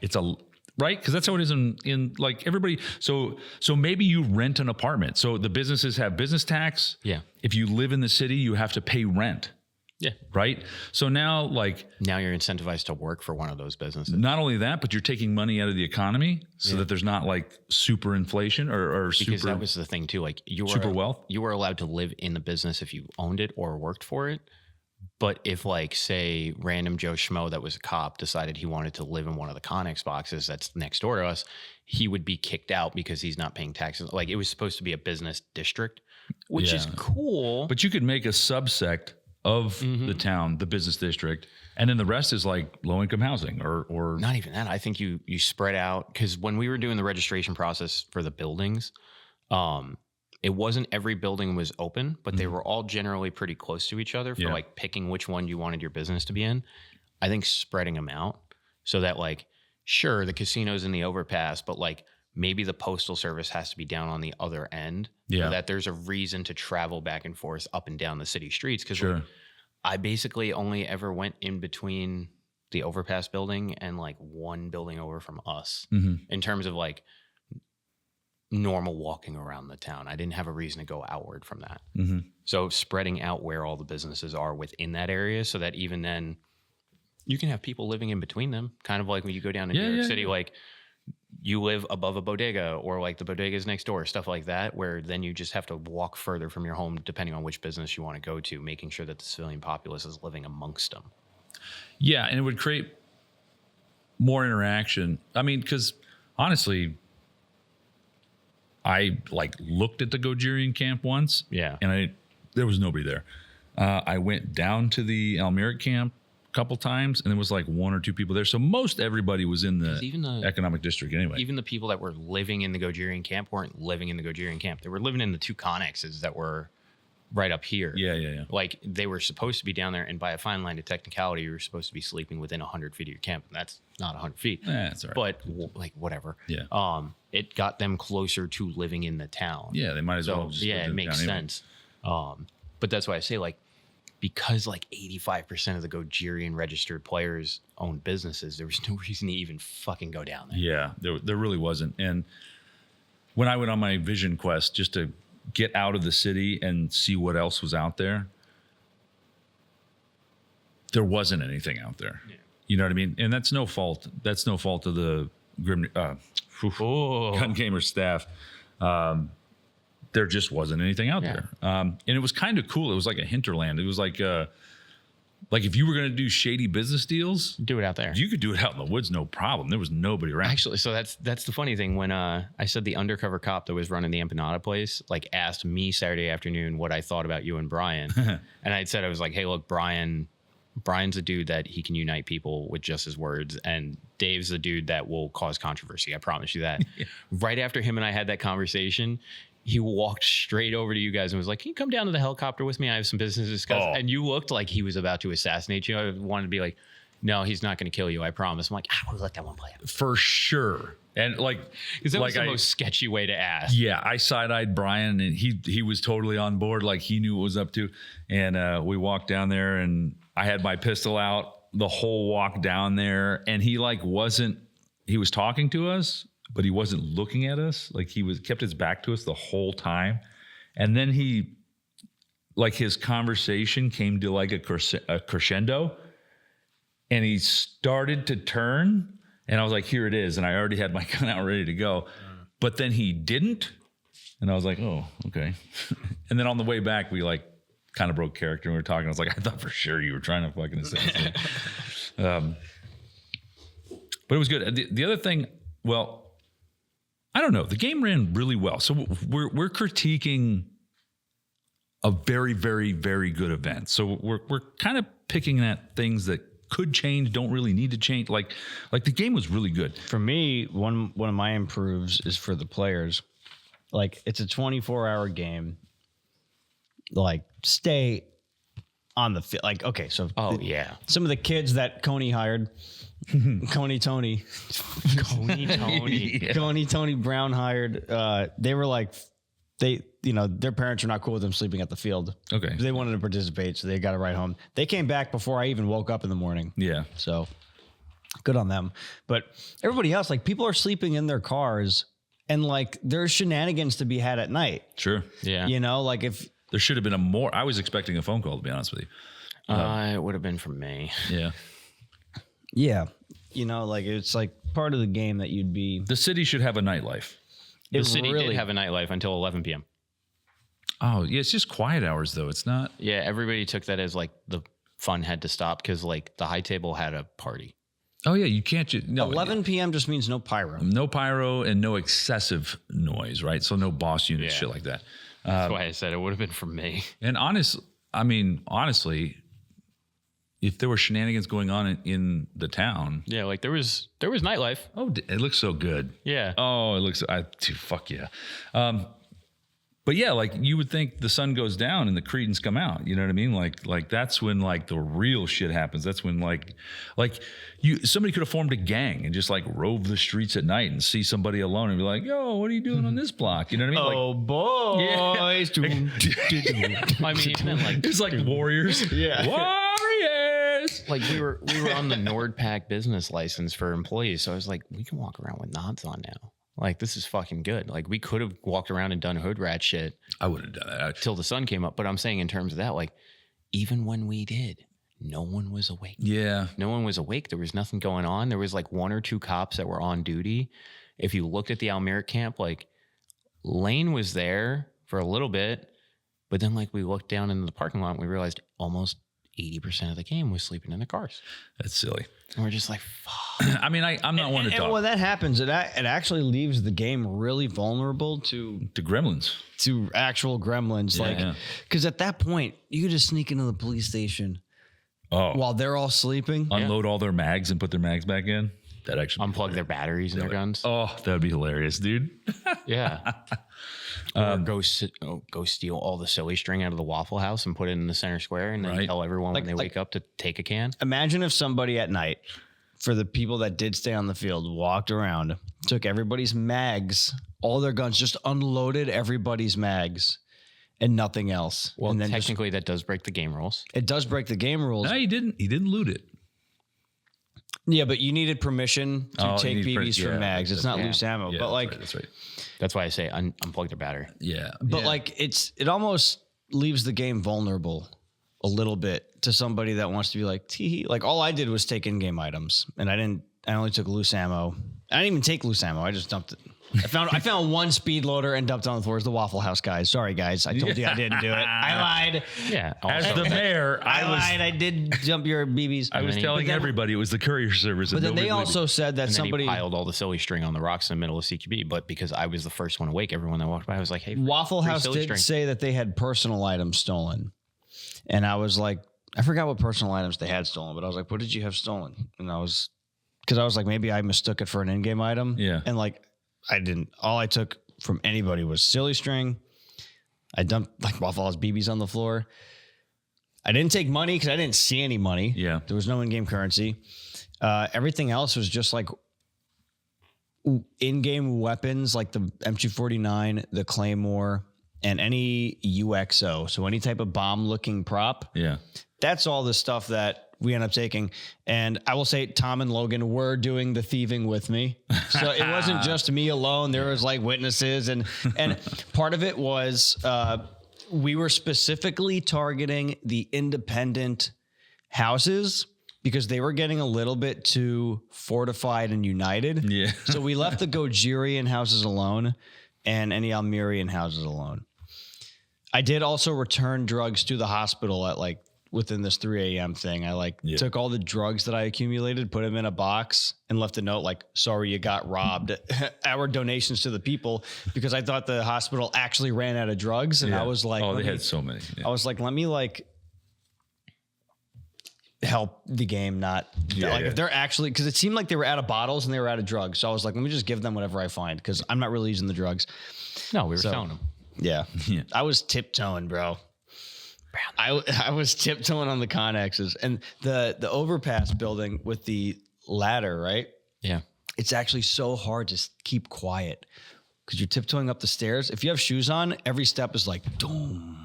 Right? Because that's how it is in like everybody. So maybe you rent an apartment. So the businesses have business tax. Yeah. If you live in the city, you have to pay rent. Yeah. Right. So now, like, Now you're incentivized to work for one of those businesses. not only that, but you're taking money out of the economy so that there's not like super inflation or Because super that was the thing too. Like super wealth. you were allowed to live in the business if you owned it or worked for it. But if, like, say, random Joe Schmo that was a cop decided he wanted to live in one of the Connex boxes that's next door to us, he would be kicked out because he's not paying taxes. Like, it was supposed to be a business district, which is cool. But you could make a subsect of the town, the business district, and then the rest is like low income housing or Not even that. I think you spread out, because when we were doing the registration process for the buildings, it wasn't every building was open, but they were all generally pretty close to each other for like picking which one you wanted your business to be in. I think spreading them out so that, like, sure, the casino's in the overpass, but like maybe the postal service has to be down on the other end so that there's a reason to travel back and forth up and down the city streets. Because like, I basically only ever went in between the overpass building and like one building over from us in terms of like normal walking around the town. I didn't have a reason to go outward from that. So spreading out where all the businesses are within that area so that even then you can have people living in between them. Kind of like when you go down to New York City, like you live above a bodega or like the bodega's next door, stuff like that, where then you just have to walk further from your home depending on which business you want to go to, making sure that the civilian populace is living amongst them. Yeah, and it would create more interaction. I mean, because honestly, I like looked at the Gojirian camp once. Yeah. And there was nobody there. I went down to the Almeric camp a couple times, and there was like one or two people there. So most everybody was in the economic district anyway. Even the people that were living in the Gojirian camp weren't living in the Gojirian camp. They were living in the two connexes that were right up here. Yeah. Like they were supposed to be down there, and by a fine line of technicality, you were supposed to be sleeping within 100 feet of your camp. And that's not 100 feet. That's all right. But like whatever. Yeah. It got them closer to living in the town. Yeah, they might as well. Just it makes sense. But that's why I say, like, because like 85% of the Gojirian registered players own businesses, there was no reason to even fucking go down there. Yeah, there really wasn't. And when I went on my vision quest just to get out of the city and see what else was out there, there wasn't anything out there. Yeah. You know what I mean? And that's no fault. That's no fault of the Gun Gamer staff. There just wasn't anything out there. And it was kind of cool. It was like a hinterland. It was like if you were going to do shady business deals, do it out there. You could do it out in the woods, no problem. There was nobody around. Actually, so that's the funny thing. When I said the undercover cop that was running the empanada place, like, asked me Saturday afternoon what I thought about you and Brian, and I said, I was like, hey, look, Brian's a dude that he can unite people with just his words, and Dave's the dude that will cause controversy. I promise you that. Right after him and I had that conversation, he walked straight over to you guys and was like, can you come down to the helicopter with me? I have some business to discuss. Oh. And you looked like he was about to assassinate you. I wanted to be like, no, he's not going to kill you. I promise. I'm like, we'll let that one play out. For sure. And like, because that was the most sketchy way to ask. Yeah. I side-eyed Brian, and he was totally on board. Like, he knew what was up to. And we walked down there, and I had my pistol out the whole walk down there. And he was talking to us, but he wasn't looking at us. Like, kept his back to us the whole time. And then his conversation came to like a crescendo, and he started to turn, and I was like, here it is. And I already had my gun out ready to go, but then he didn't. And I was like, oh, okay. And then on the way back, we like kind of broke character, and we were talking. I was like, I thought for sure you were trying to fucking assassinate. But it was good. The other thing, well, I don't know. The game ran really well. So we're critiquing a very, very, very good event. So we're kind of picking at things that could change, don't really need to change. Like the game was really good. For me, one of my improves is for the players. Like, it's a 24-hour game. Like, stay on the field. Like, okay, so some of the kids that Coney hired, Coney Tony Brown hired, they were like, their parents are not cool with them sleeping at the field. Okay. They wanted to participate, so they got to ride home. They came back before I even woke up in the morning. Yeah. So good on them. But everybody else, like, people are sleeping in their cars, and like, there's shenanigans to be had at night. Sure. Yeah. Like, if there should have been I was expecting a phone call, to be honest with you. It would have been from me. Yeah. Yeah. Like it's like part of the game that you'd be. The city should have a nightlife. The city did have a nightlife until 11 p.m. Oh, yeah. It's just quiet hours, though. It's not. Yeah, everybody took that as like the fun had to stop because like the high table had a party. Oh, yeah. You can't just. No, 11 p.m. just means no pyro. No pyro and no excessive noise, right? So no boss units, shit like that. That's why I said it would have been from me. And honestly, if there were shenanigans going on in the town. Yeah, like there was nightlife. Oh, it looks so good. Yeah. Oh, it looks, dude, fuck yeah. But yeah, like you would think the sun goes down and the Cretans come out. You know what I mean? Like that's when like the real shit happens. That's when like somebody could have formed a gang and just like rove the streets at night and see somebody alone and be like, yo, what are you doing on this block? You know what I mean? Oh, boys. I mean, and then like It's like warriors. Yeah. Warriors. like we were on the NordPack business license for employees, so I was like, we can walk around with nods on now. Like, this is fucking good. Like, we could have walked around and done hood rat shit. I would have done that. Till the sun came up. But I'm saying in terms of that, like, even when we did, no one was awake. Yeah. No one was awake. There was nothing going on. There was like 1 or 2 cops that were on duty. If you looked at the Almere camp, like, Lane was there for a little bit. But then, like, we looked down into the parking lot and we realized almost 80% of the game was sleeping in the cars. That's silly. And we're just like, fuck. I mean, I'm not one to And talk when that happens, it actually leaves the game really vulnerable to gremlins. To actual gremlins. Because at that point, you could just sneak into the police station while they're all sleeping. Unload all their mags and put their mags back in. That actually Unplug their batteries in their guns. Oh, that would be hilarious, dude. Yeah. Or go steal all the silly string out of the Waffle House and put it in the center square and then tell everyone when they wake up to take a can. Imagine if somebody at night, for the people that did stay on the field, walked around, took everybody's mags, all their guns, just unloaded everybody's mags and nothing else. Well, and then technically that does break the game rules. It does break the game rules. No, he didn't. He didn't loot it. Yeah, but you needed permission to take BBs from mags. It's not loose ammo. Yeah, but like, that's right. That's why I say unplug the battery. Yeah. but like it almost leaves the game vulnerable a little bit to somebody that wants to be like, tee. Like all I did was take in-game items, and I only took loose ammo. I didn't even take loose ammo. I just dumped it. I found 1 speed loader and dumped it on the floor. It was the Waffle House guys. Sorry guys, I told you I didn't do it. I lied. Yeah. As the mayor, I lied. I did dump your BBs. I was telling everybody it was the courier service. But then they also said that and somebody then he piled all the silly string on the rocks in the middle of CQB. But because I was the first one awake, everyone that walked by was like, "Hey, Waffle House did say that they had personal items stolen," and I was like, I forgot what personal items they had stolen, but I was like, "What did you have stolen?" And because I was like, maybe I mistook it for an in-game item. Yeah, and like I didn't. All I took from anybody was silly string. I dumped like Waffle House BBs on the floor. I didn't take money because I didn't see any money. Yeah, there was no in-game currency. Everything else was just like in-game weapons, like the M249, the Claymore, and any UXO. So any type of bomb-looking prop. Yeah, that's all the stuff that we end up taking. And I will say Tom and Logan were doing the thieving with me. So it wasn't just me alone. There was like witnesses. And part of it was we were specifically targeting the independent houses because they were getting a little bit too fortified and united. Yeah. So we left the Gojirian houses alone and any Almerian houses alone. I did also return drugs to the hospital at like within this 3 a.m. thing. I took all the drugs that I accumulated, put them in a box and left a note like, sorry, you got robbed. Our donations to the people, because I thought the hospital actually ran out of drugs. And I was like, oh, they had so many. Yeah. I was like, let me like help the game. If they're actually, cause it seemed like they were out of bottles and they were out of drugs. So I was like, let me just give them whatever I find. Cause I'm not really using the drugs. No, we were selling them. Yeah. I was tiptoeing, bro. I was tiptoeing on the Connexes and the overpass building with the ladder, right? Yeah. It's actually so hard to keep quiet because you're tiptoeing up the stairs. If you have shoes on, every step is like doom,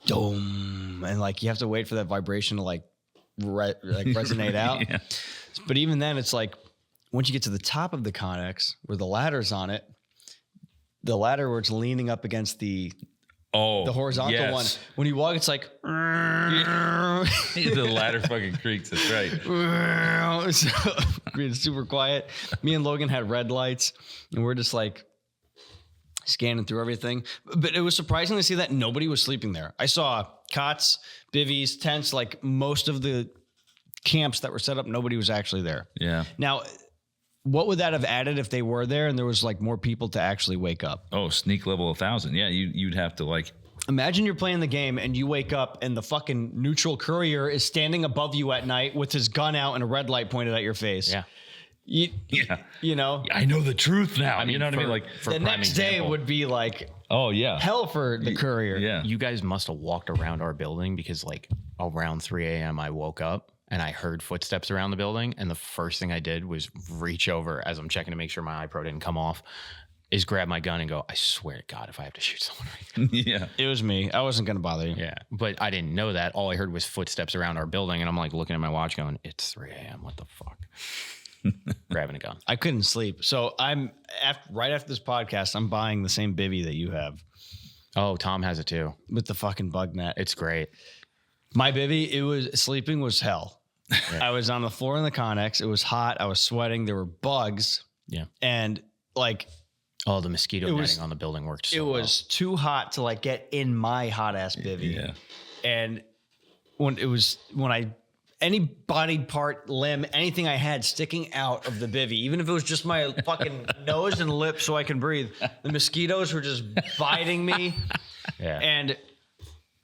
doom. And like you have to wait for that vibration to like resonate out. Yeah. But even then it's like once you get to the top of the Connex where the ladder's on it, the ladder where it's leaning up against the Oh, the horizontal one. When you walk, it's like the ladder fucking creaks. That's right. So, being super quiet. Me and Logan had red lights, and we're just like scanning through everything. But it was surprising to see that nobody was sleeping there. I saw cots, bivvies, tents, like most of the camps that were set up, nobody was actually there. Yeah. Now, what would that have added if they were there and there was like more people to actually wake up? Oh, sneak level 1,000. Yeah, you'd have to like. Imagine you're playing the game and you wake up and the fucking neutral courier is standing above you at night with his gun out and a red light pointed at your face. Yeah. You know, I know the truth now. I mean, you know what I mean? Like the next day would be like, oh yeah, hell for the courier. Yeah. You guys must have walked around our building because like around 3 a.m. I woke up and I heard footsteps around the building. And the first thing I did was reach over as I'm checking to make sure my iPro didn't come off, is grab my gun and go, I swear to God, if I have to shoot someone right now. Yeah. It was me. I wasn't going to bother you. Yeah. But I didn't know that. All I heard was footsteps around our building. And I'm like looking at my watch going, it's 3 a.m. What the fuck? Grabbing a gun. I couldn't sleep. So right after this podcast, I'm buying the same bivvy that you have Oh, Tom has it too. with the fucking bug net. It's great. My bivvy, sleeping was hell. I was on the floor in the Connex. It was hot. I was sweating. There were bugs. Yeah. And like, Oh, the mosquito It netting was- on the building worked so it was too hot to like get in my hot ass bivvy. Yeah. And any body part, limb, anything I had sticking out of the bivvy, even if it was just my fucking nose and lips so I can breathe, the mosquitoes were just biting me. Yeah. And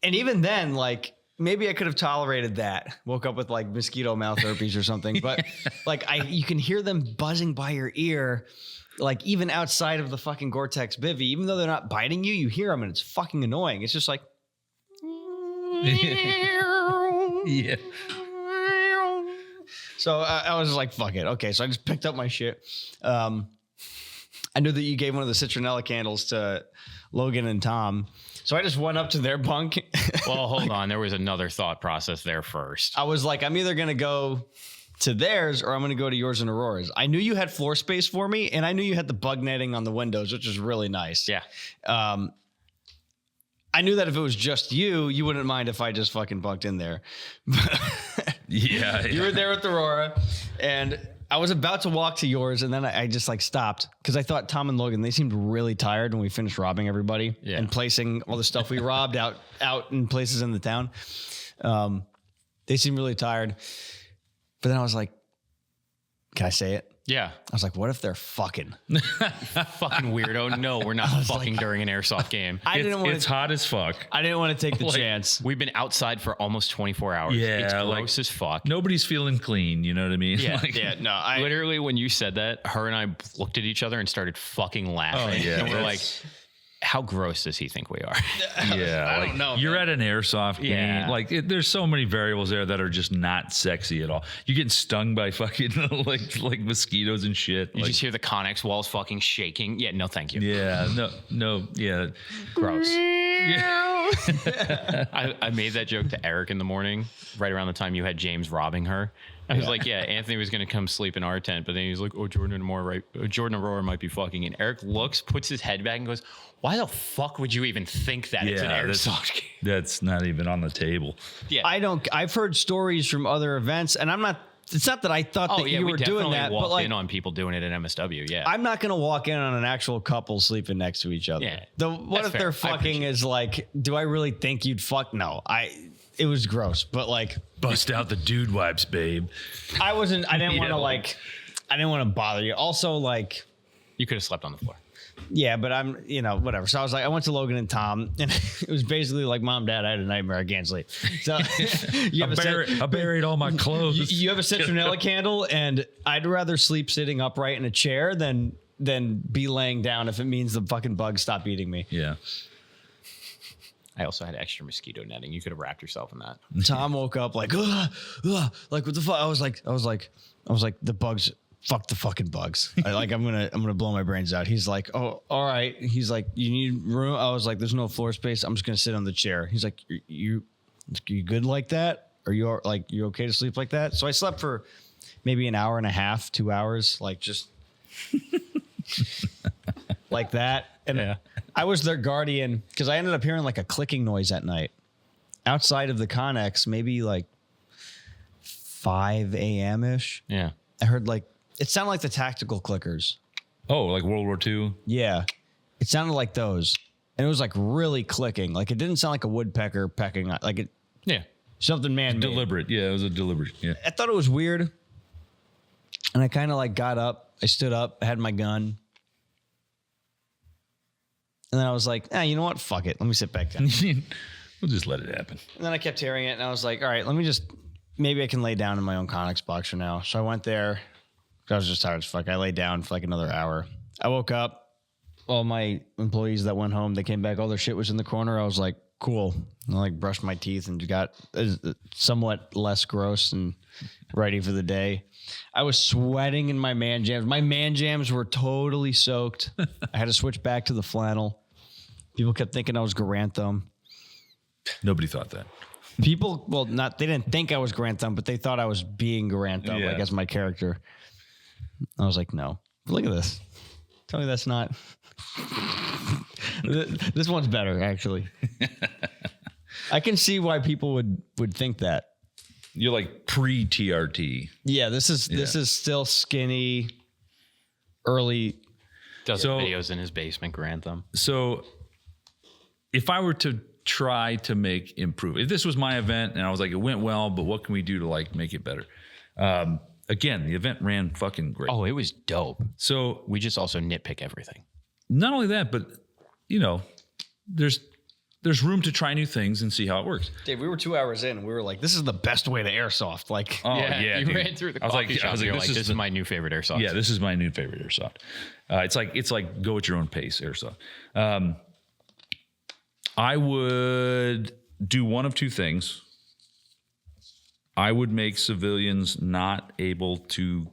even then, like, maybe I could have tolerated that. Woke up with like mosquito mouth herpes or something. But like you can hear them buzzing by your ear, like even outside of the fucking Gore-Tex bivvy, even though they're not biting you, you hear them and it's fucking annoying. It's just like, Yeah. so I was like, fuck it. Okay. So I just picked up my shit. I knew that you gave one of the citronella candles to Logan and Tom. So I just went up to their bunk. Well, hold on. There was another thought process there first. I was like, I'm either going to go to theirs or I'm going to go to yours and Aurora's. I knew you had floor space for me and I knew you had the bug netting on the windows, which is really nice. Yeah. I knew that if it was just you, you wouldn't mind if I just fucking bunked in there. Yeah. You were there with Aurora and I was about to walk to yours and then I just like stopped because I thought Tom and Logan, they seemed really tired when we finished robbing everybody and placing all the stuff we robbed out in places in the town. They seemed really tired. But then I was like, can I say it? Yeah. I was like, what if they're fucking? Fucking weirdo. No, we're not fucking during an airsoft game. It's hot as fuck. I didn't want to take the chance. We've been outside for almost 24 hours. Yeah, It's like- gross as fuck. Nobody's feeling clean. You know what I mean? Yeah, Like- Yeah, no, Literally, when you said that, her and I looked at each other and started fucking laughing. Oh, yeah, And we're like, that's- how gross does he think we are? Yeah, I like, don't know, You're man. at an airsoft game. Yeah. Like, there's so many variables there that are just not sexy at all. You're getting stung by fucking like mosquitoes and shit. You Like, just hear the Connex walls fucking shaking. Yeah, no, thank you. yeah, no, yeah, Gross. yeah. I made that joke to Eric in the morning, right around the time you had James robbing her. I was like, yeah, Anthony was going to come sleep in our tent, but then he was like, oh, Jordan Aurora might be fucking. And Eric looks, puts his head back and goes, why the fuck would you even think that it's an airsoft game? That's not even on the table. Yeah. I've heard stories from other events and it's not that I thought that you were doing that, but like, in on people doing it at MSW. Yeah. I'm not going to walk in on an actual couple sleeping next to each other. Yeah, What that's if fair. they're I fucking appreciate is like, do I really think you'd fuck? No, it was gross, but like, Bust out the dude wipes, babe. I didn't want Yeah, to I didn't want to bother you. Also, like, You could have slept on the floor. yeah, but I'm, whatever. So I was like, I went to Logan and Tom, and it was basically like, Mom, Dad, I had a nightmare. I can't sleep. So you have I buried all my clothes. you have a citronella candle, and I'd rather sleep sitting upright in a chair than be laying down if it means the fucking bugs stop eating me. Yeah. I also had extra mosquito netting. You could have wrapped yourself in that. Tom woke up like, like what the fuck? I was like, the bugs. Fuck the fucking bugs. I'm gonna blow my brains out. He's like, oh, all right. He's like, you need room. I was like, there's no floor space. I'm just gonna sit on the chair. He's like, you good like that? Are you you okay to sleep like that? So I slept for maybe an hour and a half, 2 hours, like just. like that. And I was their guardian because I ended up hearing like a clicking noise at night outside of the Connex, maybe like 5 a.m. ish. Yeah. I heard like, it sounded like the tactical clickers. Oh, like World War II? Yeah. It sounded like those. And it was like really clicking. Like it didn't sound like a woodpecker pecking. Like it. Yeah. Something man-made. Deliberate. Yeah, it was a deliberate. Yeah. I thought it was weird. And I kind of like got up. I stood up. I had my gun. And then I was like, you know what? Fuck it. Let me sit back down. We'll just let it happen. And then I kept hearing it. And I was like, all right, let me just, maybe I can lay down in my own Connex box for now. So I went there. I was just tired as fuck. I laid down for like another hour. I woke up. All my employees that went home, they came back. All their shit was in the corner. I was like, cool. And I like brushed my teeth and got somewhat less gross and ready for the day. I was sweating in my man jams. My man jams were totally soaked. I had to switch back to the flannel. People kept thinking I was Garantham. Nobody thought that. People, well, they didn't think I was Garantham, but they thought I was being Garantham, like as my character. I was like, no. Look at this. Tell me that's not. This one's better, actually. I can see why people would think that. You're like pre-TRT. Yeah, this is still skinny, early. Does videos in his basement, Grantham. So if I were to try to make improve, if this was my event and I was like, it went well, but what can we do to like make it better? Again, the event ran fucking great. Oh, it was dope. So we just also nitpick everything. Not only that, but you know, there's room to try new things and see how it works. Dave, we were 2 hours in and we were like, this is the best way to airsoft. Like, you ran through the coffee shop. You're like, this is my new favorite airsoft. Yeah, this is my new favorite airsoft. It's like go at your own pace airsoft. I would do one of two things. I would make civilians not able to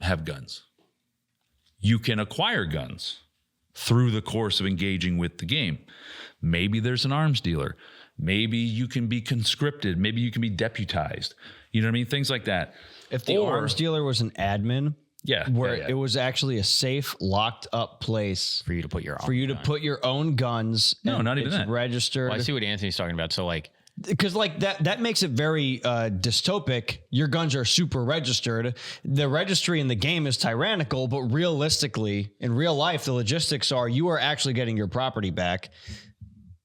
have guns. You can acquire guns through the course of engaging with the game. Maybe there's an arms dealer. Maybe you can be conscripted. Maybe you can be deputized. You know what I mean? Things like that. If the arms dealer was an admin, it was actually a safe, locked up place for you to put your put your own guns. No, not even that. Registered. Well, I see what Anthony's talking about. So like, because like that makes it very dystopic. Your guns are super registered. The registry in the game is tyrannical, but realistically, in real life, the logistics are you are actually getting your property back.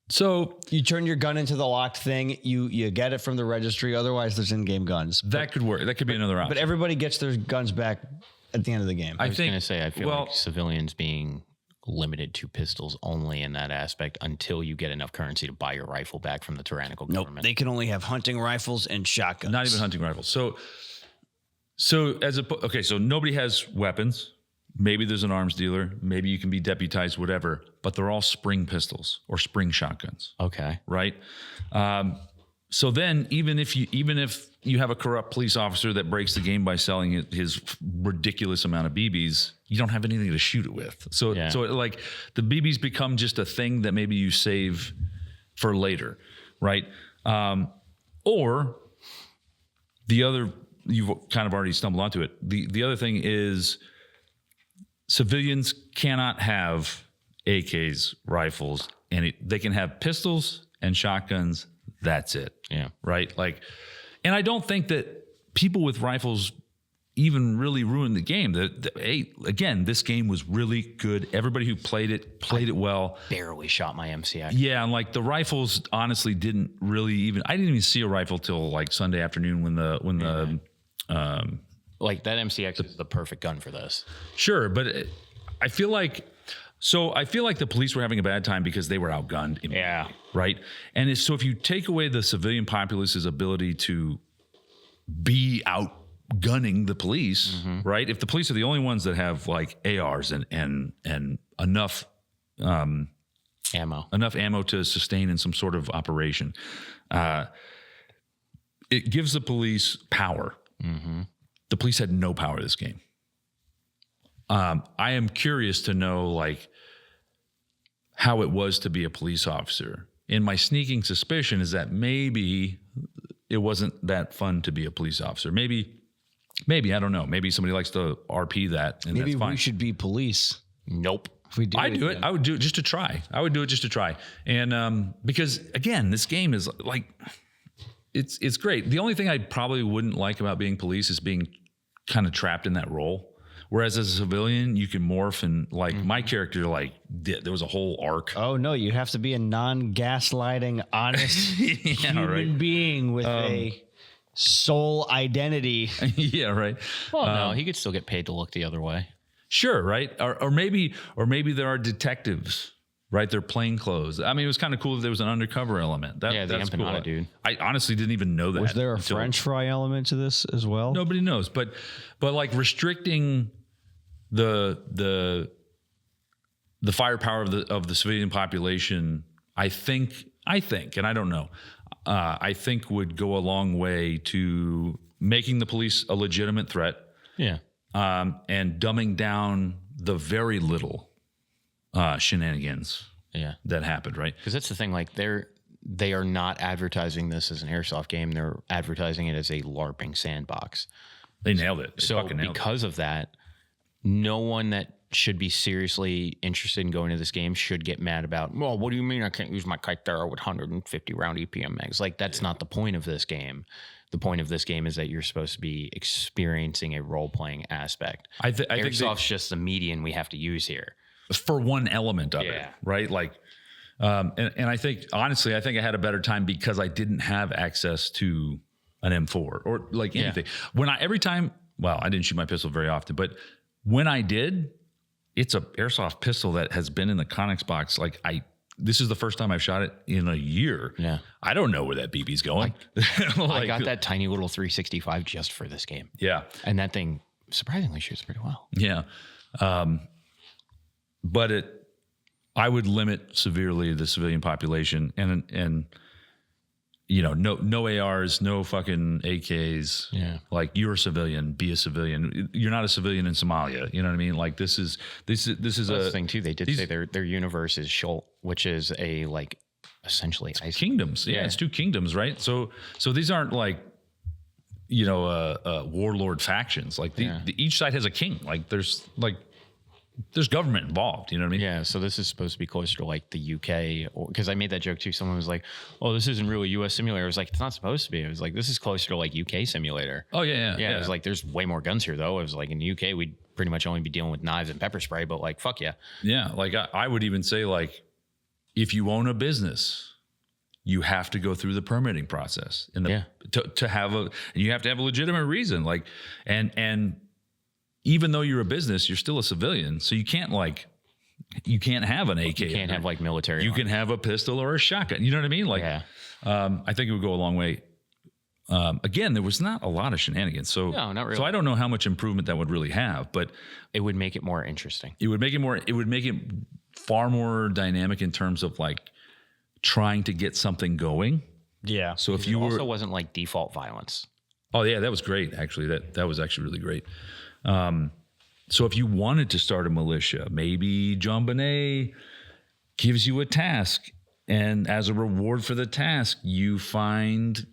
So you turn your gun into the locked thing. You get it from the registry. Otherwise, there's in-game guns. That could work. That could be another option. But everybody gets their guns back at the end of the game. I was going to say, I feel like civilians being limited to pistols only in that aspect until you get enough currency to buy your rifle back from the tyrannical government. They can only have hunting rifles and shotguns. Not even hunting rifles. So so nobody has weapons. Maybe there's an arms dealer. Maybe you can be deputized, whatever. But they're all spring pistols or spring shotguns. Okay. Right. So then, even if you have a corrupt police officer that breaks the game by selling his ridiculous amount of BBs, you don't have anything to shoot it with. So like the BBs become just a thing that maybe you save for later, right? Or the other, you've kind of already stumbled onto it. The other thing is civilians cannot have AKs, rifles, and they can have pistols and shotguns. That's it. Yeah. Right. Like, and I don't think that people with rifles even really ruined the game. Again, this game was really good. Everybody who played it well. Barely shot my MCX. Yeah. And like the rifles honestly didn't really I didn't even see a rifle till like Sunday afternoon when the like that MCX is the perfect gun for this. Sure. But I feel like the police were having a bad time because they were outgunned. Yeah. Right. And if you take away the civilian populace's ability to be outgunning the police, right? If the police are the only ones that have like ARs and enough ammo to sustain in some sort of operation, it gives the police power. Mm-hmm. The police had no power this game. I am curious to know like how it was to be a police officer. And my sneaking suspicion is that maybe it wasn't that fun to be a police officer. Maybe I don't know. Maybe somebody likes to RP that, and maybe that's fine. we should be police. Nope. If we do I do it. I would do it just to try. I would do it just to try. And because again, this game is like, it's great. The only thing I probably wouldn't like about being police is being kind of trapped in that role. Whereas as a civilian, you can morph and like my character, like there was a whole arc. Oh no, you have to be a non-gaslighting, honest human being with a soul identity. Yeah, right. Well, no, he could still get paid to look the other way. Sure, right. Or maybe there are detectives, right? They're plain clothes. I mean, it was kind of cool that there was an undercover element. The that's empanada cool. dude. I honestly didn't even know that. Was there a French fry element to this as well? Nobody knows, but like restricting the firepower of the civilian population, I think, and I don't know, I think would go a long way to making the police a legitimate threat. Yeah. And dumbing down the very little shenanigans that happened, right? Because that's the thing, like they are not advertising this as an airsoft game. They're advertising it as a LARPing sandbox. They nailed it. So because of that, no one that should be seriously interested in going to this game should get mad about, well, what do you mean I can't use my Kythera with 150 round EPM mags? Like, that's not the point of this game. The point of this game is that you're supposed to be experiencing a role-playing aspect. I think Airsoft's just the median we have to use here. For one element of it, right? Like, and I think, honestly, I think I had a better time because I didn't have access to an M4 or like anything. Every time, well, I didn't shoot my pistol very often, but when I did, it's a airsoft pistol that has been in the Connex box. Like this is the first time I've shot it in a year. Yeah. I don't know where that BB's going. I got that tiny little 365 just for this game. Yeah. And that thing surprisingly shoots pretty well. Yeah. But I would limit severely the civilian population and no ARs, no fucking AKs. Yeah. Like, you're a civilian, be a civilian. You're not a civilian in Somalia. You know what I mean? Like, this is That's the thing too. They did say their universe is Schult, which is a like essentially kingdoms. Yeah, it's two kingdoms, right? So these aren't like warlord factions. Like each side has a king. Like there's government involved, you know what I mean? Yeah, so this is supposed to be closer to like the UK, because I made that joke too. Someone was like, "Oh, this isn't really US simulator." I was like, "It's not supposed to be." I was like, "This is closer to like UK simulator." Oh yeah. It was like, "There's way more guns here, though." I was like, "In the UK, we'd pretty much only be dealing with knives and pepper spray," but like, fuck yeah. Yeah, like I would even say, like, if you own a business, you have to go through the permitting process to have and you have to have a legitimate reason, like, and even though you're a business, you're still a civilian. So you can't have an AK. You can't have like military. You can have a pistol or a shotgun. You know what I mean? Like, I think it would go a long way. Again, there was not a lot of shenanigans. So, no, not really. So I don't know how much improvement that would really have, but it would make it more interesting. It would make it far more dynamic in terms of like trying to get something going. Yeah. So if it you also wasn't like default violence. Oh yeah, that was great. Actually, that was actually really great. So if you wanted to start a militia, maybe John Bonet gives you a task, and as a reward for the task, you find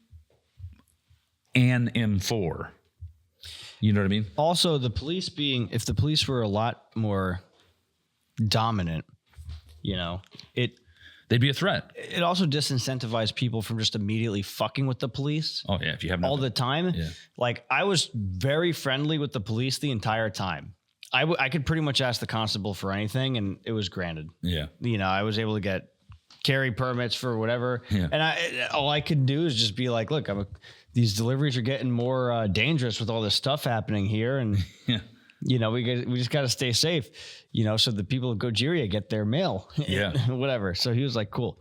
an M4. You know what I mean? Also, if the police were a lot more dominant, they'd be a threat. It also disincentivized people from just immediately fucking with the police. Oh yeah, if you have all the time. Yeah. Like, I was very friendly with the police the entire time. I could pretty much ask the constable for anything, and it was granted. Yeah. I was able to get carry permits for whatever. Yeah. And all I could do is just be like, look, these deliveries are getting more dangerous with all this stuff happening here, and we just got to stay safe. So the people of Gojiria get their mail. Yeah. Whatever. So he was like, cool.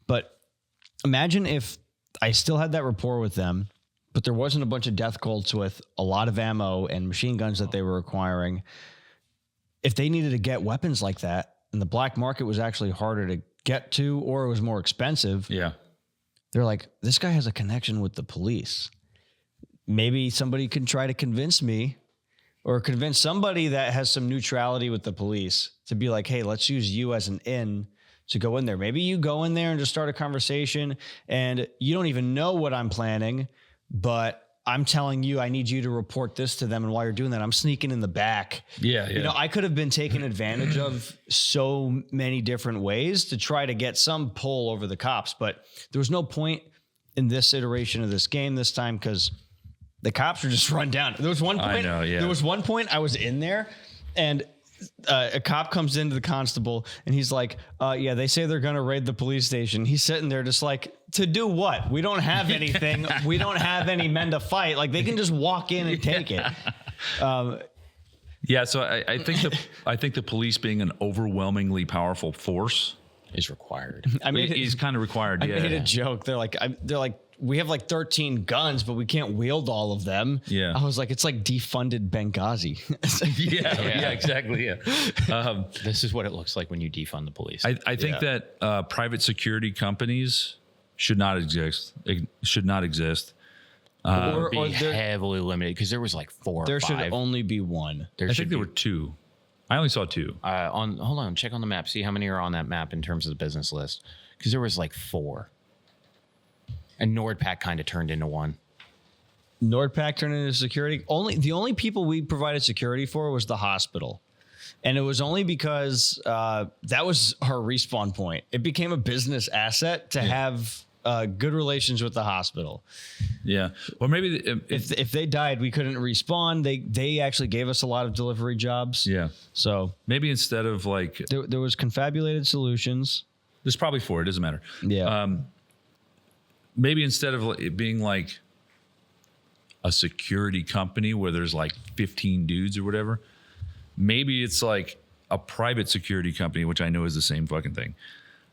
But imagine if I still had that rapport with them, but there wasn't a bunch of death cults with a lot of ammo and machine guns that they were acquiring. If they needed to get weapons like that, and the black market was actually harder to get to, or it was more expensive. Yeah. They're like, this guy has a connection with the police. Maybe somebody can try to convince me, or convince somebody that has some neutrality with the police to be like, hey, let's use you as an in to go in there. Maybe you go in there and just start a conversation, and you don't even know what I'm planning, but I'm telling you, I need you to report this to them. And while you're doing that, I'm sneaking in the back. Yeah. You know, I could have been taken advantage of so many different ways to try to get some pull over the cops. But there was no point in this iteration of this game this time because the cops were just run down. There was one point. There was one point I was in there and a cop comes into the constable and he's like, yeah, they say they're going to raid the police station. He's sitting there just like, to do what? We don't have anything. We don't have any men to fight. Like they can just walk in and take it. Yeah. So I think the police being an overwhelmingly powerful force is required. I mean, is kind of required. I made a joke. They're like, we have like 13 guns, but we can't wield all of them. Yeah. I was like, it's like defunded Benghazi. yeah, exactly. Yeah. This is what it looks like when you defund the police. I think that private security companies should not exist. Or be heavily limited because there was like 4 or 5. There should only be one. I think there were 2. I only saw 2. Hold on, check on the map. See how many are on that map in terms of the business list. Because there was like 4. And NordPac kind of turned into one. NordPac turned into security. The only people we provided security for was the hospital. And it was only because that was our respawn point. It became a business asset to have good relations with the hospital. Yeah. Or maybe if they died, we couldn't respawn. They actually gave us a lot of delivery jobs. Yeah. So maybe instead of like there was confabulated solutions. There's probably 4. It doesn't matter. Yeah. Maybe instead of it being like a security company where there's like 15 dudes or whatever, maybe it's like a private security company, which I know is the same fucking thing,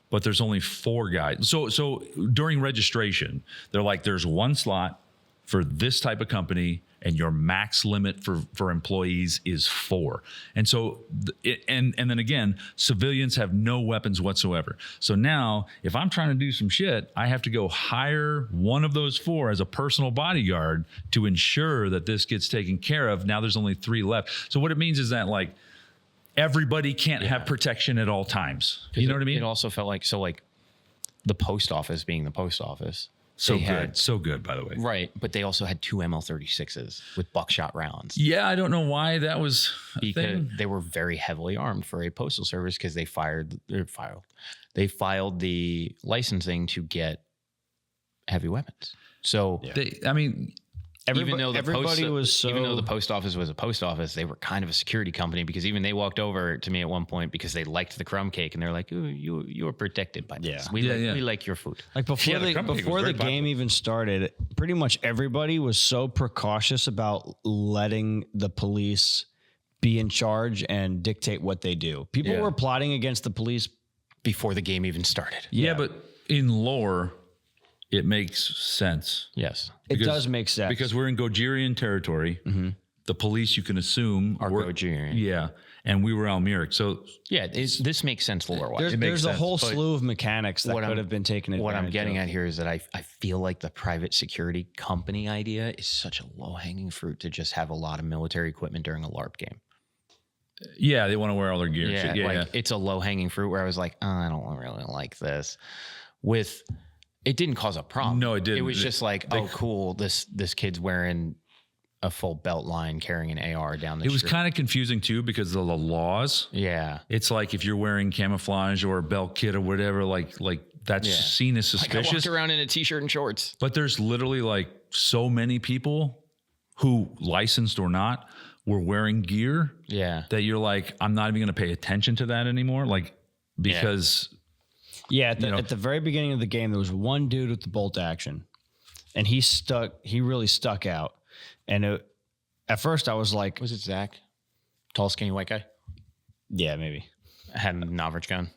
but there's only 4 guys. So during registration, they're like, there's 1 slot for this type of company and your max limit for employees is 4. And so, and then again, civilians have no weapons whatsoever. So now if I'm trying to do some shit, I have to go hire one of those 4 as a personal bodyguard to ensure that this gets taken care of. Now there's only 3 left. So what it means is that like everybody can't have protection at all times. You know what I mean? It also felt like, the post office being the post office. So good, by the way. Right, but they also had 2 ML36s with buckshot rounds. Yeah, I don't know why that was because they were very heavily armed for a postal service because they filed the licensing to get heavy weapons. So even though the post office was a post office, they were kind of a security company because even they walked over to me at one point because they liked the crumb cake and they're like, "Ooh, you are protected by this. We like your food." Like before the game even started, pretty much everybody was so precautious about letting the police be in charge and dictate what they do. People were plotting against the police before the game even started. Yeah, but in lore, it makes sense. Yes. It does make sense. Because we're in Gojirian territory. Mm-hmm. The police, you can assume, are Gojirian. Yeah. And we were Almeric. So yeah, this makes sense lore-wise. There's a whole slew of mechanics that could have been taken advantage of. What I'm getting at here is that I feel like the private security company idea is such a low-hanging fruit to just have a lot of military equipment during a LARP game. Yeah, they want to wear all their gear. Yeah, it's a low-hanging fruit where I was like, I don't really like this. It didn't cause a problem. No, it didn't. It was just like, oh, cool. This kid's wearing a full belt line, carrying an AR down the street. It was kind of confusing too because of the laws. Yeah, it's like if you're wearing camouflage or a belt kit or whatever, like that's seen as suspicious. Like I walked around in a t-shirt and shorts. But there's literally like so many people who, licensed or not, were wearing gear. Yeah, that you're like, I'm not even going to pay attention to that anymore. Like because. Yeah, at the very beginning of the game, there was one dude with the bolt action, and he really stuck out. And at first, I was like, was it Zach? Tall, skinny, white guy? Yeah, maybe. Had an average gun.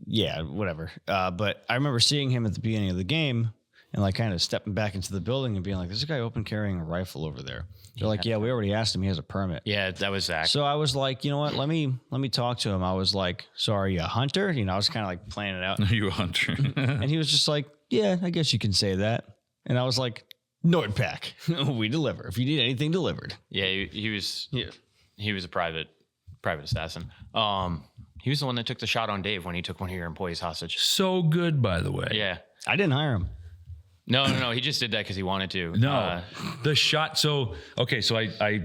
Yeah, whatever. But I remember seeing him at the beginning of the game and like kind of stepping back into the building and being like, there's a guy open carrying a rifle over there. They're like, yeah, we already asked him. He has a permit. Yeah, that was Zach. So I was like, you know what? Let me talk to him. I was like, so are you a hunter? You know, I was kind of like playing it out. Are you a hunter? And he was just like, yeah, I guess you can say that. And I was like, NordPac, we deliver. If you need anything delivered. Yeah, he was a private assassin. He was the one that took the shot on Dave when he took one of your employees hostage. So good, by the way. Yeah. I didn't hire him. No. He just did that because he wanted to. No, the shot. So I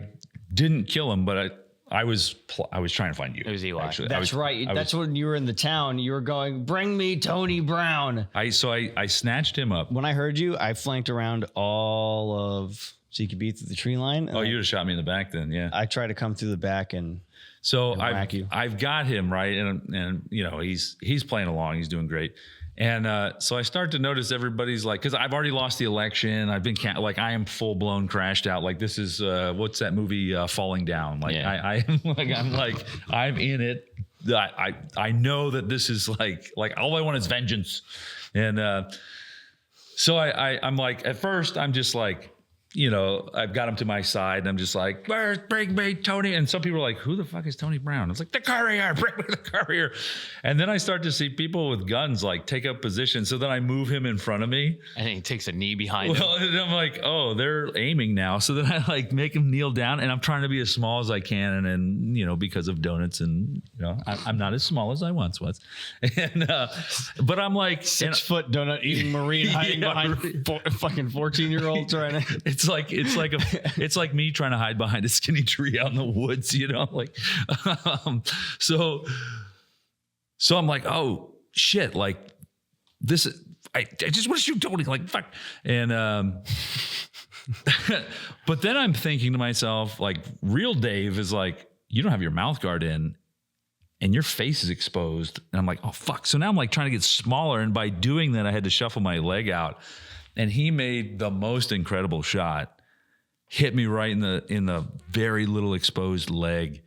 didn't kill him, but I was trying to find you. It was Eli. Actually. That's right. That's when you were in the town. You were going, bring me Tony Brown. I snatched him up. When I heard you, I flanked around all of, so you could be through the tree line. Oh, you would have shot me in the back then, yeah. I tried to come through the back and whack you. I've got him right, and you know he's playing along. He's doing great. And so I start to notice everybody's like, because I've already lost the election. I've been I am full blown crashed out. Like this is what's that movie Falling Down? Like I am I'm in it. I know that this is like all I want is vengeance. And so I'm like, at first I'm just like, you know, I've got him to my side and I'm just like, bring me Tony. And some people are like, who the fuck is Tony Brown? It's like, the courier, bring me the courier. And then I start to see people with guns like take up position. So then I move him in front of me. And he takes a knee behind him. And I'm like, oh, they're aiming now. So then I like make him kneel down and I'm trying to be as small as I can. And then, you know, because of donuts and, you know, I'm not as small as I once was. And, but I'm like 6 foot donut eating Marine hiding behind fucking 14-year-old trying to. It's like me trying to hide behind a skinny tree out in the woods, you know, like, so I'm like, oh shit, like this is, I just want to shoot Tony, like fuck. And, but then I'm thinking to myself, like real Dave is like, you don't have your mouth guard in and your face is exposed. And I'm like, oh fuck. So now I'm like trying to get smaller. And by doing that, I had to shuffle my leg out. And he made the most incredible shot, hit me right in the very little exposed leg,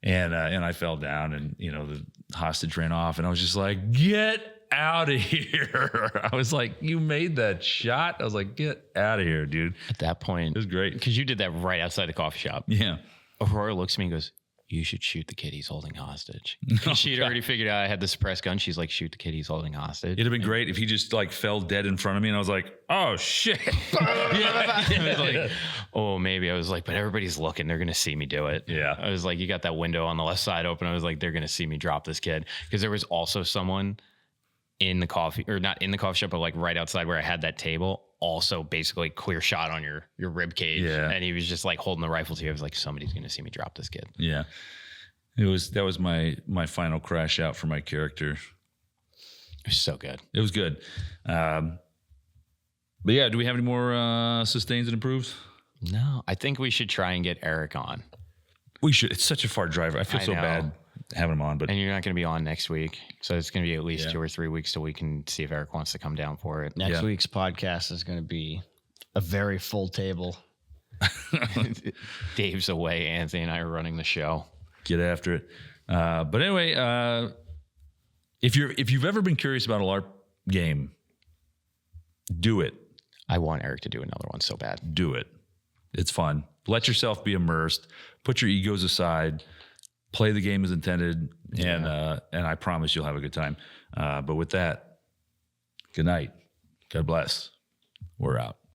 and I fell down, and you know the hostage ran off, and I was just like, get out of here! I was like, you made that shot. I was like, get out of here, dude. At that point, it was great because you did that right outside the coffee shop. Yeah. Aurora looks at me and goes, you should shoot the kid he's holding hostage. She'd already figured out I had the suppressed gun. She's like, shoot the kid he's holding hostage. It'd have been great if he just like fell dead in front of me and I was like, oh shit. I was like, oh, maybe. I was like, but everybody's looking. They're going to see me do it. Yeah. I was like, you got that window on the left side open. I was like, they're going to see me drop this kid. Because there was also someone in the coffee, or not in the coffee shop, but like right outside where I had that table. Also basically clear shot on your rib cage. Yeah. And he was just like holding the rifle to you. I was like, somebody's going to see me drop this kid. Yeah. That was my final crash out for my character. It was so good. It was good. But yeah, do we have any more sustains and improves? No, I think we should try and get Eric on. We should. It's such a far drive. I feel so bad having him on, but and you're not going to be on next week, so it's going to be at least 2 or 3 weeks till we can see if Eric wants to come down for it. Next week's podcast is going to be a very full table. Dave's away. Anthony and I are running the show. Get after it. But anyway, if you've ever been curious about a LARP game, do it. I want Eric to do another one so bad. Do it. It's fun. Let yourself be immersed. Put your egos aside. Play the game as intended, and I promise you'll have a good time. But with that, good night. God bless. We're out.